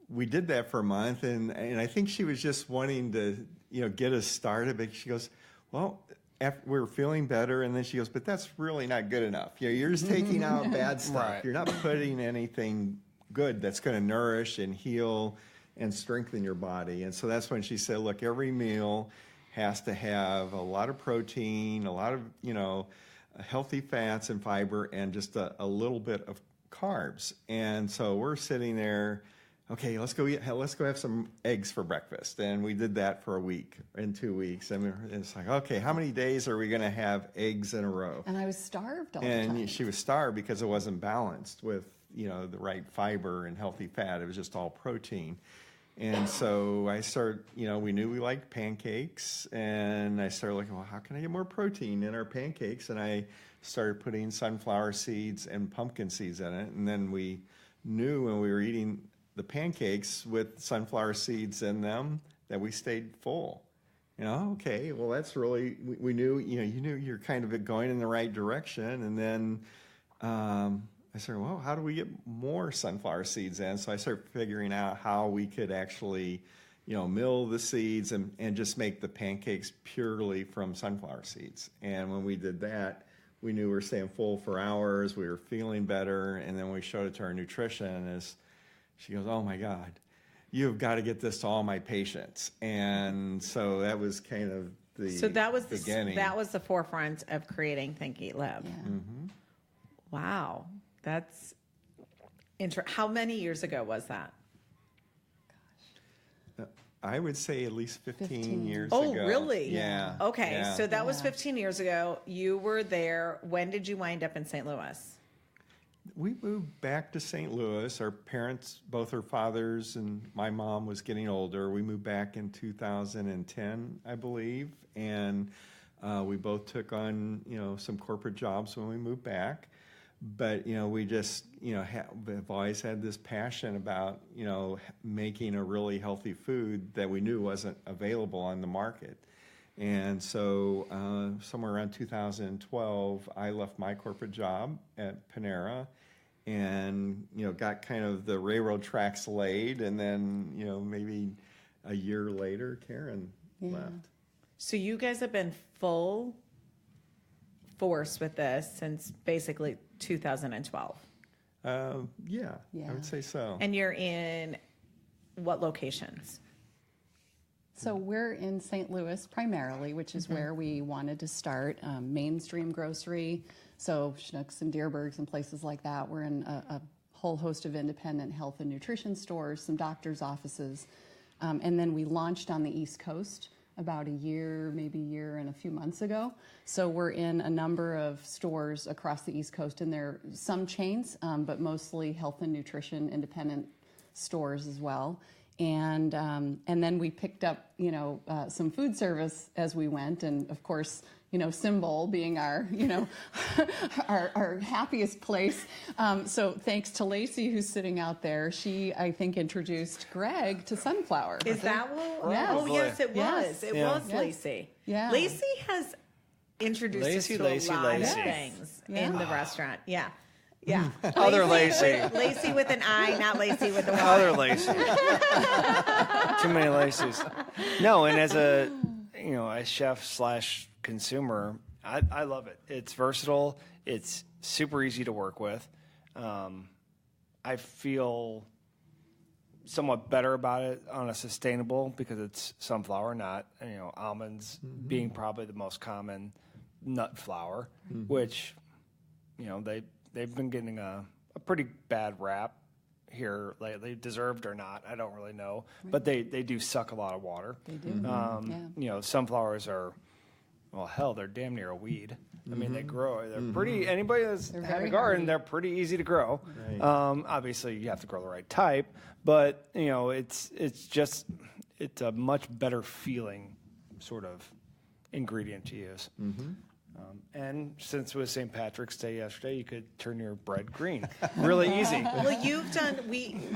we did that for a month, and I think she was just wanting to, get us started. But she goes, well, after we're feeling better, and then she goes, but that's really not good enough. You're just taking out bad stuff. Right. You're not putting anything good that's going to nourish and heal and strengthen your body. And so that's when she said, look, every meal has to have a lot of protein, a lot of, healthy fats and fiber, and just a little bit of carbs. And so we're sitting there, okay, let's go have some eggs for breakfast. And we did that for a week and 2 weeks. And it's like, okay, how many days are we going to have eggs in a row? And I was starved all the time. And she was starved because it wasn't balanced with, the right fiber and healthy fat. It was just all protein. And so I started, we knew we liked pancakes, and I started looking, well, how can I get more protein in our pancakes? And I started putting sunflower seeds and pumpkin seeds in it. And then we knew when we were eating the pancakes with sunflower seeds in them that we stayed full. Okay, well, that's really, we knew, you knew you're kind of going in the right direction. And then I said, well, how do we get more sunflower seeds in? So I started figuring out how we could actually, mill the seeds and just make the pancakes purely from sunflower seeds. And when we did that, we knew we were staying full for hours. We were feeling better. And then we showed it to our nutritionist. She goes, oh, my God, you've got to get this to all my patients. And so that was kind of the So that was beginning. that was the forefront of creating Think Eat Live. Yeah. Mm-hmm. Wow, that's How many years ago was that? I would say at least 15 years Oh, ago. really? Yeah. Okay, yeah. so that was 15 years ago. You were there. When did you wind up in St. Louis? We moved back to St. Louis. Our parents, both our fathers and my mom was getting older. We moved back in 2010, I believe, and we both took on, some corporate jobs when we moved back. But, we just, have always had this passion about, making a really healthy food that we knew wasn't available on the market. And so somewhere around 2012, I left my corporate job at Panera and, got kind of the railroad tracks laid. And then, maybe a year later, Karen left. So you guys have been full force with this since basically 2012. Yeah, I would say so. And you're in what locations? So we're in St. Louis primarily, which is where we wanted to start. Mainstream grocery, so Schnucks and Deerbergs and places like that. We're in a whole host of independent health and nutrition stores, some doctors' offices. And then we launched on the East Coast about maybe a year and a few months ago. So we're in a number of stores across the East Coast, and there are some chains, but mostly health and nutrition independent stores as well. And then we picked up, some food service as we went, and of course, SymBowl being our, our happiest place. So thanks to Lacey, who's sitting out there, she, I think, introduced Greg to sunflower. Is that what? Yes. Oh, yes, it was. Yes. It Yeah. was Yes. Lacey. Yeah. Lacey has introduced us to a lot of things in the restaurant. Yeah. Yeah. Other Lacey. Lacey with an I, not Lacey with a Y. Other Lacey. Too many Lacey's. No, and as a chef / consumer, I love it. It's versatile. It's super easy to work with. I feel somewhat better about it on a sustainable because it's sunflower, not almonds being probably the most common nut flour, which they've been getting a pretty bad rap here lately, deserved or not, I don't really know, but they do suck a lot of water. They do. Sunflowers are well, hell, they're damn near a weed. I mean, they grow. They're pretty. Anybody that's had a garden, they're pretty easy to grow. Right. Obviously, you have to grow the right type, but it's a much better feeling sort of ingredient to use. And since it was St. Patrick's Day yesterday, you could turn your bread green. Really easy. Well,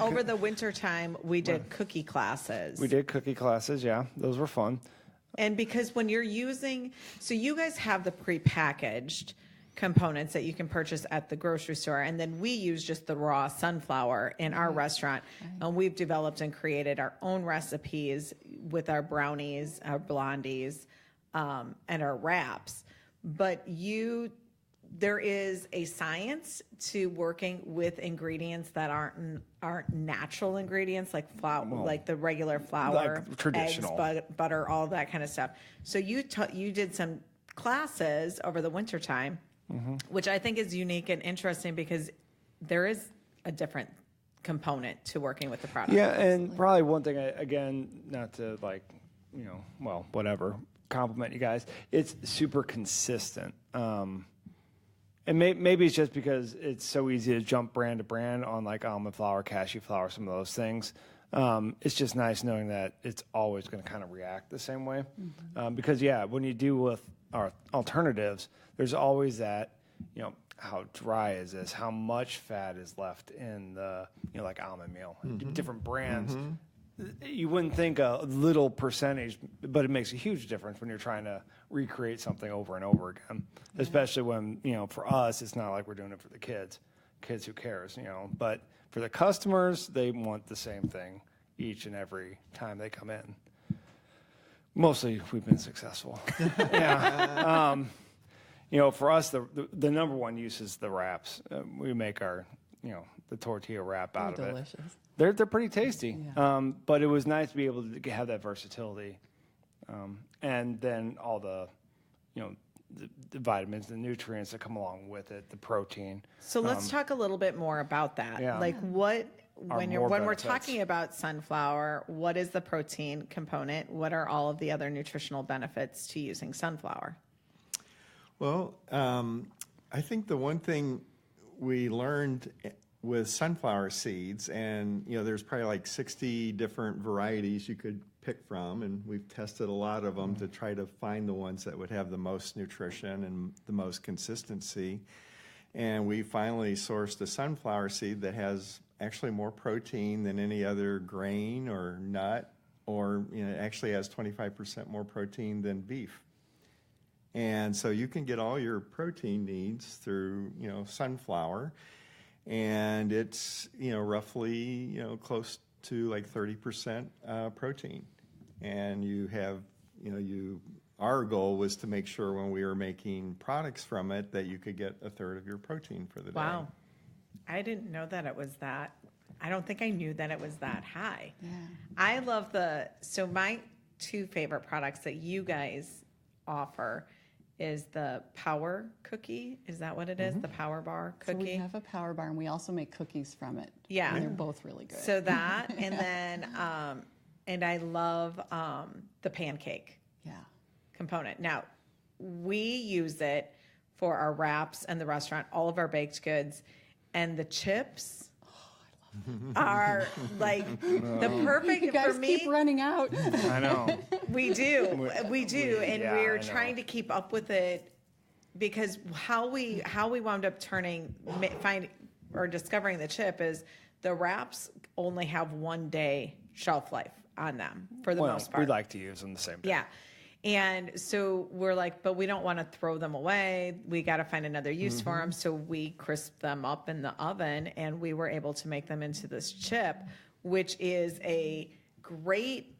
over the winter time, we did cookie classes. We did cookie classes, yeah. Those were fun. And because when you're so you guys have the prepackaged components that you can purchase at the grocery store, and then we use just the raw sunflower in our restaurant. And we've developed and created our own recipes with our brownies, our blondies, and our wraps. But there is a science to working with ingredients that aren't natural ingredients like flour, like the regular flour, like traditional eggs, butter, all that kind of stuff. So you did some classes over the winter time, which I think is unique and interesting because there is a different component to working with the product. Yeah, and probably one thing, again, not to whatever, compliment you guys. It's super consistent. And maybe it's just because it's so easy to jump brand to brand on like almond flour, cashew flour, some of those things. It's just nice knowing that it's always going to kind of react the same way. Because, when you do with our alternatives, there's always that, how dry is this? How much fat is left in the, like almond meal? Different brands. You wouldn't think a little percentage, but it makes a huge difference when you're trying to recreate something over and over again, especially when, for us, it's not like we're doing it for the kids. Kids, who cares, but for the customers, they want the same thing each and every time they come in. Mostly we've been successful. For us, the number one use is the wraps. We make our, the tortilla wrap out of delicious. it. They're pretty tasty, but it was nice to be able to have that versatility, and then all the, the vitamins, the nutrients that come along with it, the protein. So let's talk a little bit more about that. Yeah. Like when we're benefits. talking about sunflower, what is the protein component? What are all of the other nutritional benefits to using sunflower? Well, I think the one thing we learned with sunflower seeds, and there's probably like 60 different varieties you could pick from, and we've tested a lot of them to try to find the ones that would have the most nutrition and the most consistency. And we finally sourced a sunflower seed that has actually more protein than any other grain or nut, or it actually has 25% more protein than beef. And so you can get all your protein needs through sunflower. And it's, roughly, close to like 30% protein. And you have, our goal was to make sure when we were making products from it that you could get a third of your protein for the day. Wow. I didn't know that it was that. I don't think I knew that it was that high. Yeah. I love so my two favorite products that you guys offer is the Power Cookie. Is that what it is? The Power Bar Cookie? So we have a Power Bar, and we also make cookies from it. Yeah. And they're both really good. So that, and then, and I love the pancake component. Now, we use it for our wraps and the restaurant, all of our baked goods, and the chips are like the perfect you guys for me. Keep running out. I know. We do, and we're trying to keep up with it because how we wound up discovering the chip is the wraps only have 1 day shelf life on them for the most part. We like to use them the same day. Yeah. And so we're like, but we don't want to throw them away. We got to find another use for them. So we crisped them up in the oven, and we were able to make them into this chip, which is a great,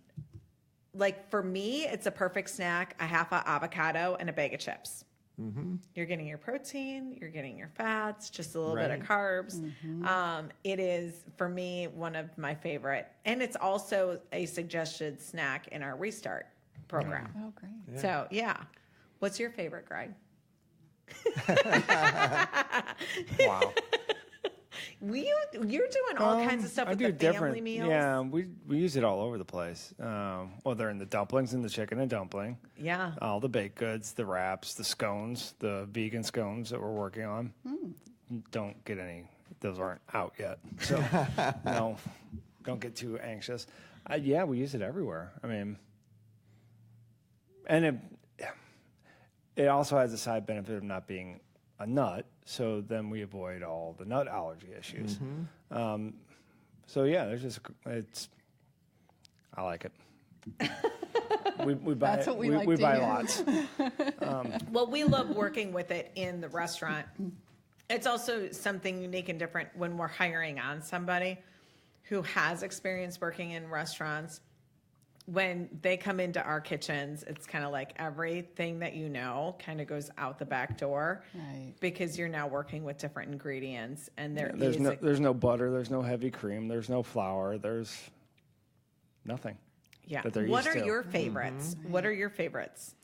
like for me, it's a perfect snack, a half an avocado and a bag of chips. You're getting your protein, you're getting your fats, just a little bit of carbs. It is, for me, one of my favorite. And it's also a suggested snack in our Restart program. Oh, great. Yeah. So, what's your favorite, Greg? Wow. You're doing all kinds of stuff I with do the family different. meals. Yeah, we use it all over the place. Well, they're in the dumplings and the chicken and dumpling. Yeah. All the baked goods, the wraps, the scones, the vegan scones that we're working on. Don't get any. Those aren't out yet. So, no, don't get too anxious. Yeah, we use it everywhere. I mean, and it also has the side benefit of not being a nut, so then we avoid all the nut allergy issues. So yeah, I like it. We buy That's what we like we to buy hear. lots. Well, we love working with it in the restaurant. It's also something unique and different when we're hiring on somebody who has experience working in restaurants. When they come into our kitchens, it's kind of like everything that you know kind of goes out the back door, Right. because you're now working with different ingredients, and There's no butter, there's no heavy cream, there's no flour, there's nothing. Yeah. That they're What used are to. your favorites? What are your favorites?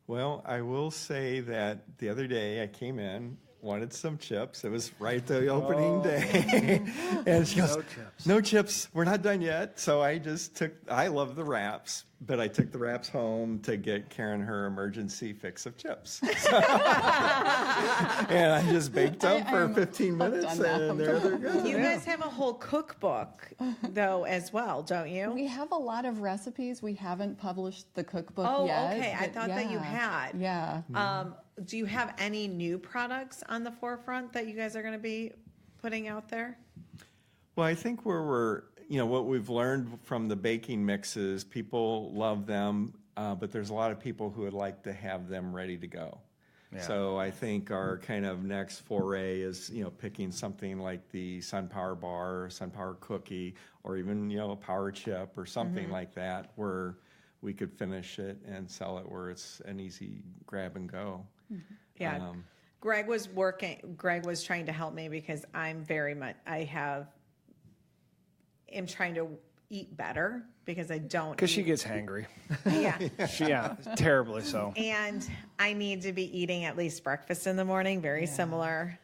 Well, I will say that the other day I came in, wanted some chips. It was right the opening day. And she goes, no chips. We're not done yet. So I love the wraps, but I took the wraps home to get Karen her emergency fix of chips. And I just baked them for 15 minutes and they're good. You guys have a whole cookbook, though, as well, don't you? We have a lot of recipes. We haven't published the cookbook yet. Oh, okay. I thought that you had. Yeah. Do you have any new products on the forefront that you guys are going to be putting out there? Well, I think what we've learned from the baking mixes, people love them, but there's a lot of people who would like to have them ready to go. Yeah. So I think our kind of next foray is, picking something like the SunPower bar, or SunPower cookie, or even, a power chip or something like that, where we could finish it and sell it where it's an easy grab and go. Yeah. Greg was trying to help me because I'm trying to eat better because I don't. Because she gets hangry. Yeah. Terribly so. And I need to be eating at least breakfast in the morning, very similar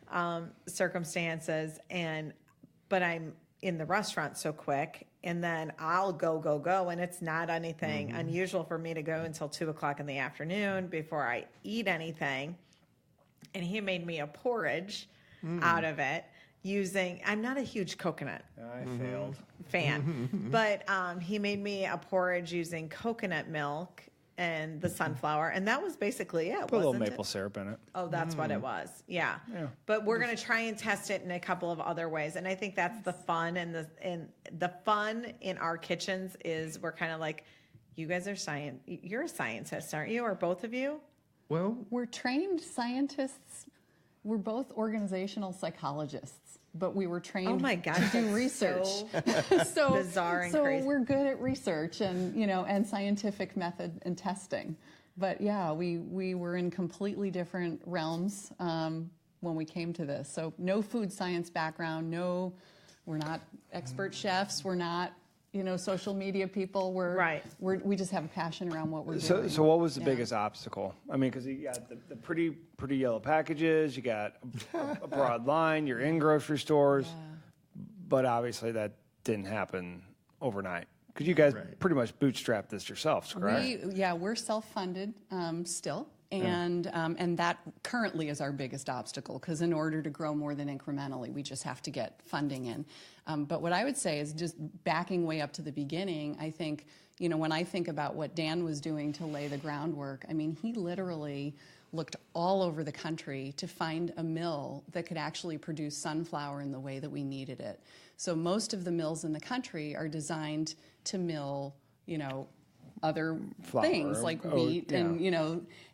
circumstances. But I'm in the restaurant so quick, and then I'll go, and it's not anything unusual for me to go until 2:00 in the afternoon before I eat anything. And he made me a porridge out of it I'm not a huge coconut fan, but he made me a porridge using coconut milk and the sunflower, and that was basically it. Put a little maple syrup in it. Oh, that's what it was. Yeah. But we're going to try and test it in a couple of other ways, and I think that's the fun. And the fun in our kitchens is we're kind of like, you guys are you're a scientist, aren't you? Or both of you? Well, we're trained scientists. We're both organizational psychologists, but we were trained to do research. So bizarre and crazy. So we're good at research and and scientific method and testing. But yeah, we were in completely different realms when we came to this. So no food science background. No, we're not expert chefs. We're not social media people. We just have a passion around what we're doing. So what was the biggest obstacle? I mean, because you got the pretty yellow packages, you got a broad line, you're in grocery stores, but obviously that didn't happen overnight. Because you guys pretty much bootstrapped this yourselves, correct? We're self-funded still. And that currently is our biggest obstacle, because in order to grow more than incrementally, we just have to get funding in. But what I would say is, just backing way up to the beginning, I think, when I think about what Dan was doing to lay the groundwork, I mean, he literally looked all over the country to find a mill that could actually produce sunflower in the way that we needed it. So most of the mills in the country are designed to mill, other things like wheat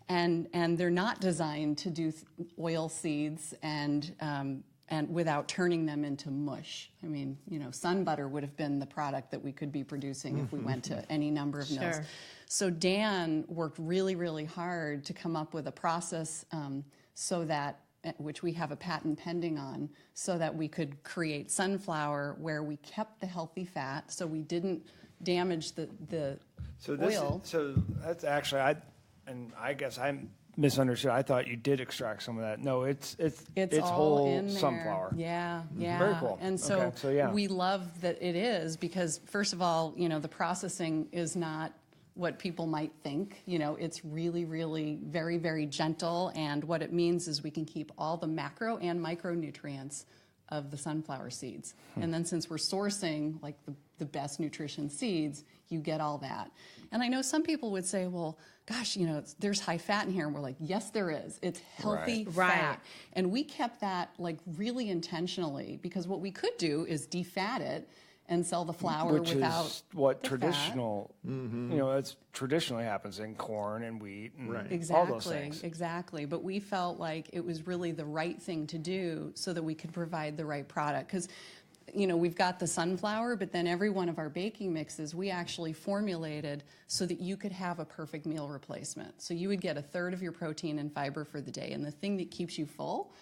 and they're not designed to do oil seeds and without turning them into mush. I mean, sun butter would have been the product that we could be producing if we went to any number of mills. So Dan worked really, really hard to come up with a process so that, which we have a patent pending on, so that we could create sunflower where we kept the healthy fat, so we didn't damage the oil. So that's actually, I guess I'm misunderstood. I thought you did extract some of that. No, it's all whole in there. sunflower. Yeah, yeah. Very cool. And so, Okay, so yeah. we love that it is because, first of all, the processing is not what people might think. It's really, really very, very gentle. And what it means is we can keep all the macro and micronutrients of the sunflower seeds. And then since we're sourcing like the best nutrition seeds, you get all that. And I know some people would say, well, gosh, there's high fat in here. And we're like, yes, there is. It's healthy fat. Right. And we kept that like really intentionally because what we could do is defat it and sell the flour Which without is what the traditional, it's traditionally happens in corn and wheat and all those things. Exactly. But we felt like it was really the right thing to do so that we could provide the right product. Because, we've got the sunflower, but then every one of our baking mixes, we actually formulated so that you could have a perfect meal replacement. So you would get a third of your protein and fiber for the day. And the thing that keeps you full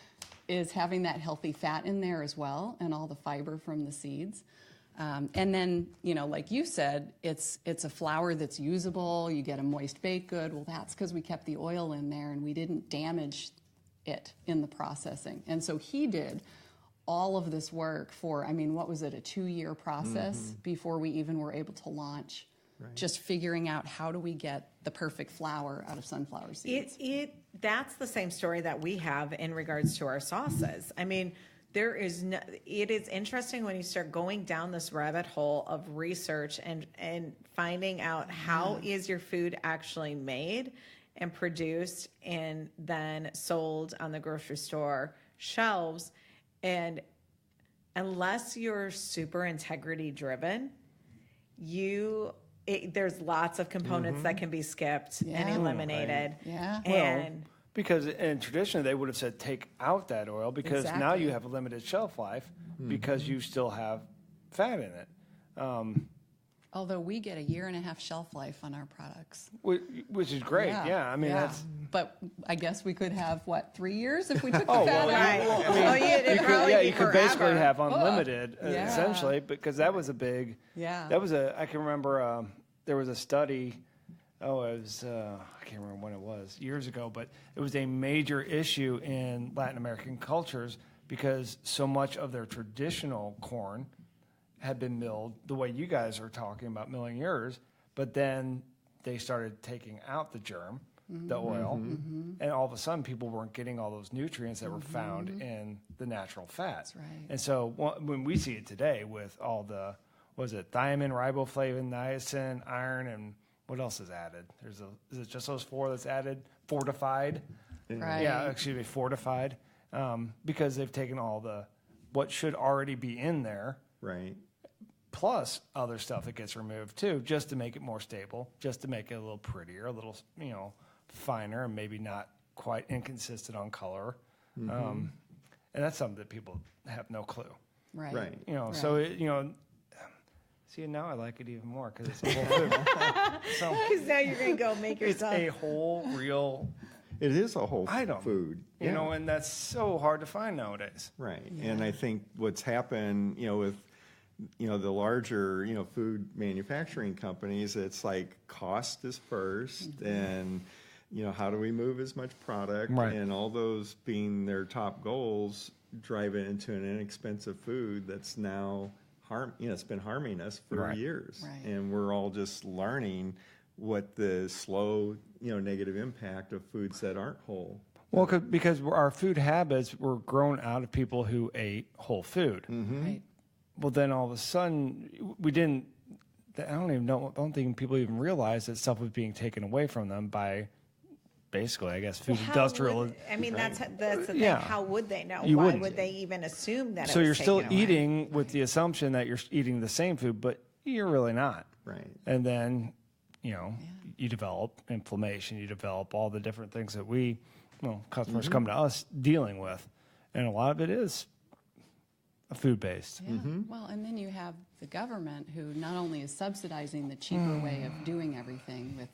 is having that healthy fat in there as well and all the fiber from the seeds. And then, like you said, it's a flour that's usable. You get a moist baked good. Well, that's because we kept the oil in there and we didn't damage it in the processing. And so he did all of this work for, what was it, a 2-year process before we even were able to launch, just figuring out how do we get the perfect flour out of sunflower seeds. That's the same story that we have in regards to our sauces. It is interesting when you start going down this rabbit hole of research and finding out how is your food actually made and produced and then sold on the grocery store shelves. And unless you're super integrity driven, there's lots of components that can be skipped and eliminated. Yeah. And because traditionally they would have said take out that oil because now you have a limited shelf life because you still have fat in it. Although we get a 1.5-year shelf life on our products. Which is great, yeah. That's... But I guess we could have, 3 years if we took the fat out? You could basically have unlimited, essentially, because that was a big... I can remember there was a study, it was, I can't remember when it was, years ago, but it was a major issue in Latin American cultures because so much of their traditional corn had been milled the way you guys are talking about milling yours, but then they started taking out the germ, the oil, and all of a sudden people weren't getting all those nutrients that were found in the natural fat. That's right. And so when we see it today with all the, thiamine, riboflavin, niacin, iron, and what else is added? Is it just those 4 that's added? Fortified? Right. Yeah, fortified. Because they've taken all what should already be in there. Right. Plus other stuff that gets removed too, just to make it more stable, just to make it a little prettier, a little, finer, and maybe not quite inconsistent on color. And that's something that people have no clue. Right. So see, now I like it even more because it's a whole food. Because now you're going to go make yourself. It's a whole real. It is a whole item, food. And that's so hard to find nowadays. Right. Yeah. And I think what's happened, with the larger, food manufacturing companies, it's like cost is first and, how do we move as much product? Right. And all those being their top goals drive it into an inexpensive food that's now it's been harming us for years. Right. And we're all just learning what the slow, negative impact of foods that aren't whole. Well, because our food habits were grown out of people who ate whole food. Right. Well, then all of a sudden, we didn't. I don't think people even realized that stuff was being taken away from them by, basically, I guess, food industrial. That's the thing. How would they know? You Why wouldn't. would they even assume that? So it was you're still taken away? eating with the assumption that you're eating the same food, but you're really not. Right. And then, you develop inflammation. You develop all the different things that customers come to us dealing with, and a lot of it is food-based. Yeah. Well, and then you have the government who not only is subsidizing the cheaper way of doing everything with,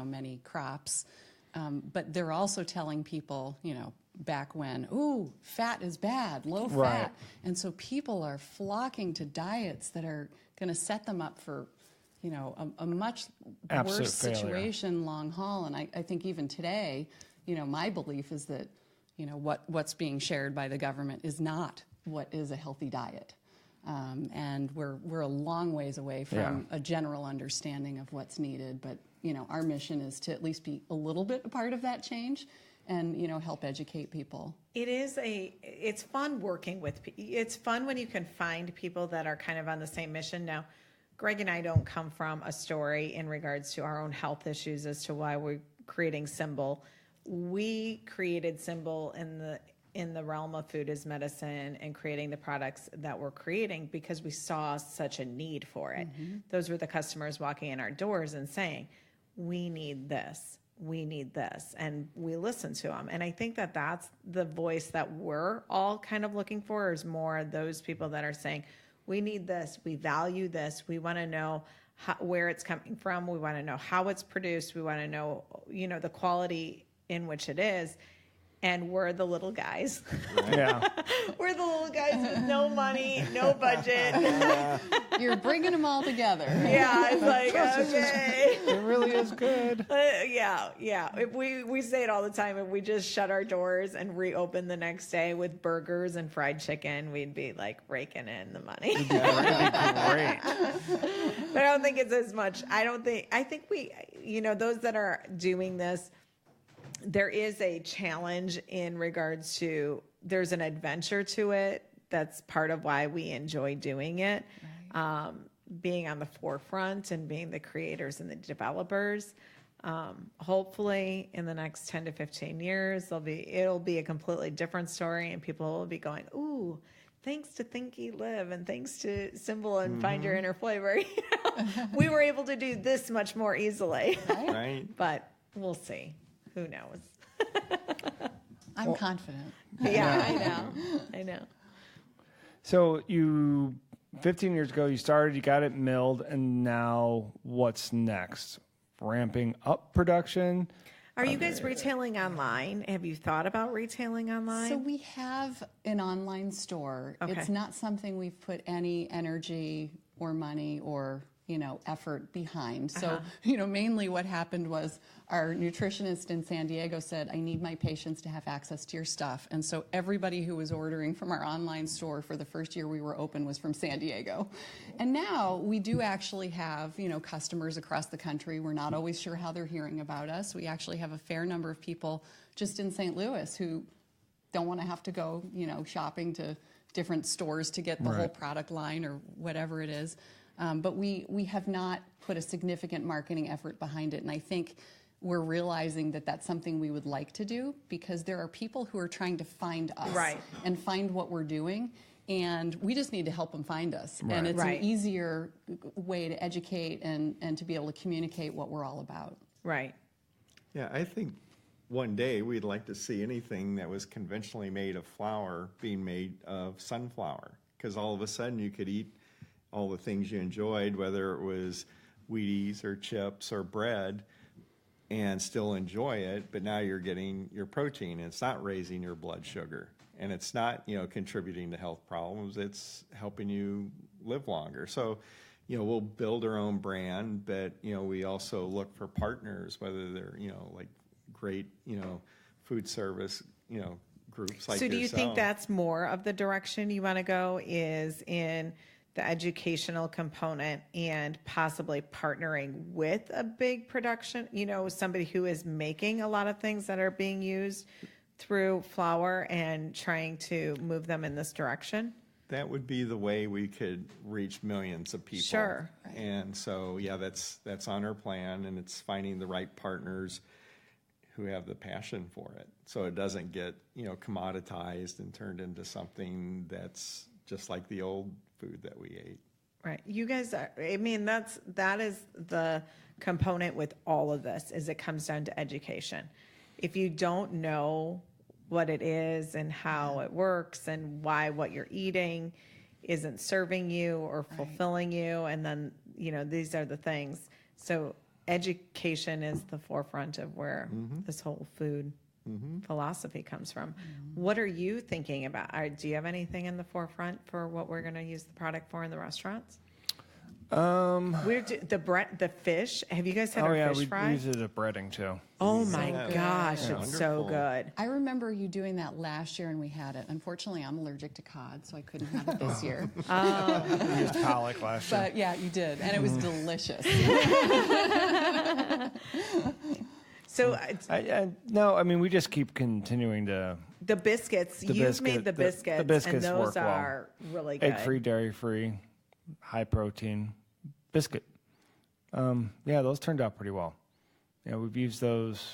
many crops, but they're also telling people, back when, fat is bad, low fat. Right. And so people are flocking to diets that are going to set them up for, a much Absolute worse failure. situation long haul. And I think even today, my belief is that, what's being shared by the government is not what is a healthy diet. And we're a long ways away from a general understanding of what's needed. But, our mission is to at least be a little bit a part of that change and, help educate people. It's fun working with, it's fun when you can find people that are kind of on the same mission. Now, Greg and I don't come from a story in regards to our own health issues as to why we're creating SymBowl. We created SymBowl in the realm of food as medicine and creating the products that we're creating because we saw such a need for it. Mm-hmm. Those were the customers walking in our doors and saying, we need this. We need this, and we listen to them. And I think that that's the voice that we're all kind of looking for, is more those people that are saying, we need this, we value this, we want to know where it's coming from, we want to know how it's produced, we want to know, the quality in which it is. And we're the little guys. Yeah. We're the little guys with no money, no budget. You're bringing them all together. Yeah, it's like, okay. It really is good. Yeah. If we say it all the time. If we just shut our doors and reopen the next day with burgers and fried chicken, we'd be like raking in the money. It'd be great. But I don't think it's as much. I think we, those that are doing this, there is a challenge in regards to, there's an adventure to it. That's part of why we enjoy doing it. Right. Being on the forefront and being the creators and the developers. Hopefully in the next 10 to 15 years, it'll be a completely different story, and people will be going, ooh, thanks to Thinky Live and thanks to SymBowl and Find Your Inner Flavor, we were able to do this much more easily. Right. But we'll see. Who knows? I'm confident. Yeah, I know. So 15 years ago, you started, you got it milled, and now what's next? Ramping up production? Are you guys retailing online? Have you thought about retailing online? So we have an online store. Okay. It's not something we've put any energy or money or effort behind. So, mainly what happened was our nutritionist in San Diego said, I need my patients to have access to your stuff. And so everybody who was ordering from our online store for the first year we were open was from San Diego. And now we do actually have, customers across the country. We're not always sure how they're hearing about us. We actually have a fair number of people just in St. Louis who don't want to have to go, shopping to different stores to get the whole product line or whatever it is. But we have not put a significant marketing effort behind it. And I think we're realizing that that's something we would like to do, because there are people who are trying to find us and find what we're doing. And we just need to help them find us. Right. And it's an easier way to educate and to be able to communicate what we're all about. Right. Yeah, I think one day we'd like to see anything that was conventionally made of flour being made of sunflower, because all of a sudden you could eat all the things you enjoyed, whether it was Wheaties or chips or bread, and still enjoy it, but now you're getting your protein, and it's not raising your blood sugar, and it's not, contributing to health problems, it's helping you live longer. So, we'll build our own brand, but, we also look for partners, whether they're, like great, food service, groups like yourself. So do you think that's more of the direction you want to go, is in the educational component and possibly partnering with a big production, somebody who is making a lot of things that are being used through flour and trying to move them in this direction? That would be the way we could reach millions of people. Sure. And so, that's on our plan, and it's finding the right partners who have the passion for it, so it doesn't get, commoditized and turned into something that's just like the old food that we ate. Right. You guys are, that is the component with all of this, is it comes down to education. If you don't know what it is and how it works and why what you're eating isn't serving you or fulfilling you, and then, these are the things. So education is the forefront of where this whole food philosophy comes from. What are you thinking about? Do you have anything in the forefront for what we're going to use the product for in the restaurants? We're the fish. Have you guys had our fish fry? we use it at breading too. Oh my gosh, it's so good. I remember you doing that last year, and we had it. Unfortunately, I'm allergic to cod, so I couldn't have it this year. We used colic last year. But yeah, you did, and it was delicious. So no, I mean we just keep continuing to. The biscuits. You've made the biscuits. The biscuits and those work well. are really good. Egg-free, dairy-free, high protein biscuit. Yeah, those turned out pretty well. Yeah, we've used those.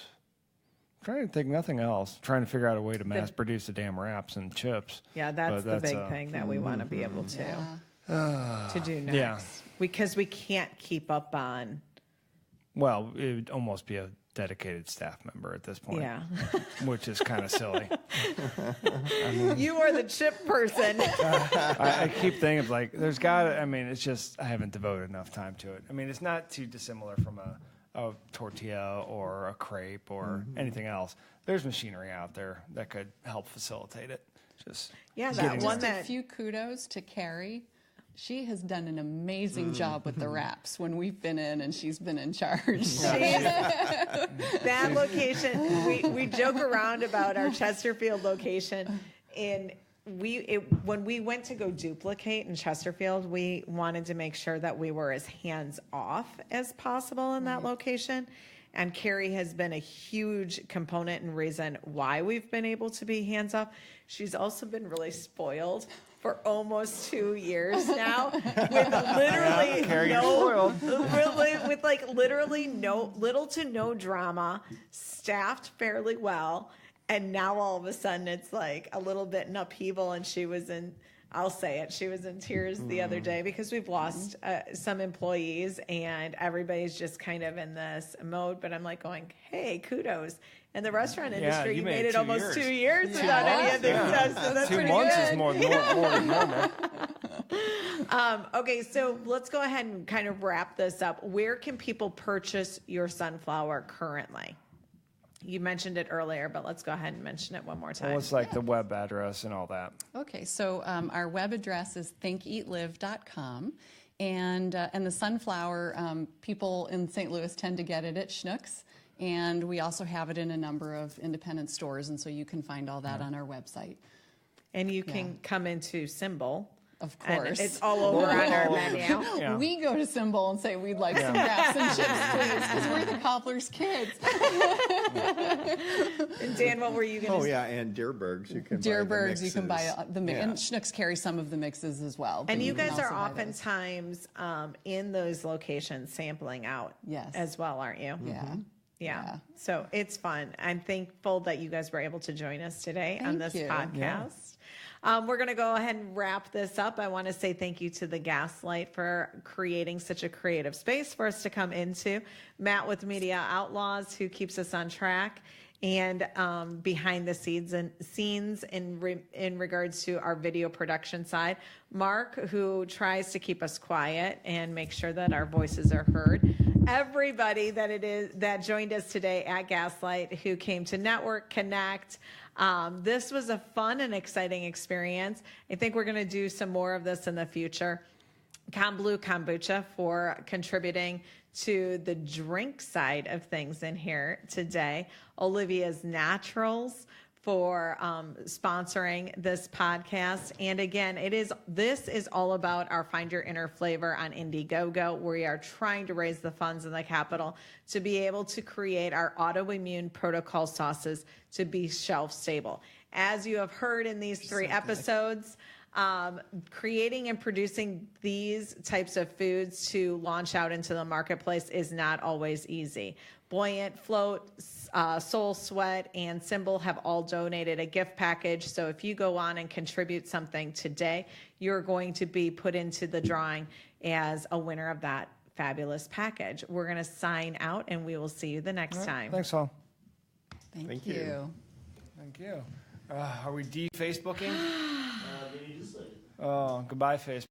I'm trying to think nothing else. Trying to figure out a way to mass produce the damn wraps and chips. Yeah, that's the big thing that we want to be able to do next. Yeah. Because we can't keep up on. Well, it would almost be a dedicated staff member at this point. Yeah. Which is kind of silly. You are the chip person. I keep thinking like there's it's just I haven't devoted enough time to it. I mean, it's not too dissimilar from a tortilla or a crepe or anything else. There's machinery out there that could help facilitate it. Just a few kudos to Carrie. She has done an amazing job with the wraps when we've been in and she's been in charge. That location, we joke around about our Chesterfield location. And when we went to go duplicate in Chesterfield, we wanted to make sure that we were as hands off as possible in that location. And Carrie has been a huge component and reason why we've been able to be hands off. She's also been really spoiled for almost 2 years now, with literally little to no drama, staffed fairly well, and now all of a sudden it's like a little bit in upheaval. And she was in tears the other day because we've lost some employees and everybody's just kind of in this mode. But I'm like going, hey, kudos. In the restaurant industry, you made it almost 2 years without any of this stuff. So that's 2 months is more than normal. Okay, so let's go ahead and kind of wrap this up. Where can people purchase your sunflower currently? You mentioned it earlier, but let's go ahead and mention it one more time. Well, it's like the web address and all that. Okay, so our web address is thinkeatlive.com. And the sunflower, people in St. Louis tend to get it at Schnucks. And we also have it in a number of independent stores, and so you can find all that on our website. And you can come into SymBowl. Of course. And it's all over on our menu. Yeah. We go to SymBowl and say we'd like some wraps and chips, please, because we're the cobbler's kids. And Dan, what were you going to say? Oh, yeah, and Deerbergs. You can buy the mix. And Schnucks carry some of the mixes as well. And you guys are oftentimes in those locations sampling out as well, aren't you? Yeah. Yeah. So it's fun. I'm thankful that you guys were able to join us today on this podcast. Yeah. We're going to go ahead and wrap this up. I want to say thank you to the Gaslight for creating such a creative space for us to come into. Matt with Media Outlaws, who keeps us on track. And behind the scenes in regards to our video production side, Mark, who tries to keep us quiet and make sure that our voices are heard. Everybody that joined us today at Gaslight, who came to network, connect. This was a fun and exciting experience. I think we're going to do some more of this in the future. Blue Kombucha for contributing to the drink side of things in here today. Olivia's Naturals for sponsoring this podcast. And again, this is all about our Find Your Inner Flavor on Indiegogo. We are trying to raise the funds in the capital to be able to create our autoimmune protocol sauces to be shelf stable. As you have heard in these 3 episodes, creating and producing these types of foods to launch out into the marketplace is not always easy. Buoyant, Float, Soul Sweat, and SymBowl have all donated a gift package. So if you go on and contribute something today, you're going to be put into the drawing as a winner of that fabulous package. We're going to sign out, and we will see you the next time. Thanks, all. Thank you. Thank you. Are we de-Facebooking? Oh, goodbye, Facebook.